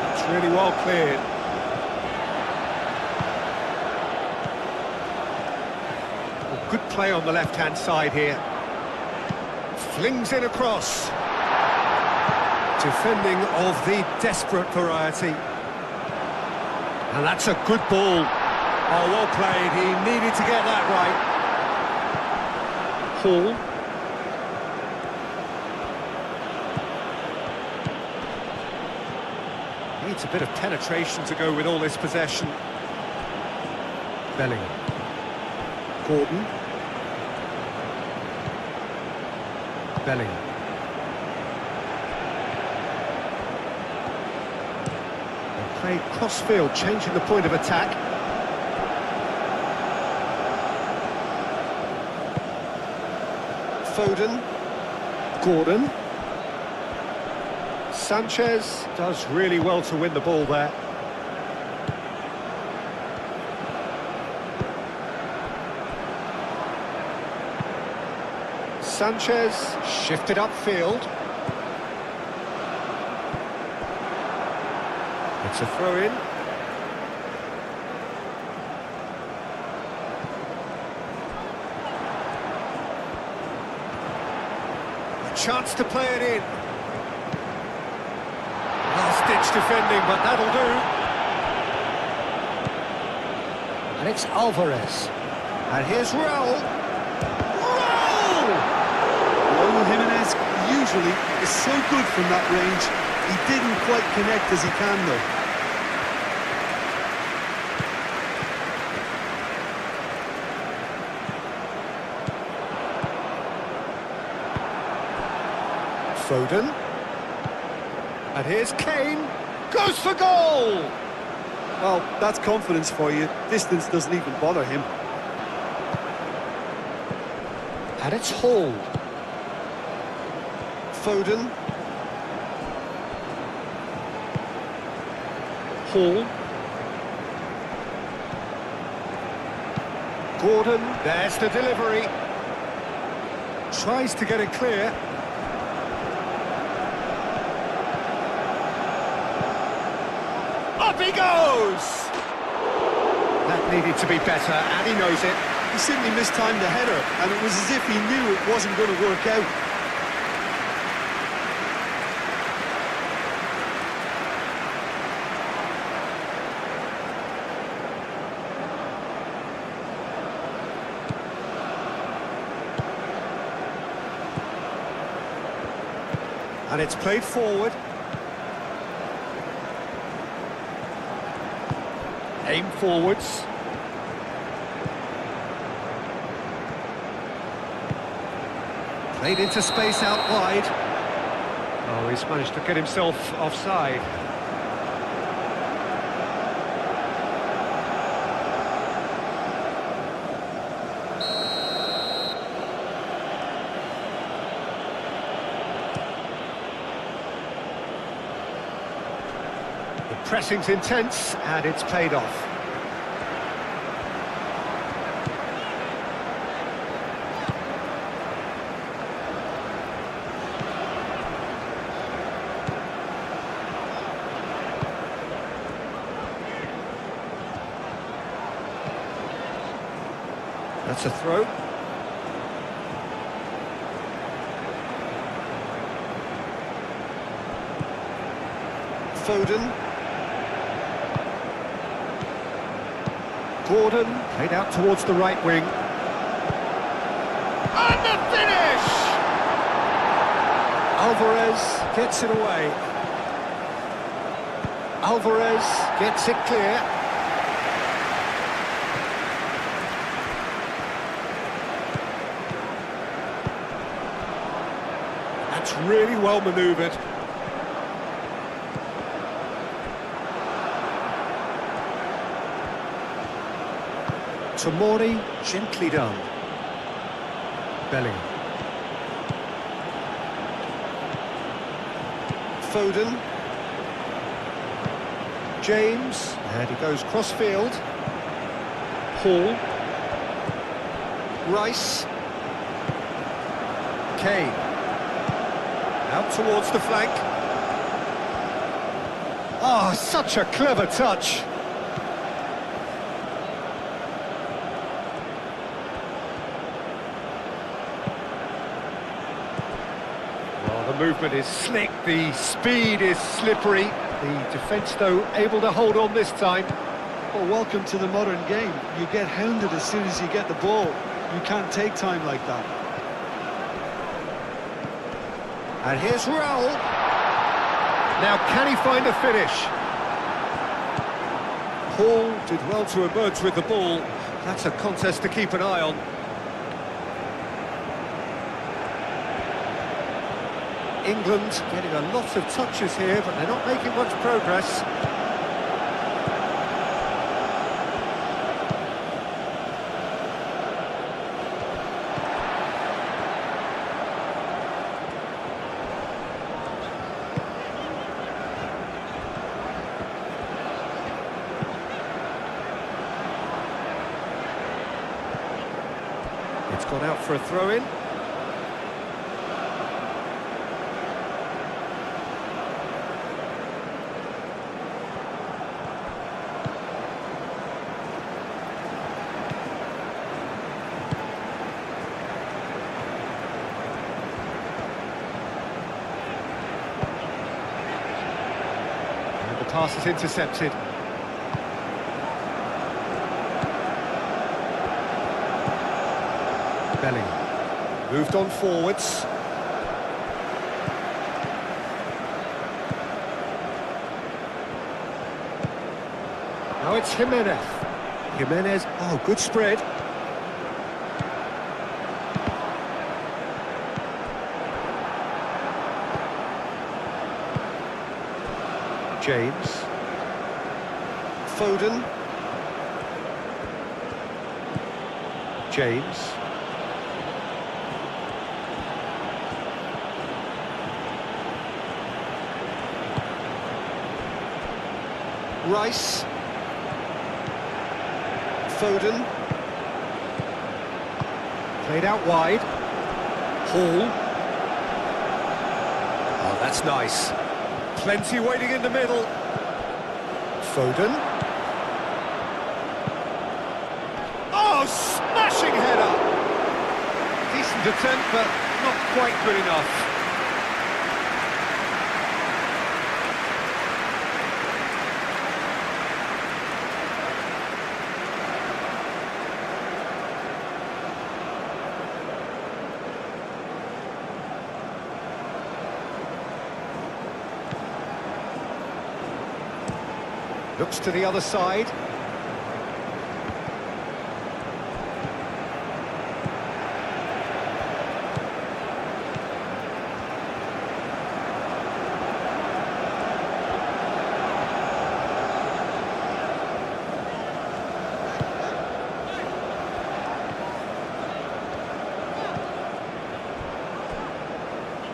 That's really well cleared. Well, good play on the left-hand side here. Flings in across. Defending of the desperate variety. And that's a good ball. Oh, well played. He needed to get that right. Hall. Needs a bit of penetration to go with all this possession. Bellingham. Gordon. Bellingham. They played cross-field, changing the point of attack. Foden. Gordon. Sanchez does really well to win the ball there. Sanchez shifted upfield. It's a throw-in. A chance to play it in. Last-ditch defending, but that'll do. And it's Alvarez. And here's Raul. Raul Jimenez usually is so good from that range. He didn't quite connect as he can though. Foden. And here's Kane. Goes for goal! Well, that's confidence for you. Distance doesn't even bother him. And it's Hall. Foden. Hall. Gordon. There's the delivery. Tries to get it clear. Up he goes! That needed to be better, and he knows it. He simply mistimed the header, and it was as if he knew it wasn't going to work out. And it's played forward. Aim forwards. Played into space out wide. Oh, he's managed to get himself offside. The pressing's intense, and it's paid off. That's a throw. Foden. Gordon, played out towards the right wing. And the finish! Alvarez gets it away. Alvarez gets it clear. That's really well manoeuvred. Tomori, gently done. Bellingham. Foden. James, and he goes cross-field. Hall. Rice. Kane. Out towards the flank. Oh, such a clever touch. Well, the movement is slick, the speed is slippery. The defence, though, able to hold on this time. Well, welcome to the modern game. You get hounded as soon as you get the ball. You can't take time like that. And here's Raul. Now, can he find a finish? Paul did well to emerge with the ball. That's a contest to keep an eye on. England getting a lot of touches here, but they're not making much progress. It's gone out for a throw-in. And the pass is intercepted. Bellingham moved on forwards. Now it's Jimenez. Jimenez, oh, good spread. James. Foden. James. Rice. Foden. Played out wide. Hall. Oh, that's nice. Plenty waiting in the middle. Foden. Oh, smashing header! Decent attempt, but not quite good enough. Looks to the other side.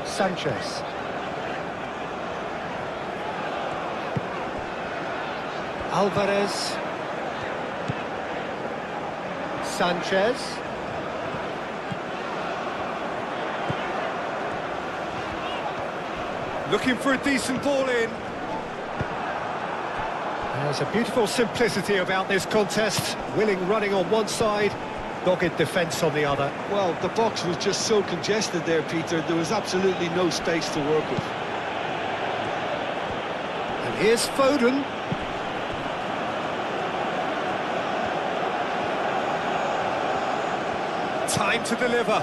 Sanchez. Alvarez. Sanchez. Looking for a decent ball in. There's a beautiful simplicity about this contest. Willing running on one side, dogged defence on the other. Well, the box was just so congested there, Peter. There was absolutely no space to work with. And here's Foden. Time to deliver.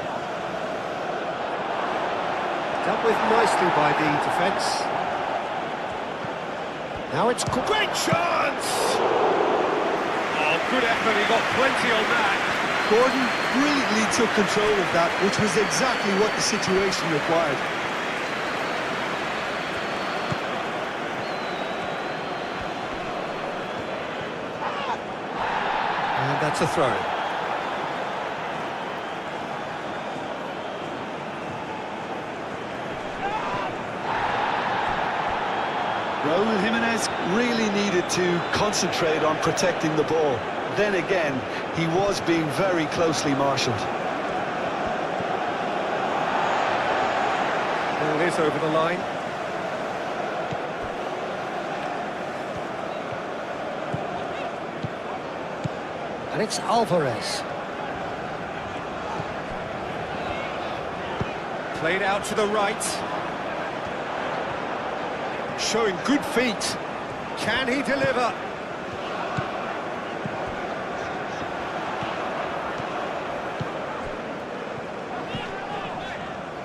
Dealt with nicely by the defence. Now it's great chance! Oh, good effort, he got plenty on that. Gordon brilliantly took control of that, which was exactly what the situation required. And that's a throw. Raul Jimenez really needed to concentrate on protecting the ball. Then again, he was being very closely marshalled. Ball is over the line. And it's Alvarez. Played out to the right. Showing good feet. Can he deliver?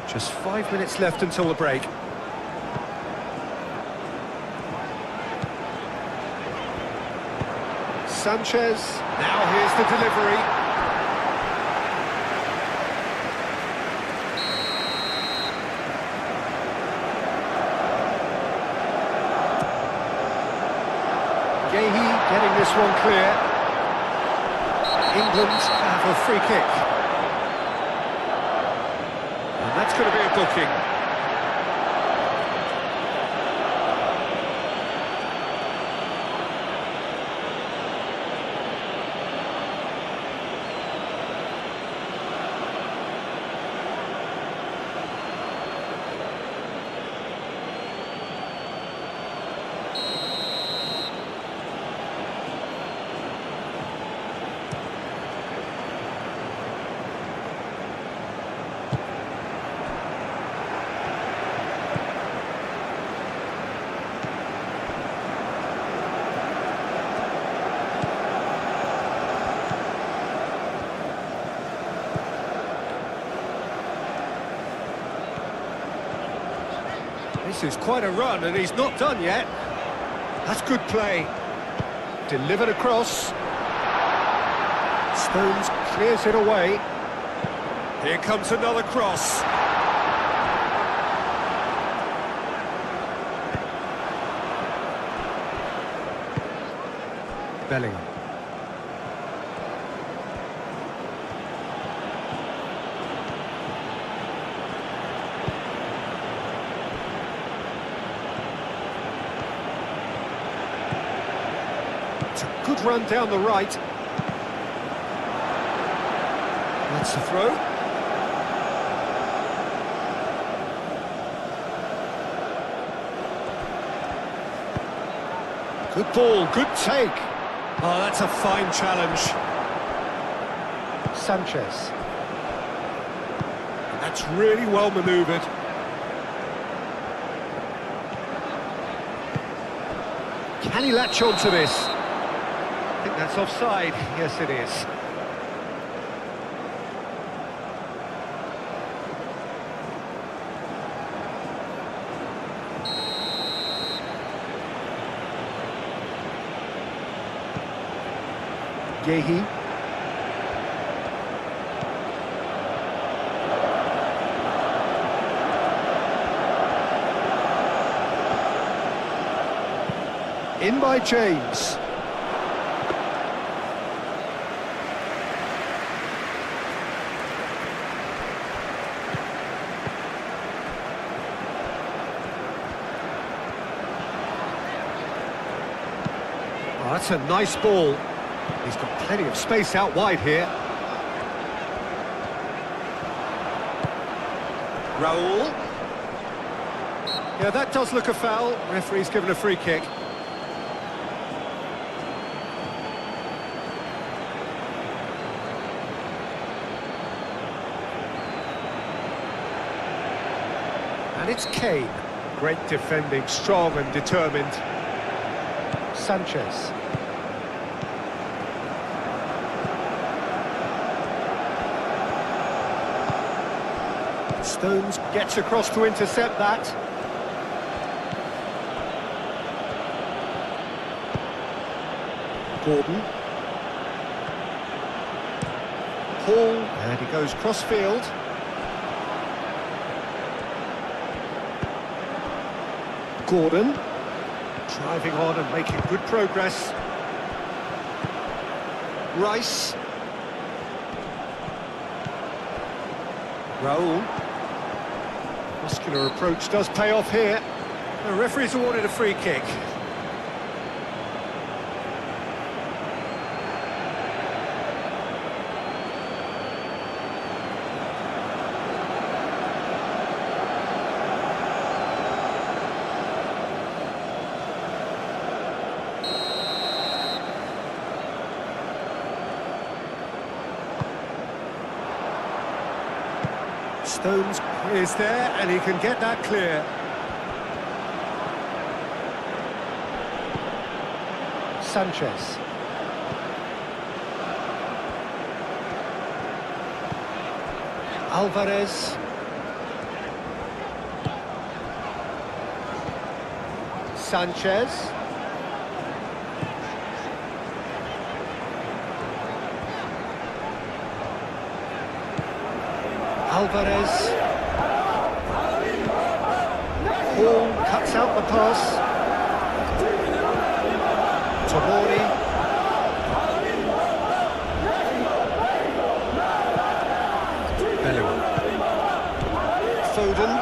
Just 5 minutes left until the break. Sanchez. Now here's the delivery. Gehi getting this one clear. England have a free kick. And that's going to be a booking. This is quite a run, and he's not done yet. That's good play. Delivered across. Stones clears it away. Here comes another cross. Bellingham. It's a good run down the right. That's the throw. Good ball, good take. Oh, that's a fine challenge. Sanchez. That's really well manoeuvred. Can he latch on to this? I think that's offside. Yes, it is. Gehi. In by James. Oh, that's a nice ball. He's got plenty of space out wide here. Raul. Yeah, that does look a foul. Referee's given a free kick. And it's Kane. Great defending, strong and determined. Sanchez. Stones gets across to intercept that. Gordon. Paul, and he goes cross-field. Gordon, driving on and making good progress. Rice. Raul. Muscular approach does pay off here. The referee's awarded a free kick. Stones is there, and he can get that clear. Sanchez. Alvarez. Sanchez. Alvarez. Hall cuts out the pass. Tomori. Bellingham. Foden.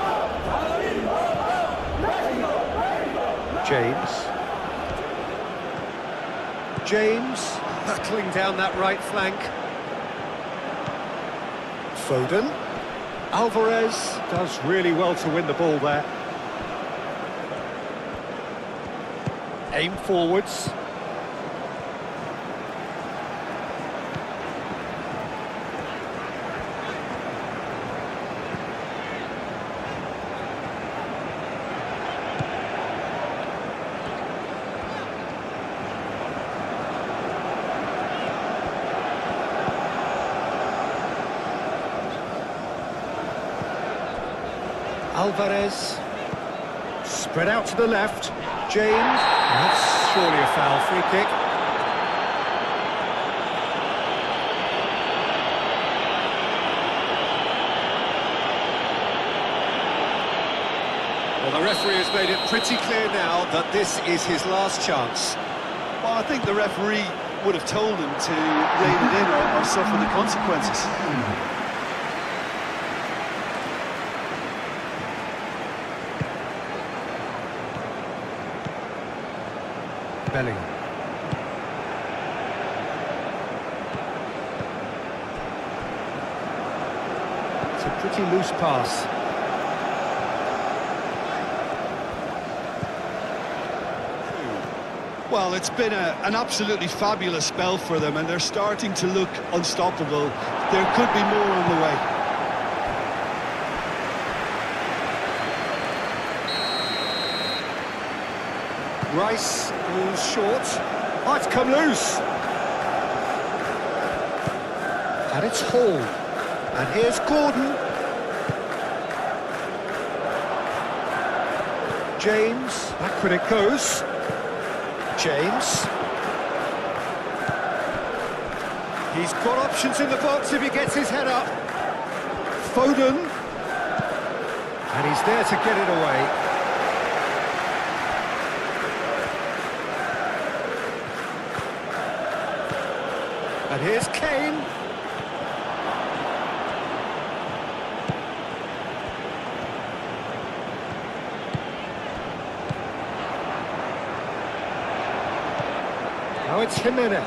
James. James battling down that right flank. Foden. Alvarez does really well to win the ball there. Aim forwards. Alvarez, spread out to the left, James, that's surely a foul, free kick. Well, the referee has made it pretty clear now that this is his last chance. Well, I think the referee would have told him to rein it in or suffer the consequences. Bellingham. It's a pretty loose pass. Well, it's been an absolutely fabulous spell for them, and they're starting to look unstoppable. There could be more on the way. Rice goes short. Oh, it's come loose. And it's Hall. And here's Gordon. James, backward it goes. James. He's got options in the box if he gets his head up. Foden. And he's there to get it away. And here's Kane. Now it's Jimenez.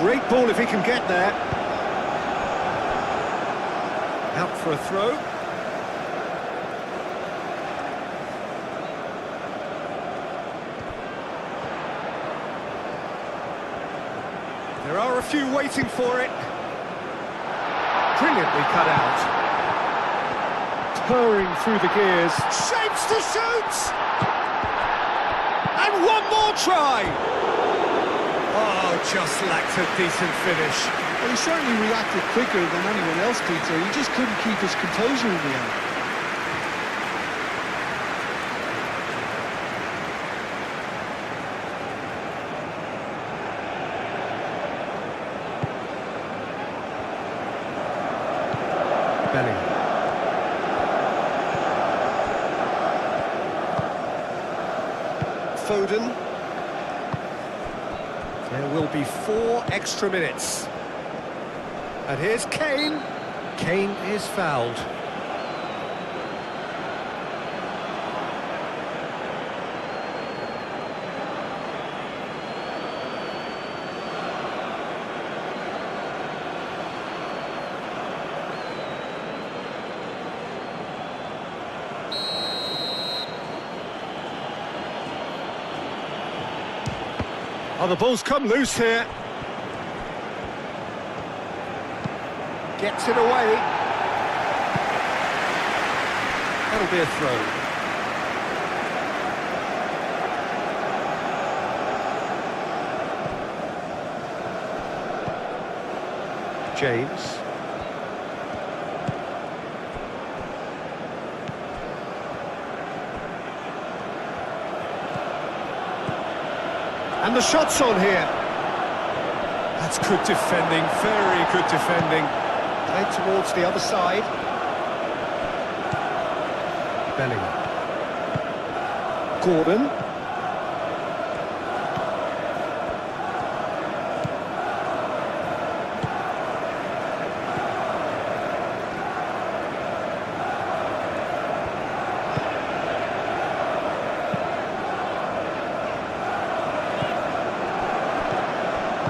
Great ball if he can get there. Out for a throw. There are a few waiting for it. Brilliantly cut out. Purring through the gears. Shapes to shoot! And one more try! Oh, just lacked a decent finish. Well, he certainly reacted quicker than anyone else, Peter. He just couldn't keep his composure in the end. Bellingham. Foden. There will be 4 extra minutes. And here's Kane. Kane is fouled. Oh, the ball's come loose here. Gets it away. That'll be a throw. James. And the shot's on here. That's good defending, very good defending. Played towards the other side. Bellingham. Gordon.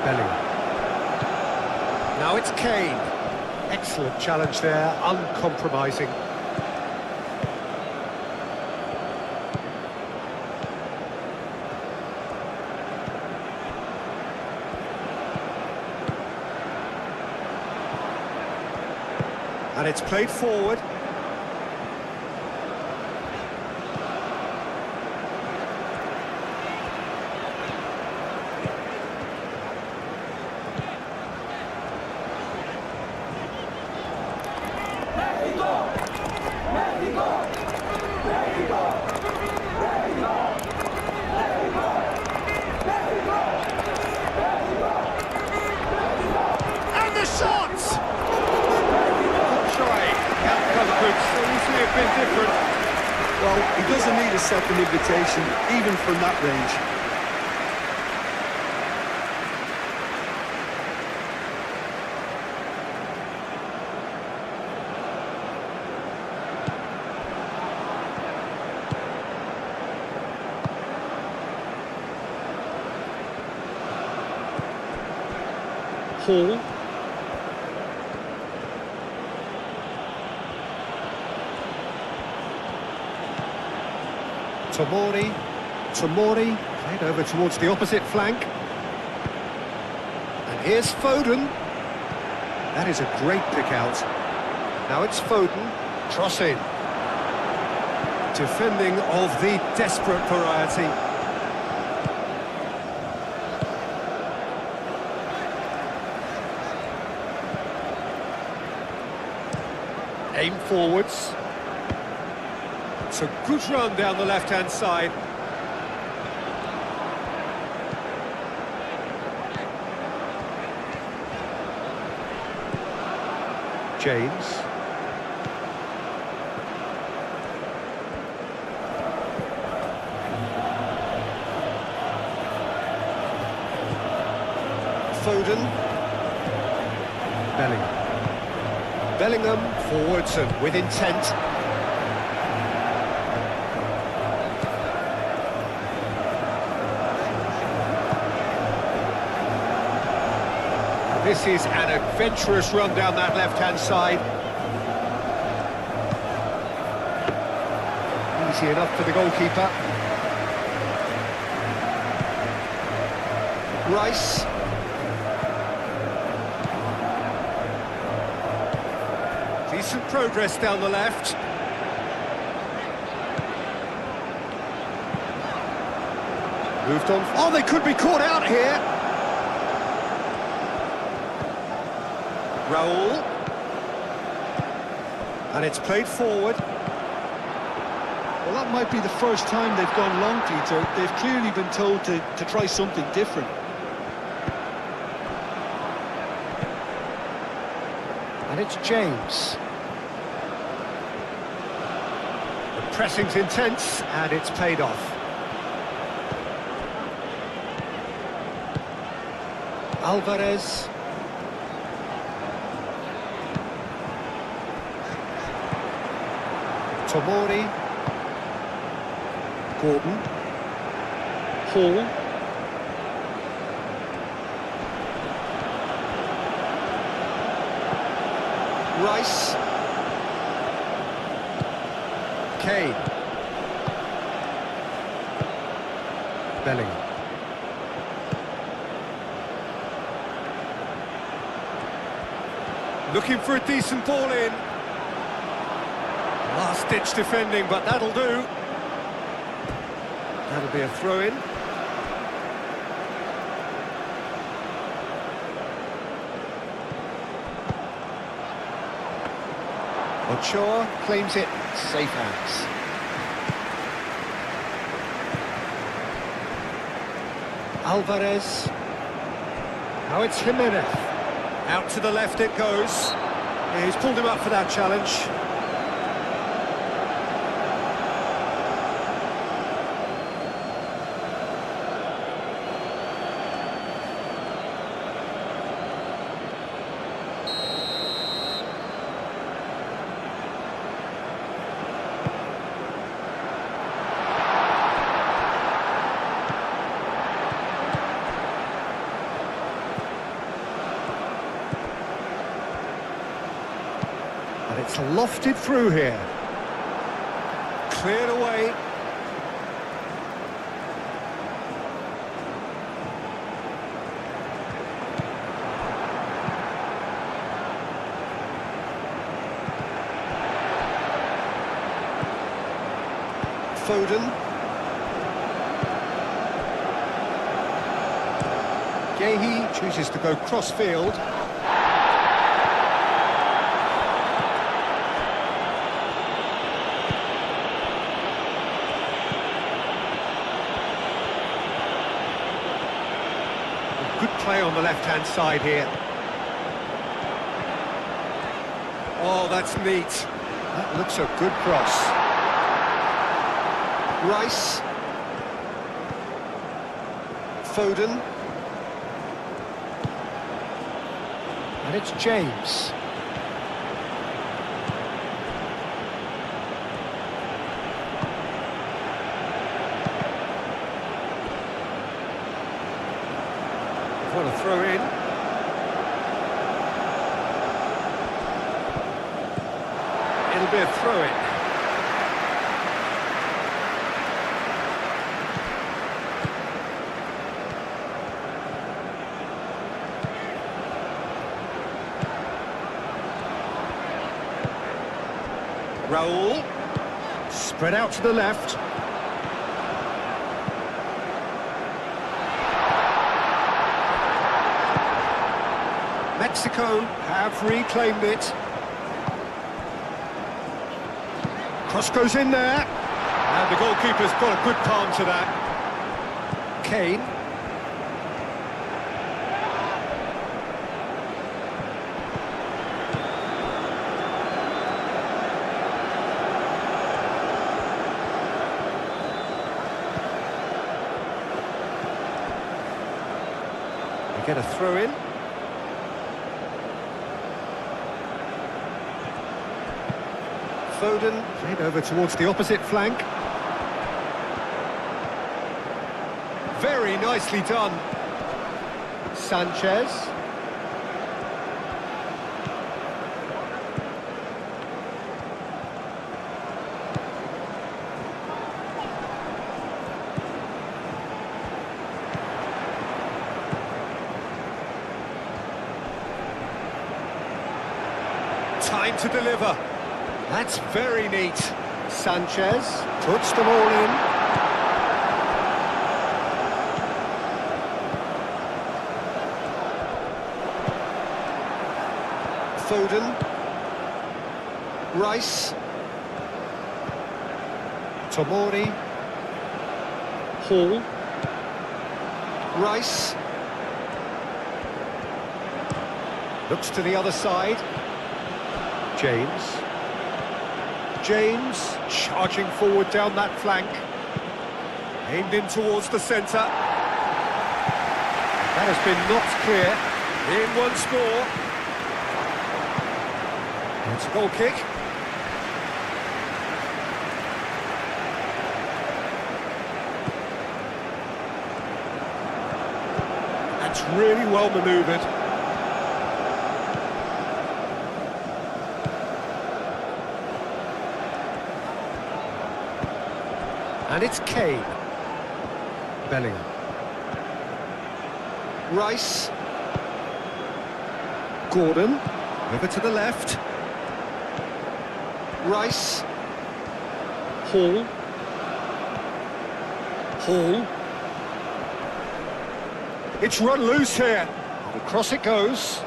Bellingham. Now it's Kane. Excellent challenge there, uncompromising. And it's played forward. And the shot! Try. Outcome could so easily have been different. Well, he doesn't need a second invitation, even from that range. Hall. Tomori, played over towards the opposite flank. And here's Foden. That is a great pick out. Now it's Foden, cross in. Defending of the desperate variety. Aim forwards. It's a good run down the left-hand side. James. Foden. Bellingham. Bellingham forwards and with intent. This is an adventurous run down that left-hand side. Easy enough for the goalkeeper. Rice. Decent progress down the left. Moved on. Oh, they could be caught out here. Raul. And it's played forward. Well, that might be the first time they've gone long, Peter. They've clearly been told to try something different. And it's James. The pressing's intense, and it's paid off. Alvarez. Tomori. Gordon. Hall. Rice. Kane. Bellingham. Looking for a decent ball in. Last-ditch defending, but that'll do. That'll be a throw-in. Ochoa claims it, safe hands. Alvarez. Now it's Jimenez. Out to the left it goes. He's pulled him up for that challenge. And it's lofted through here. Cleared away. Foden. Gehi chooses to go cross-field. Good play on the left-hand side here. Oh, that's neat. That looks a good cross. Rice. Foden. And it's James. What a throw in. It'll be a throw in. Raul. Spread out to the left. Mexico have reclaimed it. Cross goes in there. And the goalkeeper's got a good palm to that. Kane. They get a throw in. Foden, played over towards the opposite flank. Very nicely done. Sanchez. Time to deliver. That's very neat. Sanchez puts them all in. Foden. Rice. Tomori. Hall. Rice. Looks to the other side. James. James charging forward down that flank. Aimed in towards the centre. That has been knocked clear. In once more. It's a goal kick. That's really well manoeuvred. And it's Kane. Bellingham. Rice. Gordon. Over to the left. Rice. Hall. Hall. It's run loose here. And across it goes.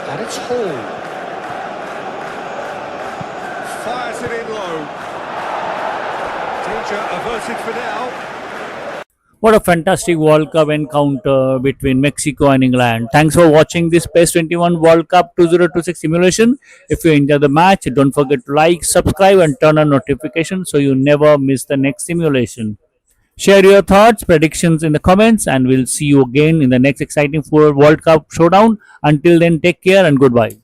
And it's Hall. Fires it in low. Danger averted for now. What a fantastic World Cup encounter between Mexico and England. Thanks for watching this PES 21 World Cup 2026 simulation. If you enjoy the match, don't forget to like, subscribe and turn on notifications so you never miss the next simulation. Share your thoughts, predictions in the comments, and we'll see you again in the next exciting World Cup showdown. Until then, take care and goodbye.